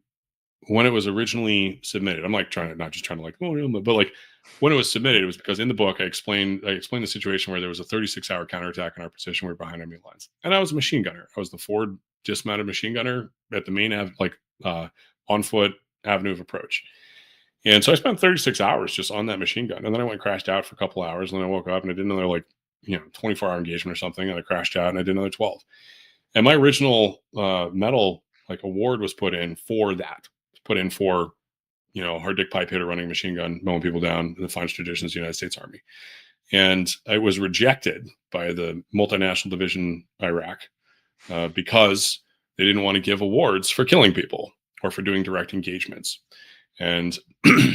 when it was originally submitted, I'm like not just trying to like, oh, no, but like when it was submitted, it was because in the book I explained the situation where there was a 36-hour counterattack in our position. We were behind enemy lines, and I was a machine gunner. I was the forward dismounted machine gunner at the main on foot avenue of approach. And so I spent 36 hours just on that machine gun, and then I went and crashed out for a couple hours, and then I woke up and I did another 24-hour engagement or something, and I crashed out and I did another 12. And my original medal award was put in for that. Put in for, hard dick pipe hitter running machine gun, mowing people down in the finest traditions of the United States Army. And I was rejected by the multinational division Iraq because they didn't want to give awards for killing people or for doing direct engagements. And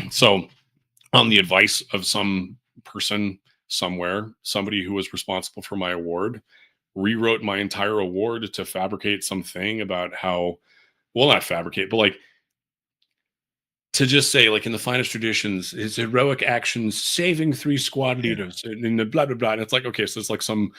so on the advice of some person somewhere, somebody who was responsible for my award rewrote my entire award to fabricate something about how, well, not fabricate, but to just say, in the finest traditions, his heroic actions saving 3 squad leaders in the blah, blah, blah. And it's like, okay, so it's like on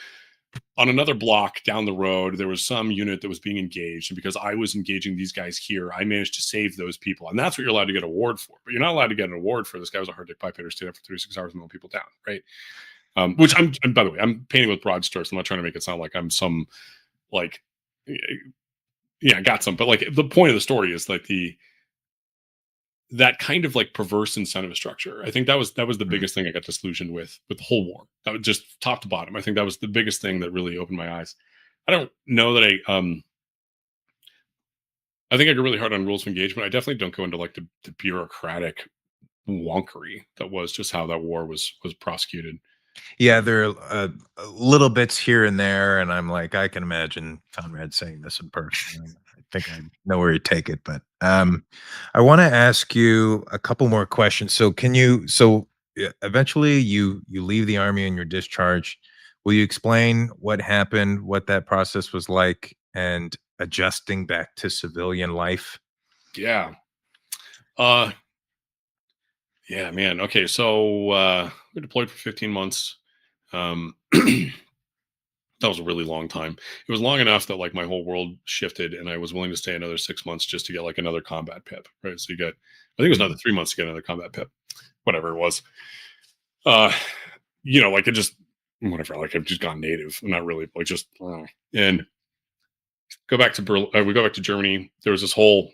another block down the road, there was some unit that was being engaged. And because I was engaging these guys here, I managed to save those people. And that's what you're allowed to get an award for. But you're not allowed to get an award for this guy was a hard dick pipe hitter, stayed up for 36 hours and mowing people down, right? Which and by the way, I'm painting with broad strokes. I'm not trying to make it sound like I'm some got some, but the point of the story is that kind of perverse incentive structure. I think that was the biggest thing I got disillusioned with the whole war. That was just top to bottom. I think that was the biggest thing that really opened my eyes. I don't know that I think I go really hard on rules of engagement. I definitely don't go into the bureaucratic wonkery that was just how that war was prosecuted. Yeah, there are little bits here and there, and I'm like, I can imagine Konrad saying this in person. I think I know where he'd take it, but I want to ask you a couple more questions. So eventually you leave the Army and you're discharged. Will you explain what happened, what that process was like, and adjusting back to civilian life? Yeah. Yeah, man. Okay, so we deployed for 15 months. That was a really long time. It was long enough that my whole world shifted, and I was willing to stay another 6 months just to get another combat PIP. Right. So I think it was another 3 months to get another combat PIP, whatever it was. It just whatever. I've just gone native. I'm not really and go back to Berlin. We go back to Germany. There was this whole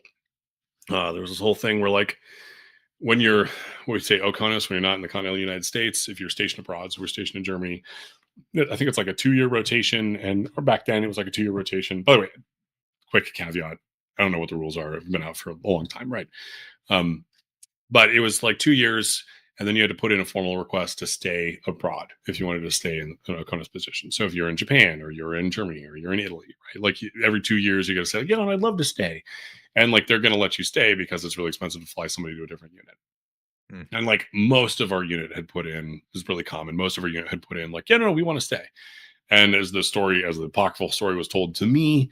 thing where when you're, we say economist, when you're not in the continental United States, if you're stationed abroad, so we're stationed in Germany, I think it's a 2-year rotation, or back then it was a 2-year rotation. By the way, quick caveat, I don't know what the rules are. I've been out for a long time, right? But it was 2 years, and then you had to put in a formal request to stay abroad if you wanted to stay in an economist position. So if you're in Japan, or you're in Germany, or you're in Italy, right? Every 2 years you got to say, I'd love to stay. And they're going to let you stay because it's really expensive to fly somebody to a different unit. And most of our unit had put in, this is really common. Most of our unit had put in no, we want to stay. And as the apocryphal story was told to me,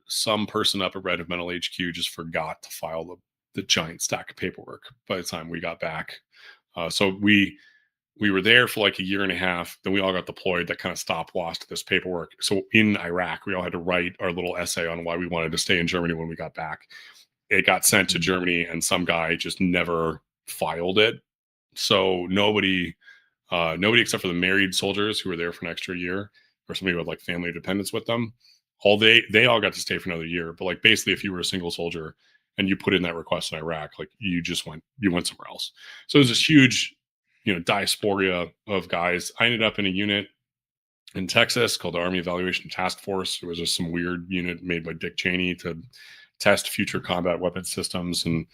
some person up at Red Mental HQ just forgot to file the giant stack of paperwork by the time we got back. So we were there for a year and a half. Then we all got deployed. That kind of stop-lost this paperwork. So in Iraq, we all had to write our little essay on why we wanted to stay in Germany when we got back. It got sent to Germany, and some guy just never filed it. So nobody except for the married soldiers who were there for an extra year, or somebody with family dependents with them, they all got to stay for another year. But basically, if you were a single soldier and you put in that request in Iraq, you went somewhere else. So there's this huge diaspora of guys. I ended up in a unit in Texas called the Army Evaluation Task Force. It was just some weird unit made by Dick Cheney to test future combat weapon systems. And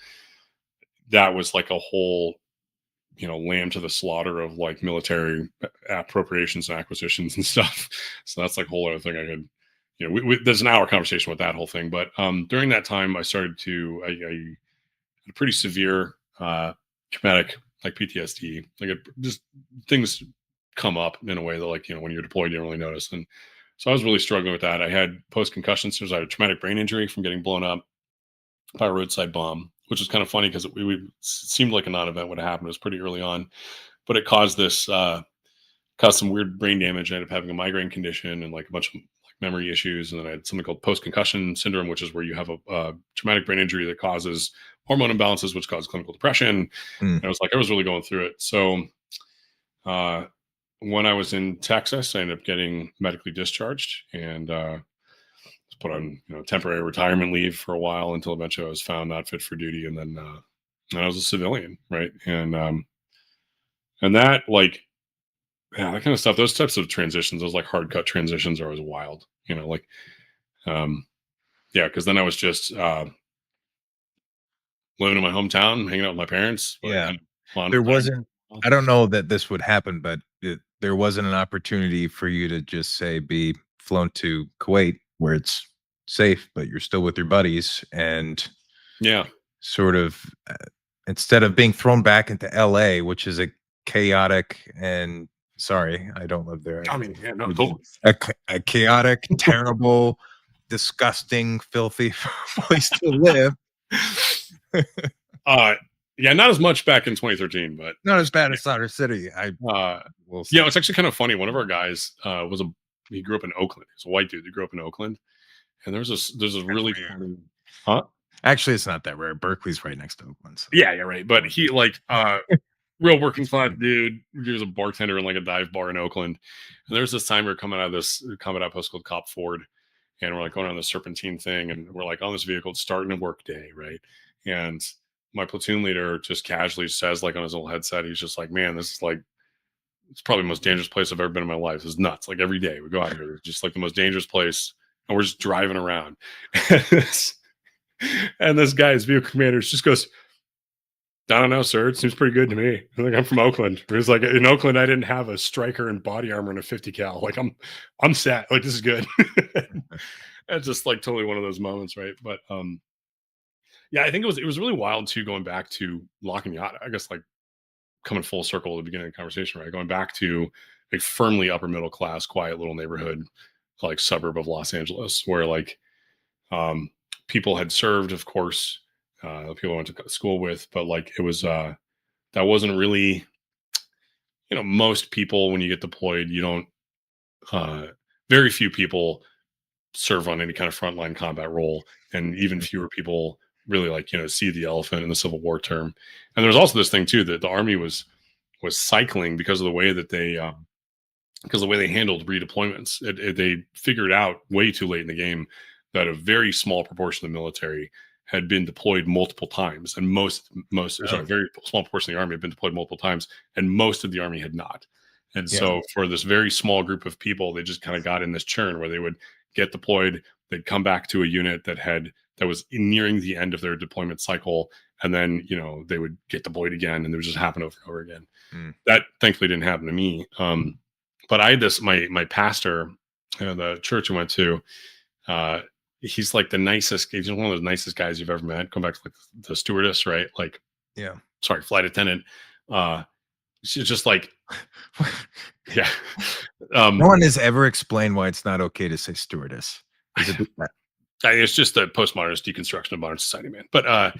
that was a whole lamb to the slaughter of like military appropriations and acquisitions and stuff. So that's like a whole other thing I could, there's an hour conversation with that whole thing. But during that time, I started to, I had a pretty severe traumatic like PTSD, just things come up in a way that like, when you're deployed, you don't really notice. And so I was really struggling with that. I had post-concussion syndrome. I had a traumatic brain injury from getting blown up by a roadside bomb, which was kind of funny because it seemed like a non-event would have happened. It was pretty early on, but it caused some weird brain damage. I ended up having a migraine condition and like a bunch of like memory issues. And then I had something called post-concussion syndrome, which is where you have a traumatic brain injury that causes hormone imbalances, which cause clinical depression. And I was really going through it. So when I was in Texas, I ended up getting medically discharged and was put on temporary retirement leave for a while until eventually I was found not fit for duty. And then I was a civilian, right? And that like, yeah, that kind of stuff, those types of transitions, those like hard cut transitions are always wild, because then I was just living in my hometown, hanging out with my parents. Yeah. There wasn't, I don't know that this would happen, but there wasn't an opportunity for you to just say be flown to Kuwait where it's safe, but you're still with your buddies and sort of instead of being thrown back into LA, which is a chaotic and sorry, I don't live there. I mean, yeah, no, totally. A chaotic, terrible, disgusting, filthy place to live. Yeah, not as much back in 2013, but not as bad as Sadr City. It's actually kind of funny. One of our guys he grew up in Oakland. He's a white dude that grew up in Oakland, and there's a really funny, Actually, it's not that rare. Berkeley's right next to Oakland. So. Yeah, right. But he real working class dude. He was a bartender in like a dive bar in Oakland, and there's this time we were coming out of this combat outpost called Cop Ford, and we're like going on the Serpentine thing, and we're like on this vehicle starting a work day, right? And my platoon leader just casually says, like on his little headset, he's just like, man, this is like, it's probably the most dangerous place I've ever been in my life. This is nuts. Like every day we go out here, it's just like the most dangerous place. And we're just driving around. And this guy's vehicle commander just goes, I don't know, sir. It seems pretty good to me. Like I'm from Oakland. It was like in Oakland, I didn't have a Stryker and body armor and a 50 cal. Like I'm set. Like this is good. It's just like totally one of those moments, right? But yeah, I think it was really wild too, going back to La Cañada. I guess like coming full circle at the beginning of the conversation, right? Going back to a firmly upper middle class, quiet little neighborhood, like suburb of Los Angeles, where like people had served, of course, people I went to school with, but like it was that wasn't really, most people when you get deployed, you don't. Very few people serve on any kind of frontline combat role, and even fewer people really like see the elephant in the Civil War term. And there's also this thing too that the Army was cycling because of the way that they handled redeployments. They figured out way too late in the game that a very small proportion of the military had been deployed multiple times, and a very small portion of the Army had been deployed multiple times, and most of the Army had not. And so for this very small group of people, they just kind of got in this churn where they would get deployed, they'd come back to a unit that was nearing the end of their deployment cycle, and then they would get deployed again, and it would just happen over and over again. That thankfully didn't happen to me. But I had this my pastor, the church I went to. He's like the nicest. He's one of the nicest guys you've ever met. Come back to like the stewardess, right? Like, flight attendant. She's just like, yeah. No one has ever explained why it's not okay to say stewardess. It's just the postmodernist deconstruction of modern society, man. But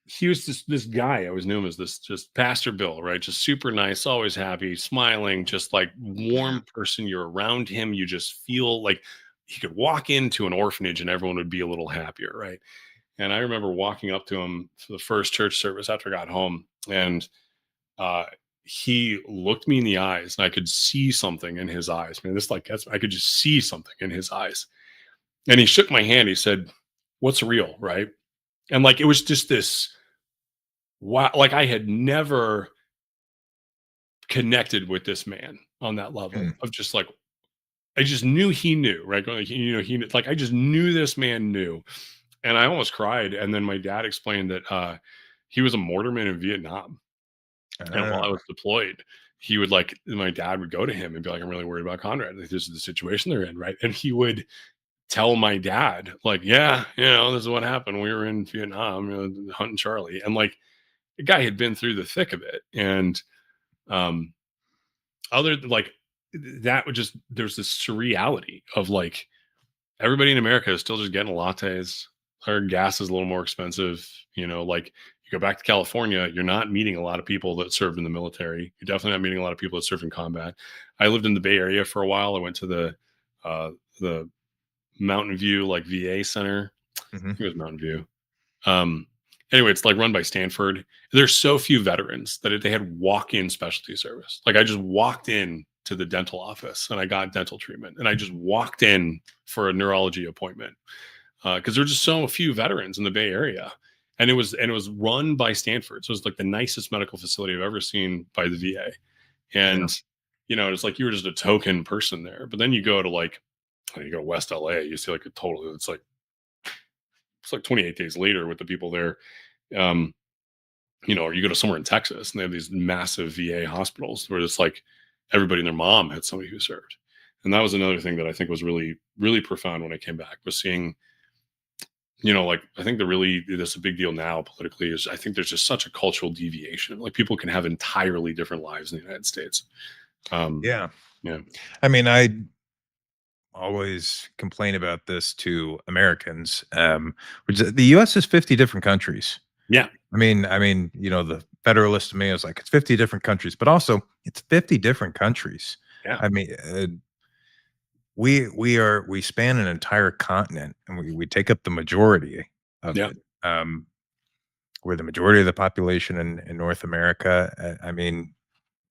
he was this guy. I always knew him as this just Pastor Bill, right? Just super nice, always happy, smiling, just like warm person. You're around him, you just feel like he could walk into an orphanage and everyone would be a little happier, right? And I remember walking up to him for the first church service after I got home, and he looked me in the eyes, and I could see something in his eyes. Man, I could just see something in his eyes. And he shook my hand. He said, "What's real?" Right? And like it was just this. Wow, like I had never connected with this man on that level of just like, I just knew he knew, right? He knew, like I just knew this man knew, and I almost cried. And then my dad explained that he was a mortarman in Vietnam. And while I was deployed, he would my dad would go to him and be like, I'm really worried about Konrad. Like, this is the situation they're in, right? And he would tell my dad, like, yeah, this is what happened. We were in Vietnam, hunting Charlie. And like, the guy had been through the thick of it. And other like that would just, there's this surreality of like, everybody in America is still just getting lattes. Our gas is a little more expensive. Like you go back to California, you're not meeting a lot of people that served in the military. You're definitely not meeting a lot of people that served in combat. I lived in the Bay Area for a while. I went to the Mountain View, like VA center. I think it was Mountain View. Anyway, it's like run by Stanford. There's so few veterans that they had walk-in specialty service. Like I just walked in to the dental office and I got dental treatment, and I just walked in for a neurology appointment because there's just so few veterans in the Bay Area, and it was run by Stanford, so it was like the nicest medical facility I've ever seen by the VA, and it's like you were just a token person there. But then you go to you go to West LA, you see like it's like 28 days later with the people there. Or you go to somewhere in Texas and they have these massive VA hospitals where it's like everybody and their mom had somebody who served. And that was another thing that I think was really, really profound when I came back, was seeing, I think that's a big deal now politically, is I think there's just such a cultural deviation. Like people can have entirely different lives in the United States. Yeah. Yeah. I mean, I always complain about this to Americans, which is the U.S. is 50 different countries. Yeah. I mean, the Federalist to me is like, it's 50 different countries, but also it's 50 different countries. Yeah. I mean, we span an entire continent, and we take up the majority of it. We're the majority of the population in North America. I mean,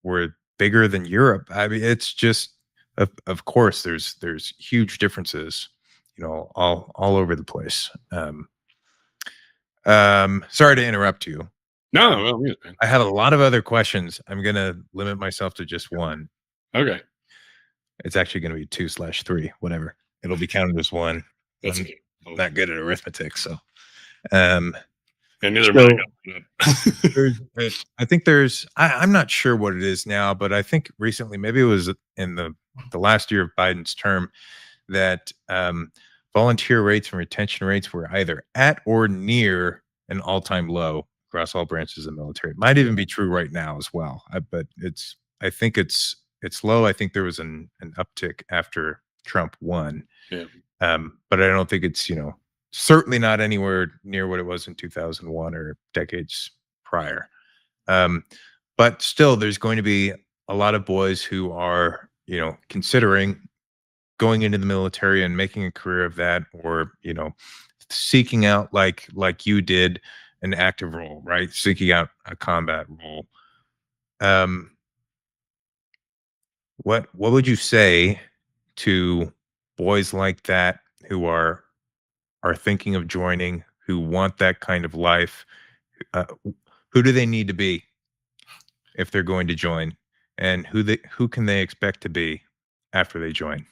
we're bigger than Europe. I mean, it's just, of course, there's huge differences, all over the place. Sorry to interrupt you. No, I have a lot of other questions. I'm gonna limit myself to just one. Okay. It's actually gonna be 2/3, whatever. It'll be counted as one. That's I'm okay. not good at arithmetic, so. And neither am I. I think I'm not sure what it is now, but I think recently, maybe it was in the last year of Biden's term, that volunteer rates and retention rates were either at or near an all-time low across all branches of the military. It might even be true right now as well. But I think it's low. I think there was an uptick after Trump won. Yeah. But I don't think it's, certainly not anywhere near what it was in 2001 or decades prior. But still, there's going to be a lot of boys who are, considering going into the military and making a career of that, or, seeking out, like you did, an active role, right? Seeking out a combat role. What would you say to boys like that who are thinking of joining, who want that kind of life? Who do they need to be if they're going to join, and who can they expect to be after they join?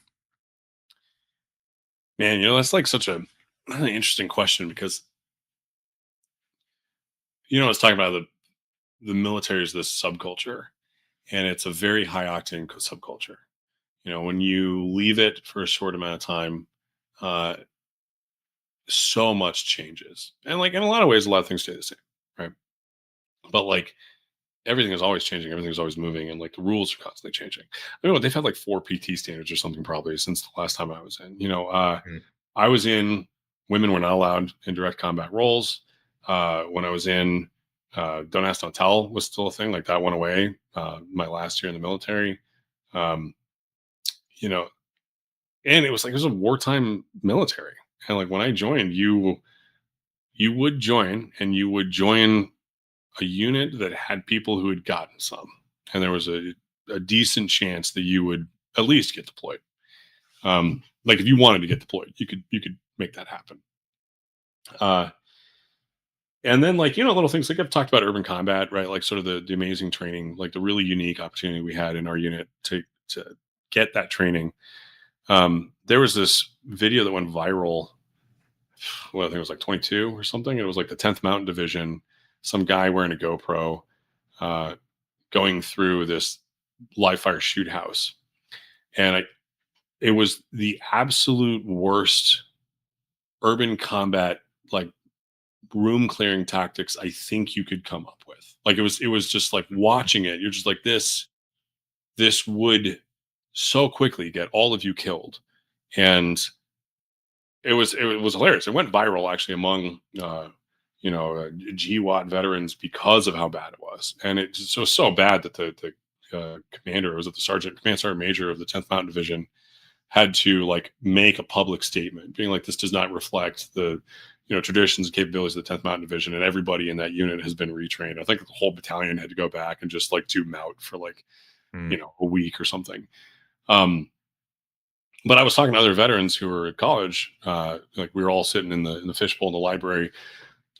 Man, that's like such an interesting question, because I was talking about the military is this subculture, and it's a very high octane subculture. When you leave it for a short amount of time, so much changes, and like in a lot of ways, a lot of things stay the same, right? But like everything is always changing, everything is always moving, and like the rules are constantly changing. They've had like 4 PT standards or something probably since the last time I was in. I was in, women were not allowed in direct combat roles. When I was in, Don't Ask, Don't Tell was still a thing. Like that went away my last year in the military. And it was a wartime military. And like when I joined, you would join, and you would join a unit that had people who had gotten some. And there was a decent chance that you would at least get deployed. Like if you wanted to get deployed, you could make that happen. And then little things like I've talked about urban combat, right? Like sort of the amazing training, like the really unique opportunity we had in our unit to get that training. There was this video that went viral. Well, I think it was like 22 or something. It was like the 10th Mountain Division some guy wearing a GoPro going through this live fire shoot house. And it was the absolute worst urban combat, like room clearing tactics I think you could come up with. Like it was just like watching it, you're just like, this would so quickly get all of you killed. And it was hilarious. It went viral actually among GWAT veterans because of how bad it was. And it just was so bad that the commander, was it the command sergeant major of the 10th Mountain Division, had to like make a public statement being like, this does not reflect the traditions and capabilities of the 10th Mountain Division, and everybody in that unit has been retrained. I think the whole battalion had to go back and just like do MOUT for like a week or something. But I was talking to other veterans who were at college, like we were all sitting in the fishbowl in the library,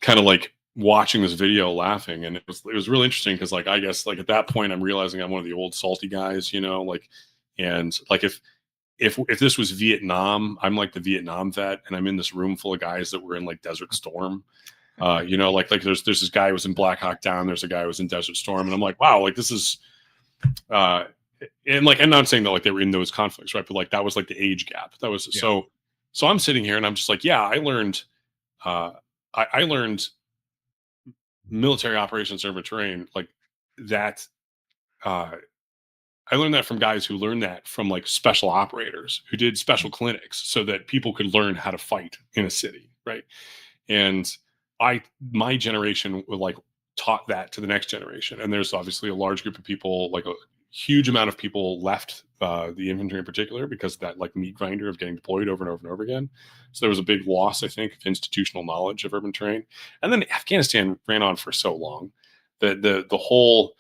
kind of like watching this video laughing. And it was really interesting because like, I guess like at that point I'm realizing I'm one of the old salty guys, like, and like if this was Vietnam, I'm like the Vietnam vet, and I'm in this room full of guys that were in like Desert Storm. Like there's this guy who was in Black Hawk Down, there's a guy who was in Desert Storm, and I'm like, wow, like this is and like, I'm not saying that like they were in those conflicts, right? But like that was like the age gap. That was so I'm sitting here and I'm just like, yeah, I learned I learned military operations urban terrain like that. I learned that from guys who learned that from like special operators who did special clinics so that people could learn how to fight in a city, right? And my generation would like taught that to the next generation. And there's obviously a large group of people, like a huge amount of people left the infantry in particular because of that like meat grinder of getting deployed over and over and over again. So there was a big loss, I think, of institutional knowledge of urban terrain. And then Afghanistan ran on for so long that the whole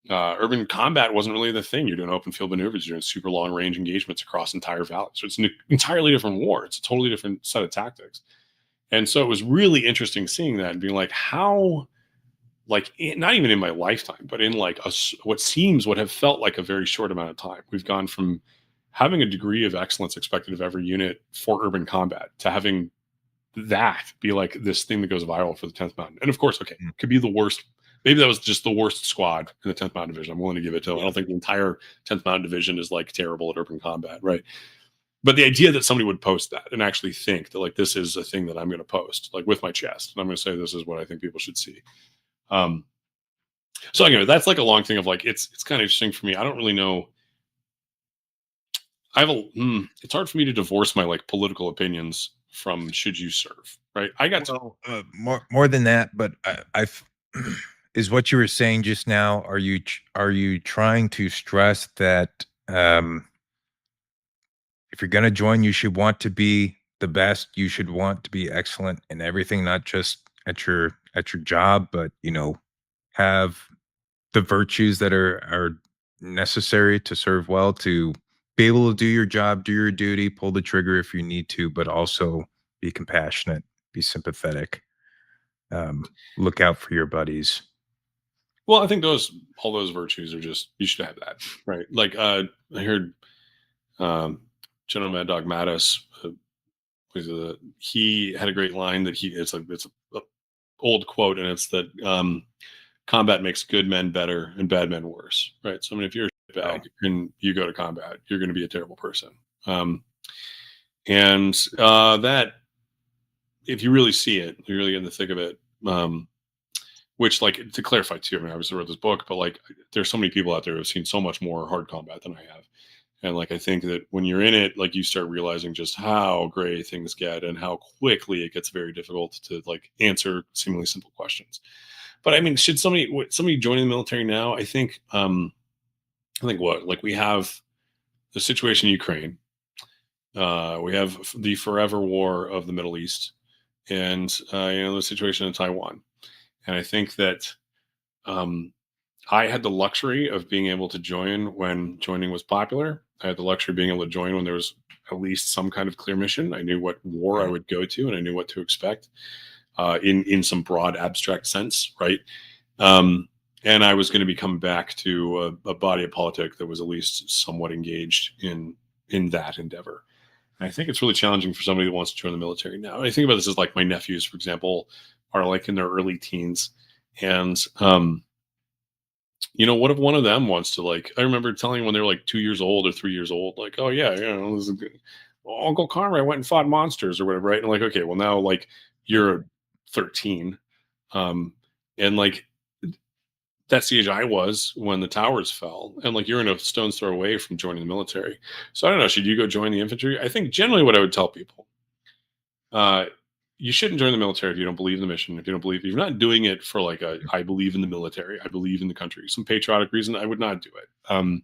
urban combat wasn't really the thing. You're doing open field maneuvers, you're doing super long range engagements across entire valleys. So it's an entirely different war. It's a totally different set of tactics. And so it was really interesting seeing that and being like, how, like, not even in my lifetime, but in like what have felt like a very short amount of time, we've gone from having a degree of excellence expected of every unit for urban combat to having that be like this thing that goes viral for the 10th Mountain. And of course, okay, it could be the worst. Maybe that was just the worst squad in the 10th Mountain Division. I'm willing to give it to them. I don't think the entire 10th Mountain Division is like terrible at urban combat, right? But the idea that somebody would post that and actually think that like this is a thing that I'm going to post, like with my chest, and I'm going to say this is what I think people should see. So anyway, that's like a long thing of like it's kind of interesting for me. I don't really know. It's hard for me to divorce my like political opinions from should you serve, right? I got more than that, but I've is what you were saying just now. Are you trying to stress that if you're going to join, you should want to be the best. You should want to be excellent in everything, not just at your job, but have the virtues that are necessary to serve well, to be able to do your job, do your duty, pull the trigger if you need to, but also be compassionate, be sympathetic, look out for your buddies. Well, I think all those virtues are just, you should have that, right? Like I heard General Mad Dog Mattis, he had a great line that it's a old quote, and it's that combat makes good men better and bad men worse, right? So I mean, if you're a shitbag and you go to combat, you're going to be a terrible person. And that, if you really see it, you really get in the thick of it. Which, like, to clarify too, I mean, I obviously wrote this book, but like, there's so many people out there who have seen so much more hard combat than I have. And like, I think that when you're in it, like, you start realizing just how gray things get and how quickly it gets very difficult to like answer seemingly simple questions. But I mean, should somebody join the military now? I think what, like, we have the situation in Ukraine. We have the forever war of the Middle East, and the situation in Taiwan. And I think that I had the luxury of being able to join when joining was popular. I had the luxury of being able to join when there was at least some kind of clear mission. I knew what war I would go to, and I knew what to expect in some broad abstract sense, right? And I was going to be coming back to a body of politic that was at least somewhat engaged in that endeavor. And I think it's really challenging for somebody that wants to join the military now. I think about this as like my nephews, for example, are like in their early teens, And what if one of them wants to, like, I remember telling when they were like 2 years old or 3 years old, like, oh yeah, this is good. Well, Uncle Conrad went and fought monsters or whatever, right? And like, okay, well now like you're 13, um, and like that's the age I was when the towers fell, and like you're in a stone's throw away from joining the military. So I don't know, should you go join the infantry? I think generally what I would tell people, uh, you shouldn't join the military if you don't believe in the mission. If you don't believe, if you're not doing it for like I believe in the military, I believe in the country, some patriotic reason, I would not do it.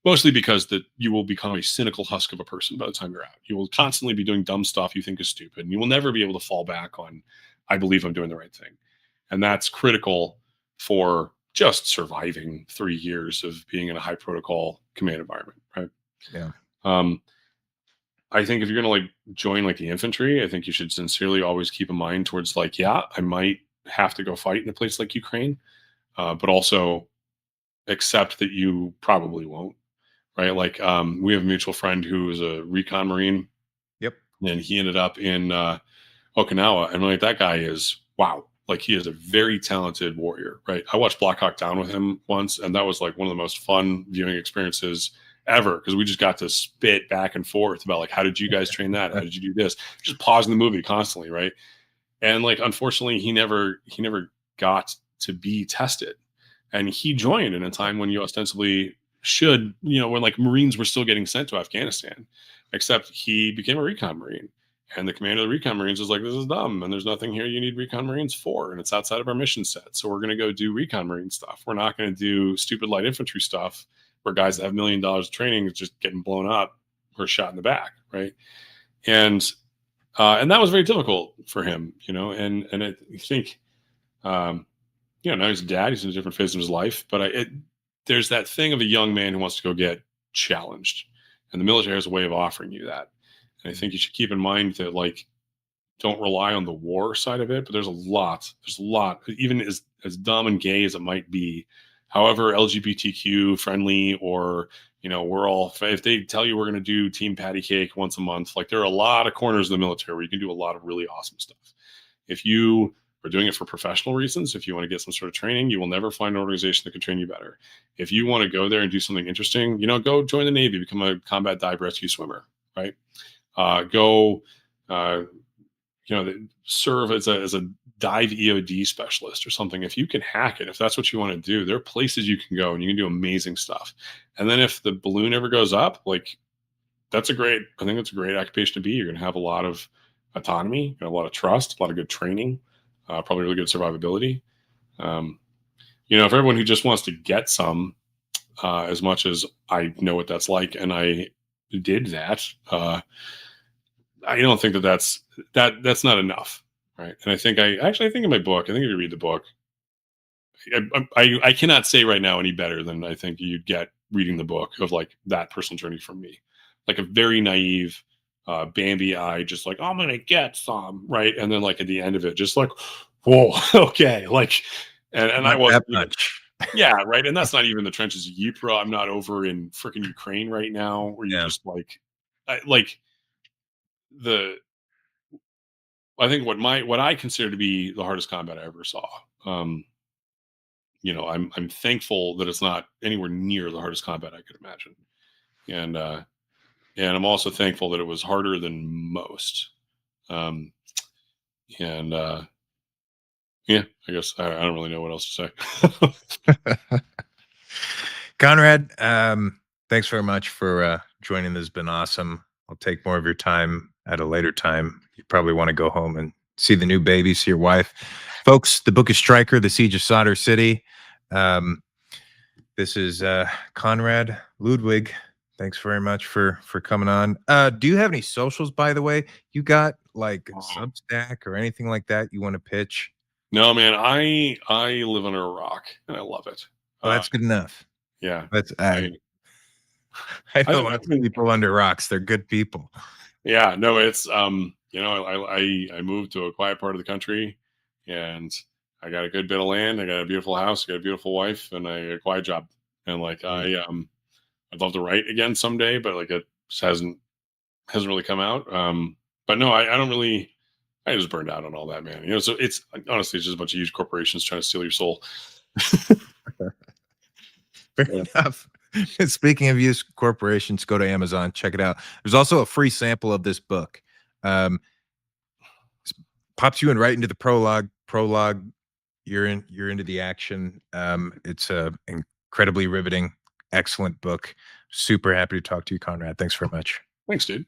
Mostly because that you will become a cynical husk of a person by the time you're out. You will constantly be doing dumb stuff you think is stupid, and you will never be able to fall back on, I believe I'm doing the right thing. And that's critical for just surviving 3 years of being in a high protocol command environment, right? Yeah. Um, I think if you're going to like join like the infantry, I think you should sincerely always keep in mind towards like, yeah, I might have to go fight in a place like Ukraine, but also accept that you probably won't, right? Like, we have a mutual friend who is a recon Marine, Yep. and he ended up in Okinawa, and like that guy is wow. Like he is a very talented warrior, right? I watched Black Hawk Down with him once, and that was like one of the most fun viewing experiences ever because we just got to spit back and forth about like how did you guys train that? How did you do this? Just pausing the movie constantly, right? And like unfortunately, he never got to be tested, and he joined in a time when you ostensibly should, when like Marines were still getting sent to Afghanistan, except he became a recon Marine. And the commander of the recon Marines was like, this is dumb. And there's nothing here you need recon Marines for. And it's outside of our mission set. So we're going to go do recon Marine stuff. We're not going to do stupid light infantry stuff where guys that have $1 million of training is just getting blown up or shot in the back. Right. And that was very difficult for him, and I think, now he's a dad, he's in a different phase of his life, but there's that thing of a young man who wants to go get challenged, and the military has a way of offering you that. And I think you should keep in mind that like don't rely on the war side of it, but there's a lot, even as dumb and gay as it might be, however LGBTQ friendly or we're all, if they tell you we're going to do team patty cake once a month, like there are a lot of corners in the military where you can do a lot of really awesome stuff. If you are doing it for professional reasons, if you want to get some sort of training, you will never find an organization that can train you better. If you want to go there and do something interesting, go join the Navy, become a combat dive rescue swimmer, right? Go, serve as a dive EOD specialist or something. If you can hack it, if that's what you want to do, there are places you can go and you can do amazing stuff. And then if the balloon ever goes up, like I think that's a great occupation to be. You're going to have a lot of autonomy, a lot of trust, a lot of good training, probably really good survivability. For everyone who just wants to get some, as much as I know what that's like, and I did that, I don't think that's not enough, right? And I think in my book, I think if you read the book, I cannot say right now any better than I think you'd get reading the book of like that personal journey from me, like a very naive, Bambi eye, just like I'm gonna get some, right? And then like at the end of it, just like, whoa, okay, like, and I Not wasn't that much. yeah, right. And that's not even the trenches of Ypres. I'm not over in freaking Ukraine right now, where you Yeah. just like the I think what I consider to be the hardest combat I ever saw. I'm thankful that it's not anywhere near the hardest combat I could imagine, and I'm also thankful that it was harder than most. Um, and Yeah, I guess I don't really know what else to say. Conrad, thanks very much for joining. This has been awesome. I'll take more of your time at a later time. You probably want to go home and see the new baby, see your wife. Folks, the book is Stryker, The Siege of Sadr City. This is Konrad Ludwig. Thanks very much for coming on. Do you have any socials, by the way? You got like Substack or anything like that you want to pitch? No, man, I live under a rock and I love it. Well, that's good enough. Yeah, That's I know lots of people under rocks. They're good people. Yeah, no, it's I moved to a quiet part of the country, and I got a good bit of land. I got a beautiful house. I got a beautiful wife, and a quiet job. And like I'd love to write again someday, but like it just hasn't really come out. But no, I don't really. I just burned out on all that, man. You know, so it's honestly it's just a bunch of huge corporations trying to steal your soul. Fair enough. Speaking of used corporations, go to Amazon, check it out. There's also a free sample of this book. Pops you in right into the prologue. You're into the action. It's a incredibly riveting, excellent book. Super happy to talk to you, Konrad. Thanks very much. Thanks, dude.